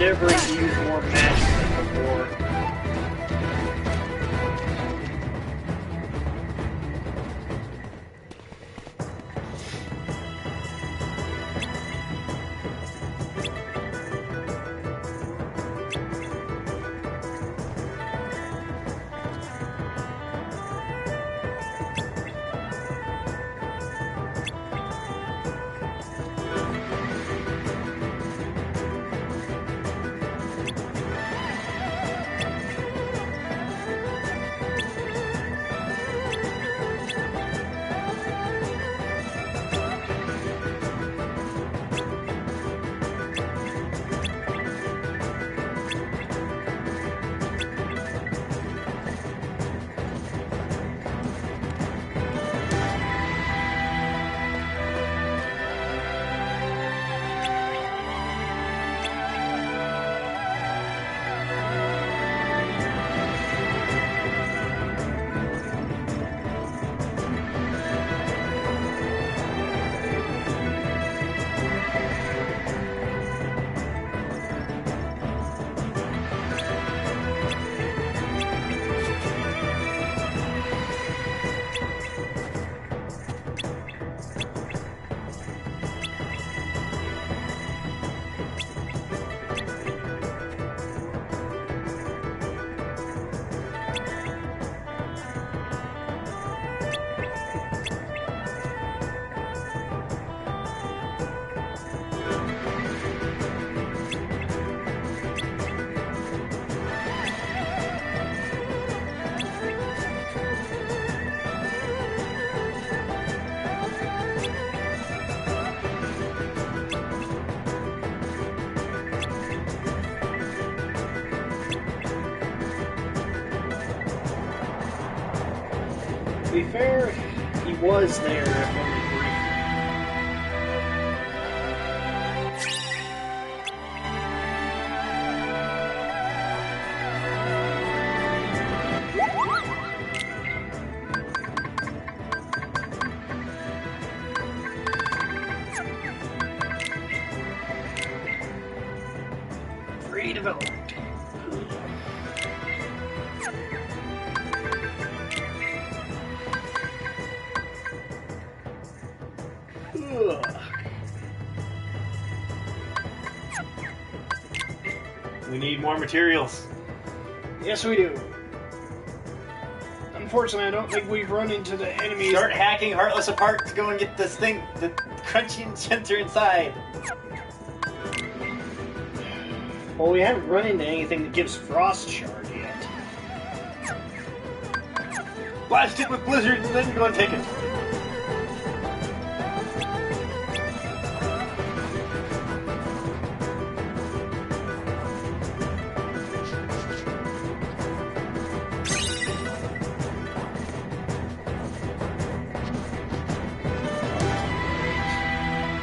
endeavoring to use more magic than before. To be fair, he was there, if only briefly. Free development. We need more materials. Yes, we do. Unfortunately, I don't think we've run into the enemies. Start hacking Heartless apart to go and get this thing, the crunchy sensor inside. Well, we haven't run into anything that gives Frost Shard yet. Blast it with Blizzard and then go and take it.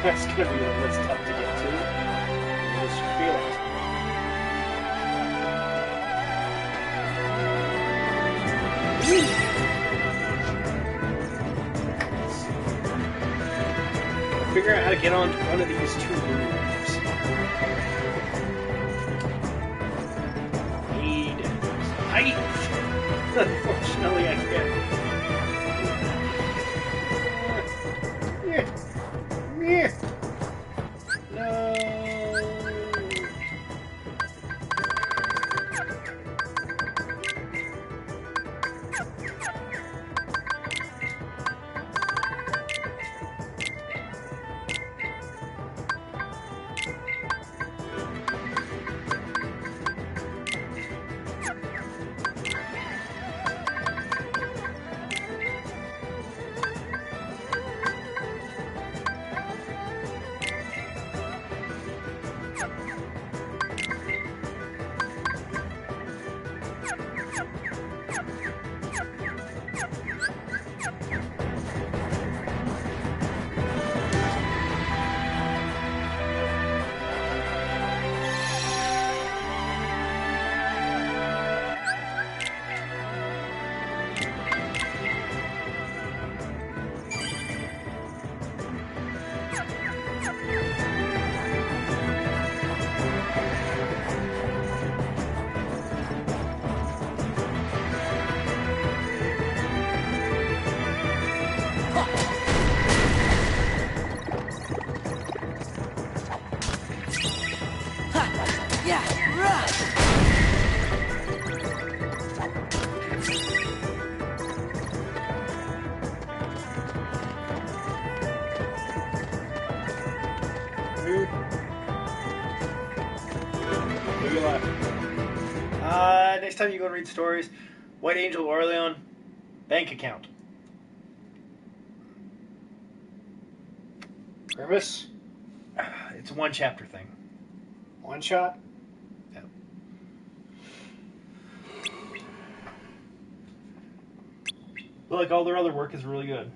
That's gonna be what's tough to get to. I just feel it. Figure out how to get onto one of these two rooms. Need height. Unfortunately, I can't. Yeah. No. Next time you go and read stories, White Angel Orlean, bank account. Grimace? It's a one chapter thing. One shot? Yep. But like all their other work is really good.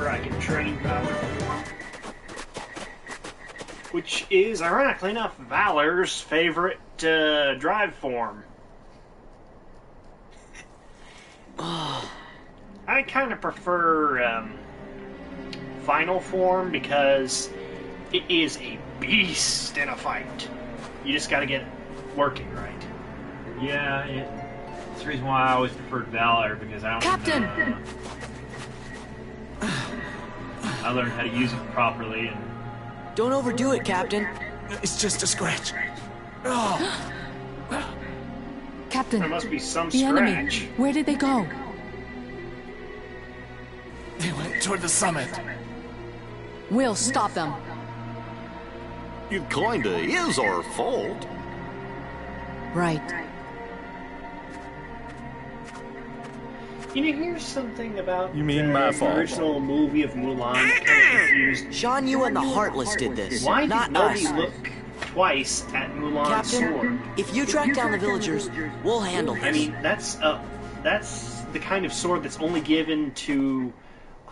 where I can train Valor form. Which is, ironically enough, Valor's favorite drive form. I kind of prefer final form because it is a beast in a fight. You just gotta get it working right. Yeah, it's the reason why I always preferred Valor, because I don't Captain! I learned how to use it properly, and Don't overdo it, Captain. It's just a scratch. Captain, There must be some the scratch. enemy. Where did they go? They went toward the summit. We'll stop them. It kinda is our fault. Right. You know, here's something about You mean my fault? the original movie of Mulan that kind of confused. Sean, you and the Heartless did this. Why did not nobody us. look twice at Mulan's Captain, sword? if you track down the villagers, we'll handle this. I mean, that's the kind of sword that's only given to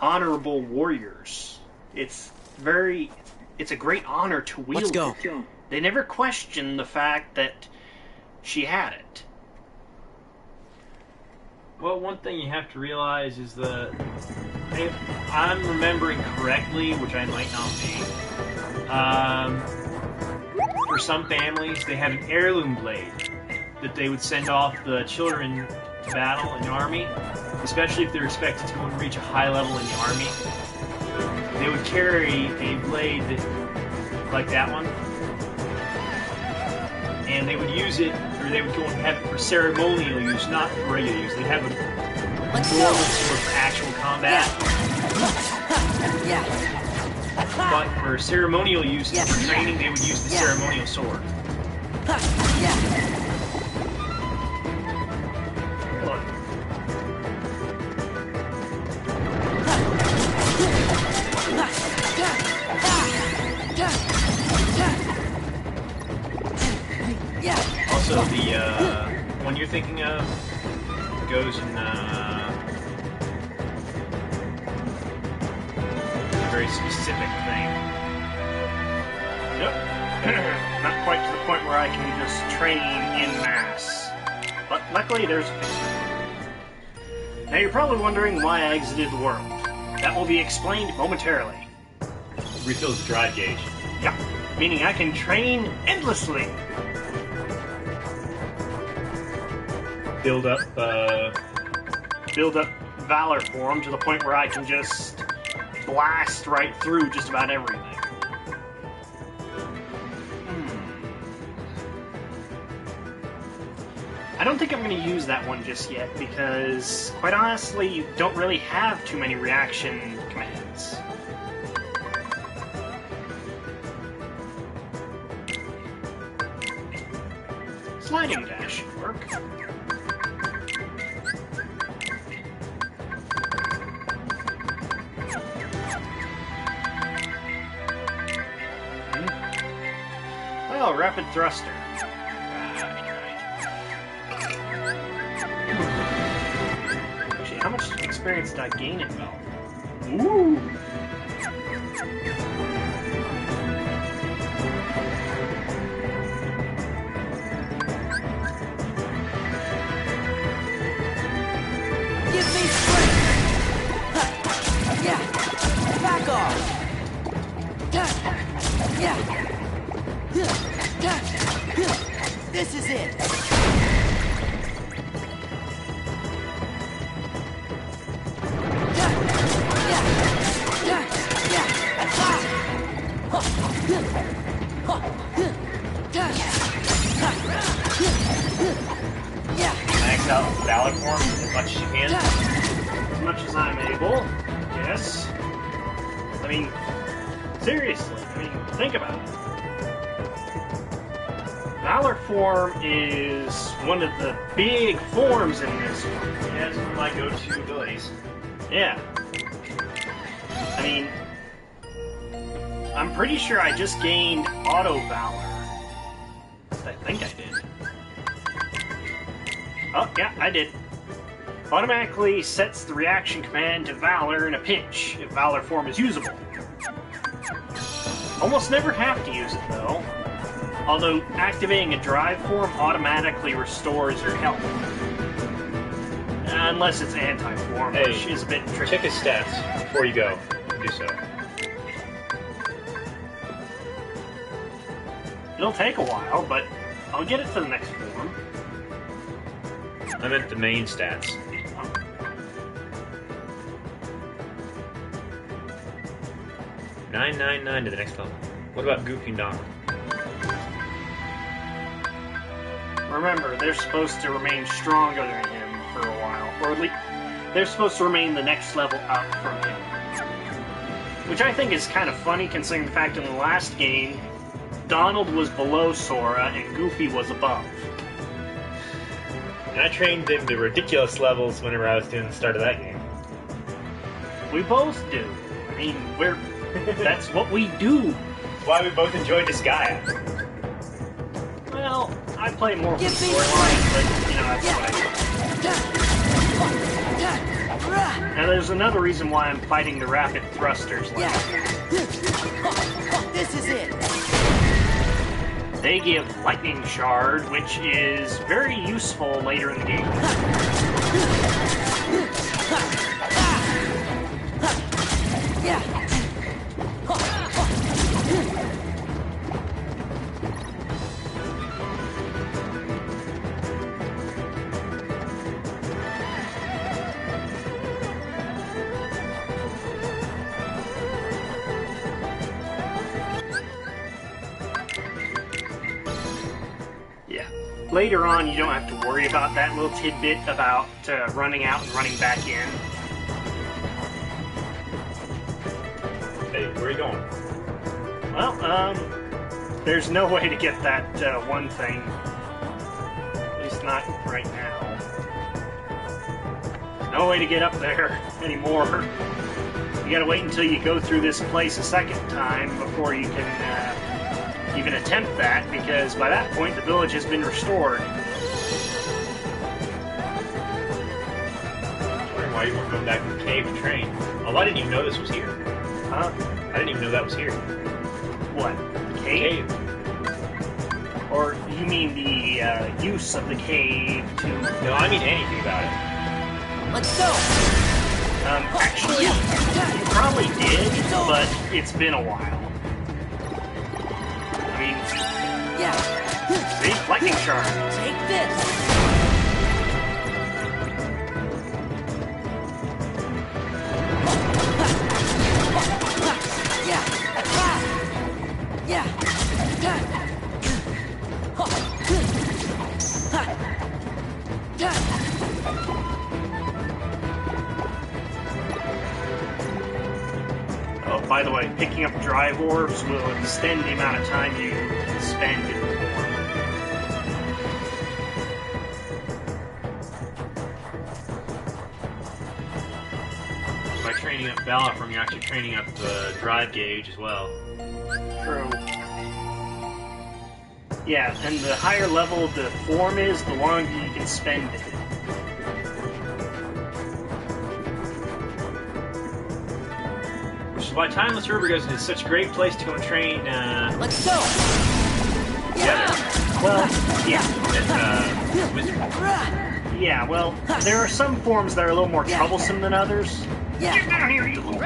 honorable warriors. It's a great honor to wield. Let's go. it. They never question the fact that she had it. well, one thing you have to realize is that if I'm remembering correctly, which I might not be, for some families, they had an heirloom blade that they would send off the children to battle in the army, especially if they're expected to go and reach a high level in the army. They would carry a blade like that one, and they would use it, or they would go and have it for ceremonial use, not for regular use. They'd have a normal sword for actual combat. Yeah. But for ceremonial use and for training, they would use the ceremonial sword. Also, the one you're thinking of goes in a very specific thing. Yep. Not quite to the point where I can just train en masse. But luckily, there's a fix. Now you're probably wondering why I exited the world. That will be explained momentarily. Refills the drive gauge. Yeah, meaning I can train endlessly. Build up Valor form to the point where I can just blast right through just about everything. I don't think I'm going to use that one just yet because, quite honestly, you don't really have too many reaction commands. Sliding dash should work. Oh, rapid thruster. Actually, how much experience did I gain in Valor? Ooh! Give me strength! Yeah! Back off! Yeah! This is it! Max out Valor form as much as you can. As much as I'm able, yes. I mean, seriously, think about it. Valor form is one of the big forms in this one. Yeah, it's one of my go-to abilities. Yeah. I mean, I'm pretty sure I just gained Auto Valor. I think I did. Oh, yeah, I did. automatically sets the reaction command to Valor in a pinch, if Valor form is usable. Almost never have to use it, though. Although activating a drive form automatically restores your health. Unless it's anti-form, which is a bit tricky. Check his stats before you go. Do so. It'll take a while, but I'll get it to the next form. I meant the main stats. 999 to the next level. What about Goofy and Donald? Remember, they're supposed to remain stronger than him for a while. Or at least, they're supposed to remain the next level up from him. Which I think is kind of funny, considering the fact in the last game, Donald was below Sora and Goofy was above. And I trained them to ridiculous levels whenever I was doing the start of that game. We both do. I mean, that's what we do. That's why we both enjoyed Disgaea. Well, I play more for the storyline, but, you know, that's what I do. Now, there's another reason why I'm fighting the rapid thrusters. This is it. They give Lightning Shard, which is very useful later in the game. Later on, you don't have to worry about that little tidbit about running out and running back in. Hey, where are you going? Well, there's no way to get that one thing. At least not right now. No way to get up there anymore. You gotta wait until you go through this place a second time before you can even attempt that, because by that point the village has been restored. I was wondering why you weren't going back to the cave to train. Oh, I didn't even know this was here. Huh? I didn't even know that was here. What? The cave? Or you mean the use of the cave to... No, I mean anything about it. Let's go! Actually, you probably did, but it's been a while. I mean, see? Lightning Shard. Take this! Oh, by the way, picking up drive orbs will extend the amount of time you can spend in the form. By training up Valor from, you're actually training up the drive gauge as well. True. Yeah, and the higher level the form is, the longer you can spend it. Which is why Timeless River goes into such a great place to go and train, Let's go! together. Well, yeah. Wizard. Yeah, well, there are some forms that are a little more troublesome than others. Get down here, you little...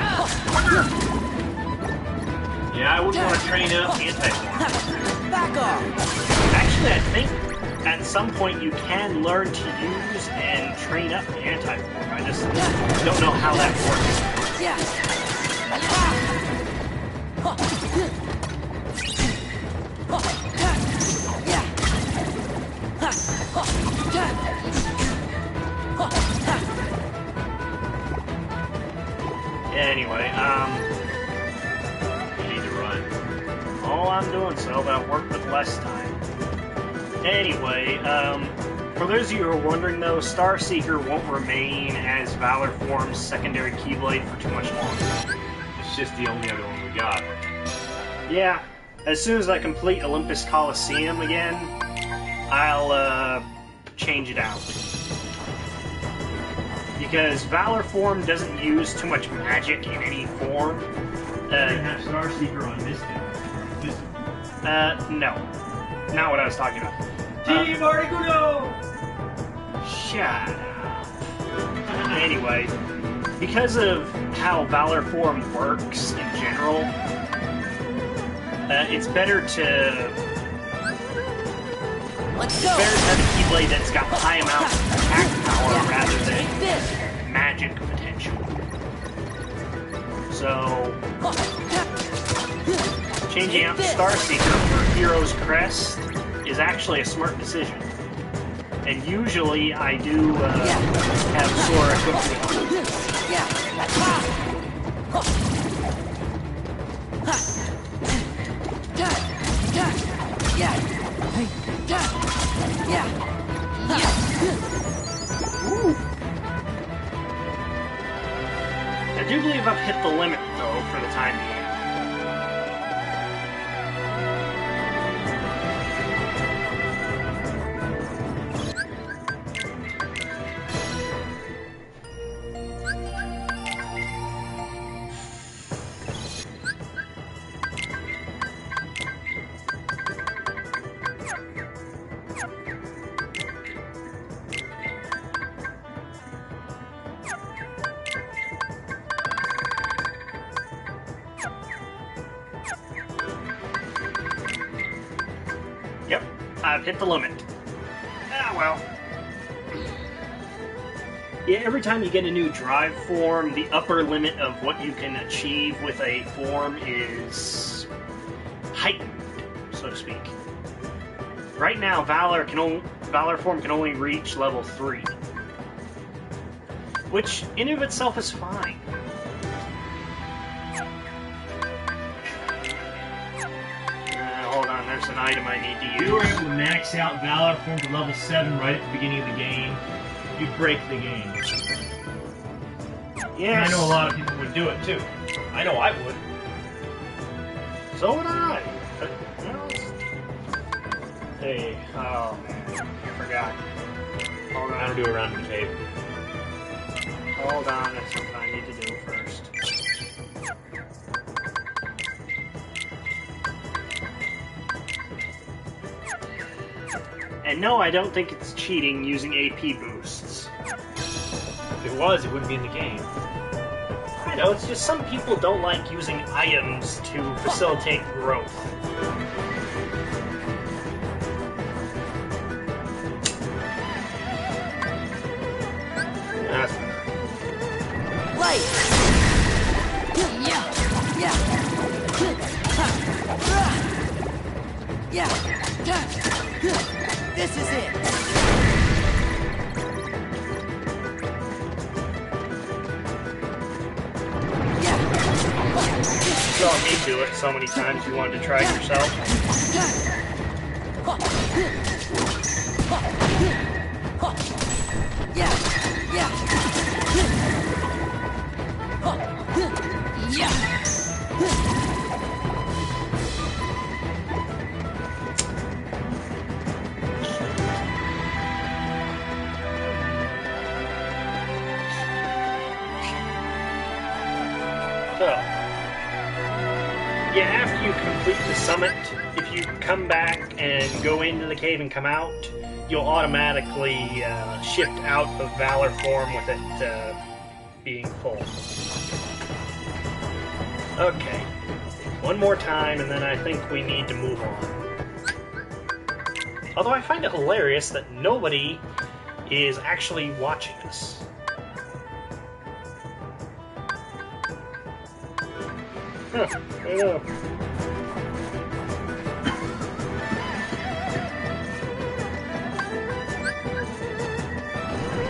Yeah, I wouldn't want to train up anti-form. Back off! Actually, I think at some point you can learn to use and train up the anti-form. I just don't know how that works. Anyway, you need to run. Oh, I'm doing so, but I've worked with less time. Anyway, for those of you who are wondering though, Starseeker won't remain as Valor Form's secondary Keyblade for too much longer. It's just the only other one we got. Yeah, as soon as I complete Olympus Coliseum again, I'll change it out. Because Valor form doesn't use too much magic in any form. Have Starseeker on this thing. No. Not what I was talking about. Team Articuno! Shut up. Anyway, because of how Valor form works in general, it's better to... Let's go! Better to have a Keyblade that's got high amount of attack power rather than magic potential. So, changing out Starseeker for Hero's Crest is actually a smart decision. And usually I do have Sora equipped with I do believe I've hit the limit, though, for the time being. Yep, I've hit the limit. Ah, well. Yeah, every time you get a new drive form, the upper limit of what you can achieve with a form is heightened, so to speak. Right now, Valor form can only reach level 3, which in and of itself is fine. Hold on, there's an item I need to use. If you were able to max out Valor form to level 7 right at the beginning of the game, you'd break the game. Yes. And I know a lot of people would do it too. I know I would. So would I. But, hey, oh man, I forgot. Hold on. I don't do a round in the cave. Hold on, that's something I need to do first. And no, I don't think it's cheating using AP boosts. If it was, it wouldn't be in the game. I know, it's just some people don't like using items to facilitate growth. That's better. Light! Yeah! This is it! You saw me do it so many times you wanted to try it yourself. So, yeah, after you complete the summit, if you come back and go into the cave and come out, you'll automatically shift out of Valor form with it being full. Okay, one more time and then I think we need to move on. Although I find it hilarious that nobody is actually watching us. Huh, I don't know.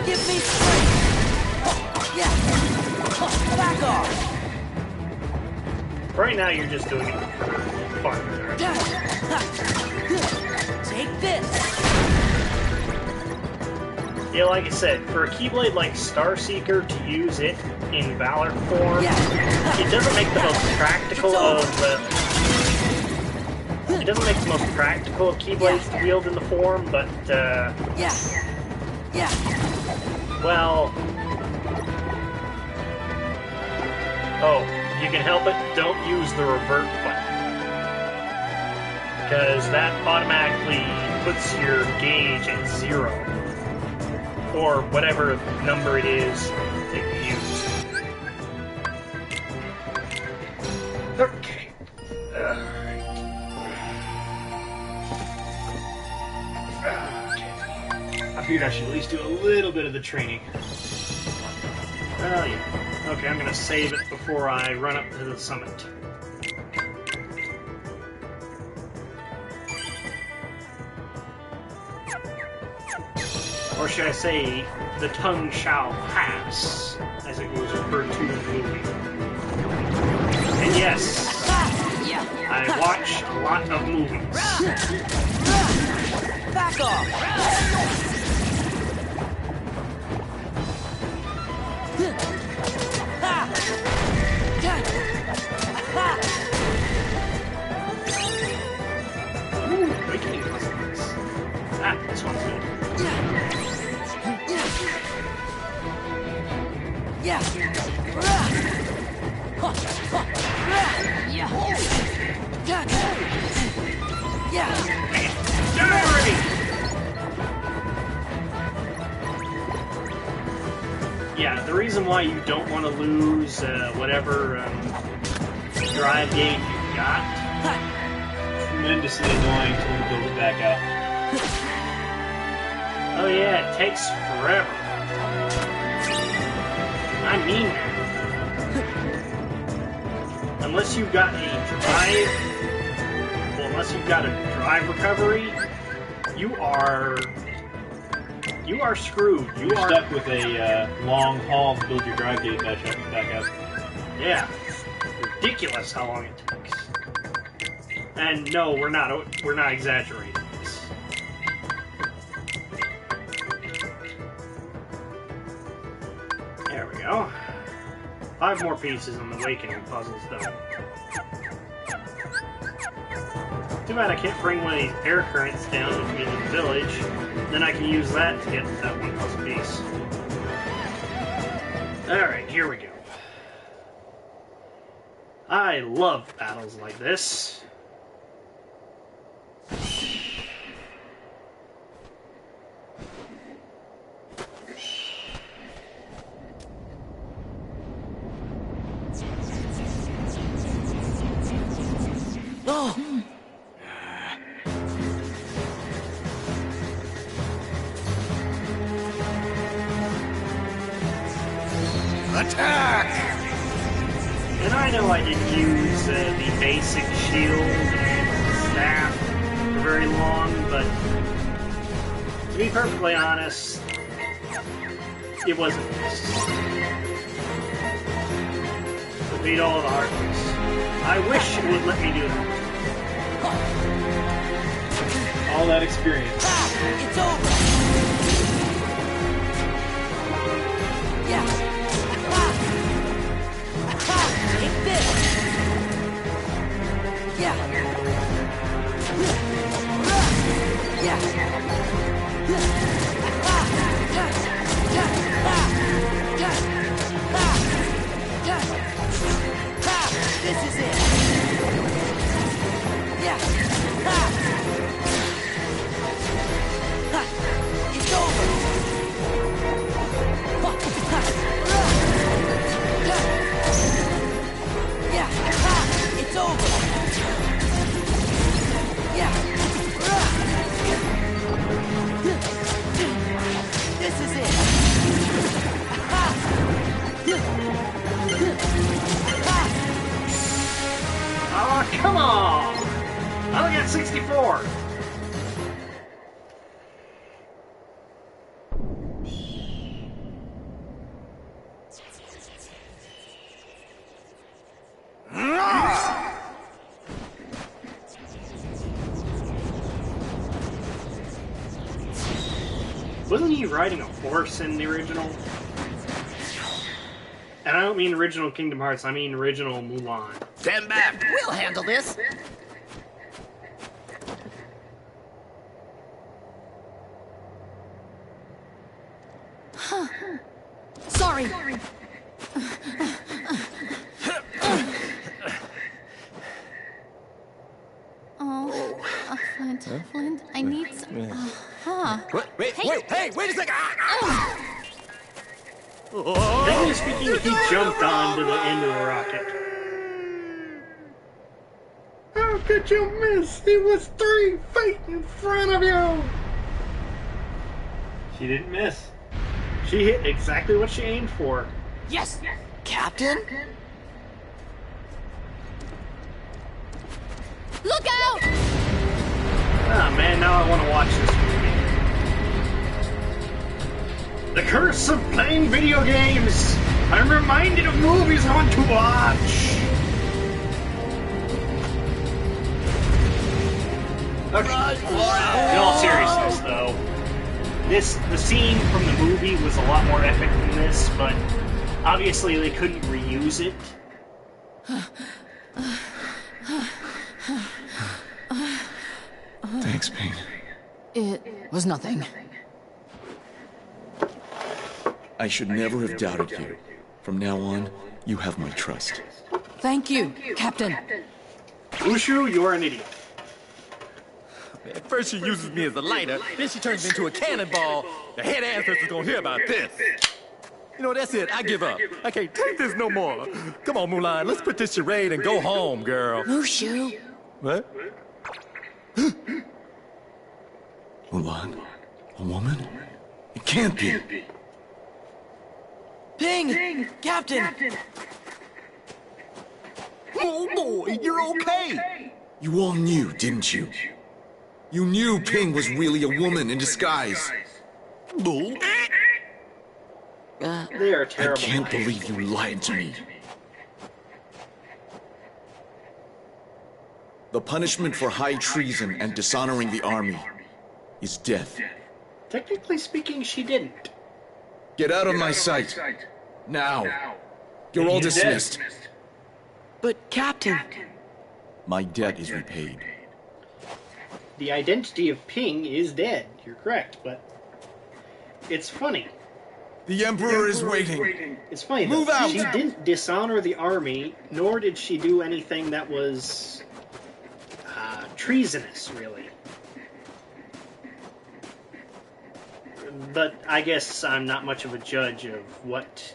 Give me strength! Yeah! Back off! Right now you're just doing it for fun, right? Take this! Yeah, like I said, for a Keyblade like Starseeker to use it in Valor form, it doesn't make the most practical of it doesn't make the most practical of Keyblades to wield in the form, but well, Oh, you can help it, don't use the revert button. Because that automatically puts your gauge at 0. Or whatever number it is that you use. Okay. I figured I should at least do a little bit of the training. Well, yeah. Okay, I'm gonna save it before I run up to the summit. Or should I say, the tongue shall pass, as it was referred to in the movie. And yes, I watch a lot of movies. Back off! Ooh, breaking it was nice. Ah, this one's good. Yeah. Yeah, the reason why you don't want to lose whatever drive gauge you got. Tremendously annoying to build it back up. Oh yeah, it takes forever. I mean that. Unless you've got a drive, well, unless you've got a drive recovery, you are screwed. You're stuck with a long haul to build your drive gauge back up. Yeah, ridiculous how long it takes. And no, we're not exaggerating this. There we go. 5 more pieces on the Awakening puzzle's done. Too bad I can't bring one of these air currents down with me to the village. Then I can use that to get that one puzzle piece. Alright, here we go. I love battles like this. Oh! Attack! And I know I didn't use the basic shield and staff for very long, but to be perfectly honest, it wasn't necessary. To beat all the Heartless. I wish it would let me do that. All that experience. It's over! Yeah. Take this! Yeah. Yeah. This is it! Yeah. It's over! Yeah, it's over. Yeah. This is it. Oh, come on! I only got 64. Wasn't he riding a horse in the original? And I don't mean original Kingdom Hearts, I mean original Mulan. Stand back! We'll handle this. Sorry. Flint, Flint, I need some... Wait a second! Technically speaking, he jumped onto the end of the rocket. How could you miss? He was 3 feet in front of you! She didn't miss. She hit exactly what she aimed for. Yes! Captain? Look out! Ah, man, now I want to watch this movie. The curse of playing video games! I'm reminded of movies I want to watch! Okay. In all seriousness, though, the scene from the movie was a lot more epic than this, but obviously they couldn't reuse it. Thanks, Ping. It was nothing. I should never have doubted you. From now on, you have my trust. Thank you, Captain. Ushu, you are an idiot. At first she uses me as a lighter, then she turns me into a cannonball. The head ancestor's gonna hear about this. You know, that's it. I give up. I can't take this no more. Come on, Mulan. Let's put this charade and go home, girl. Mushu. What? Mulan? A woman? It can't be. Ping! Captain! Oh, boy, you're okay. You all knew, didn't you? You knew Ping was really a woman in disguise. They are terrible. I can't believe you lied to me. The punishment for high treason and dishonoring the army is death. Technically speaking, she didn't. Get out of my sight. Now. You're all dismissed. But, Captain... My debt is repaid. The identity of Ping is dead. You're correct, but it's funny. The Emperor is waiting. It's funny, though. Move out! She didn't dishonor the army, nor did she do anything that was treasonous, really. But I guess I'm not much of a judge of what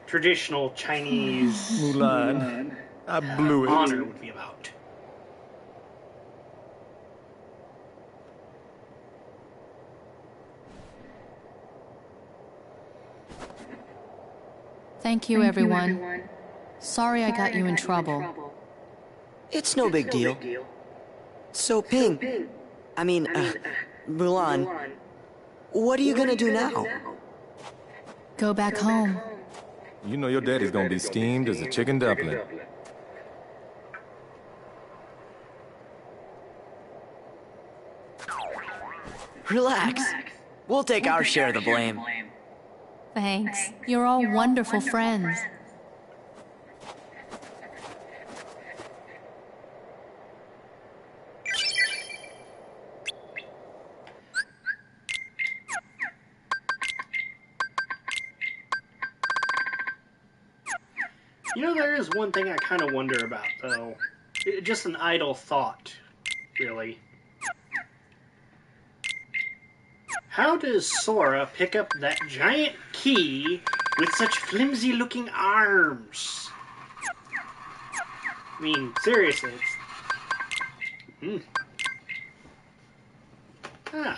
traditional Chinese Mulan, I blew it. honor would be about. Thank you, everyone. Sorry I got you in trouble. It's no big deal. So, Ping, Mulan, what are you gonna do now? Go back home. You know your daddy's gonna be steamed as a chicken dumpling. Relax. We'll take our share of the blame. Thanks. You're all wonderful friends. You know, there is one thing I kind of wonder about, though. Just an idle thought, really. How does Sora pick up that giant key with such flimsy-looking arms? I mean, seriously. Well,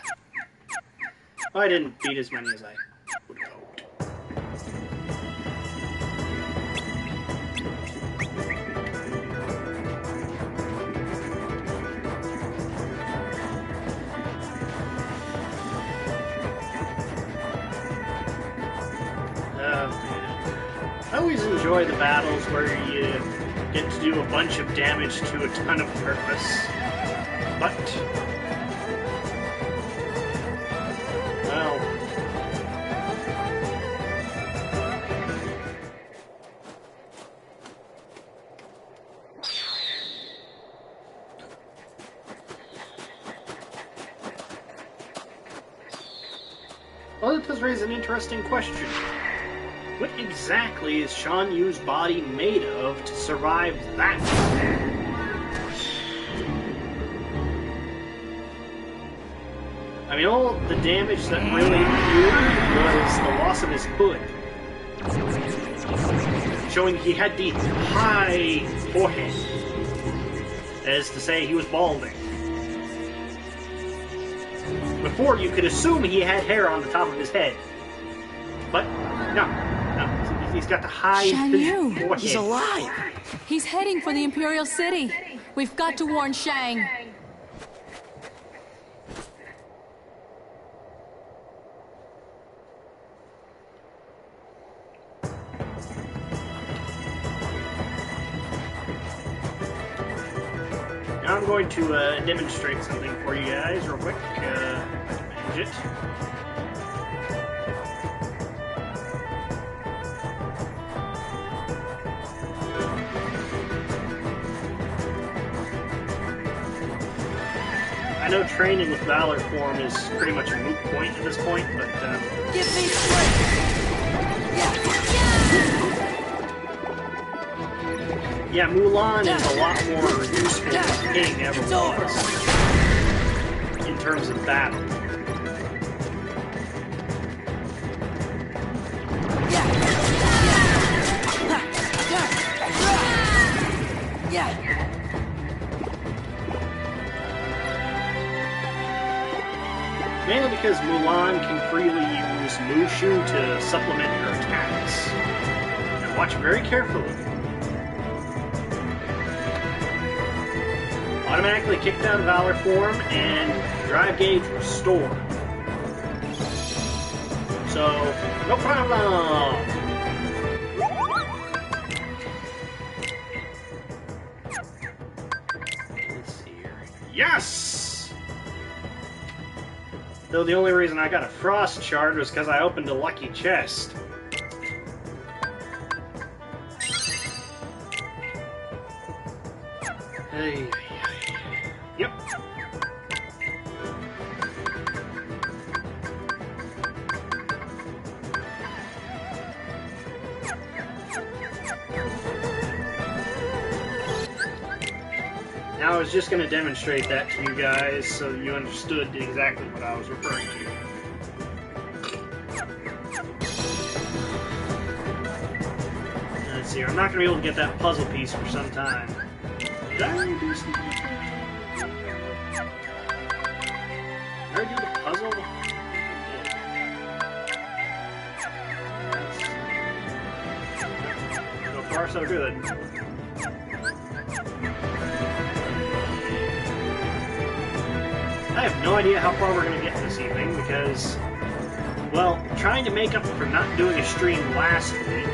I didn't beat as many as I would have hoped. I always enjoy the battles where you get to do a bunch of damage to a ton of purpose. But, well, that does raise an interesting question. What exactly is Shan Yu's body made of to survive that? I mean, all the damage that really did was the loss of his hood, showing he had the high forehead, as to say he was balding. Before, you could assume he had hair on the top of his head, but no, he's got the high forehead. He's alive! He's heading for the Imperial City. We've got to warn Shang. Now I'm going to demonstrate something for you guys real quick. Manage it. I know training with Valor form is pretty much a moot point at this point, but give me strength. Yeah, Mulan is a lot more useful than King ever was in terms of battle. Mainly because Mulan can freely use Mushu to supplement her attacks. Now watch very carefully. Automatically kicked out of Valor form and drive gauge restored. So, no problem! Let's see here. Yes! Though the only reason I got a frost shard was because I opened a lucky chest. Hey. Yep. Now I was just going to demonstrate that to you guys so you understood exactly what I was referring to. Let's see, I'm not going to be able to get that puzzle piece for some time. Did I already do something? Did I already do the puzzle? So far, so good. I have no idea how far we're going to get this evening because, well, trying to make up for not doing a stream last week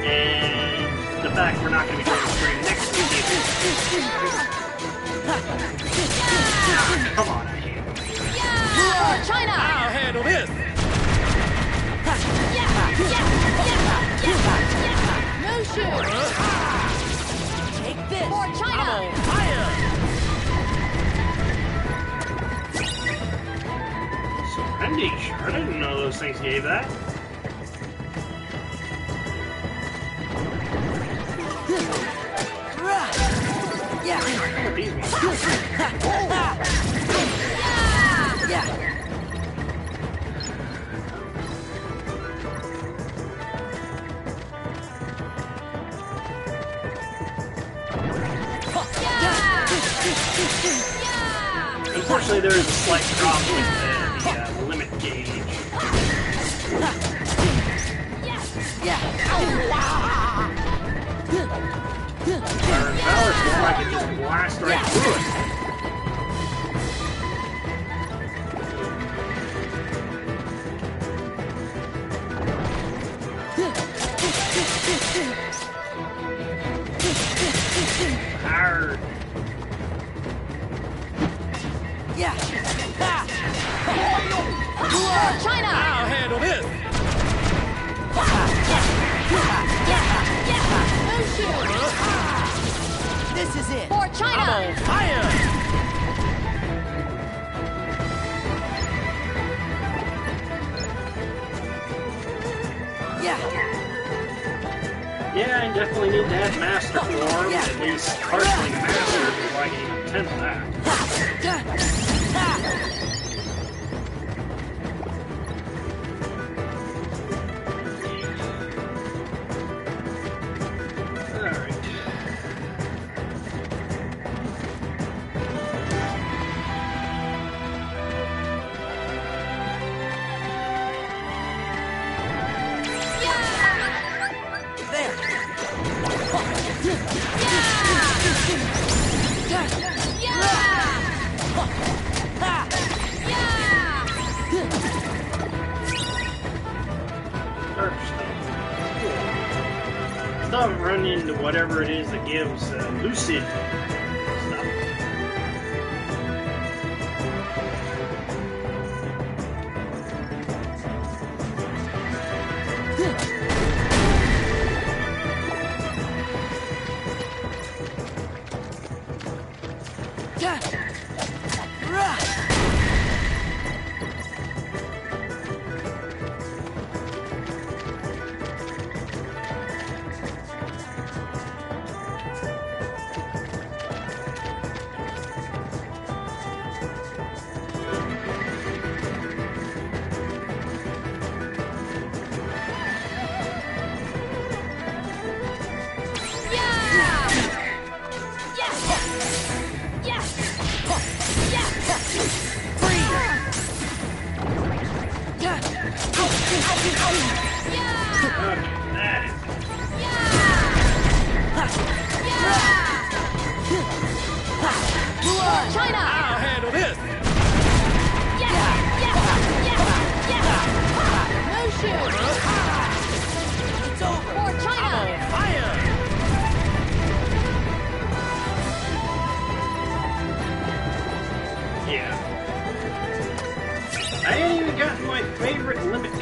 and the fact we're not going to be doing a stream next week. Come on, I can't. China! I'll handle this! No shoot! Take this! For China! I'm on fire! Randy, sure, I didn't know those things gave that. These ones. Unfortunately, there is a slight drop with the limit gauge. Or in Valor form, I can just blast right through it. Hard. China! I'll handle this! No shoot! This is it! For China! I'm on fire! Yeah, I definitely need to have master form, at least partially mastered before I can even attempt that. still haven't run into whatever it is that gives lucid stuff. I'll handle this. No shoes! It's over! For China! I'm on fire! Yeah. I ain't even gotten my favorite limit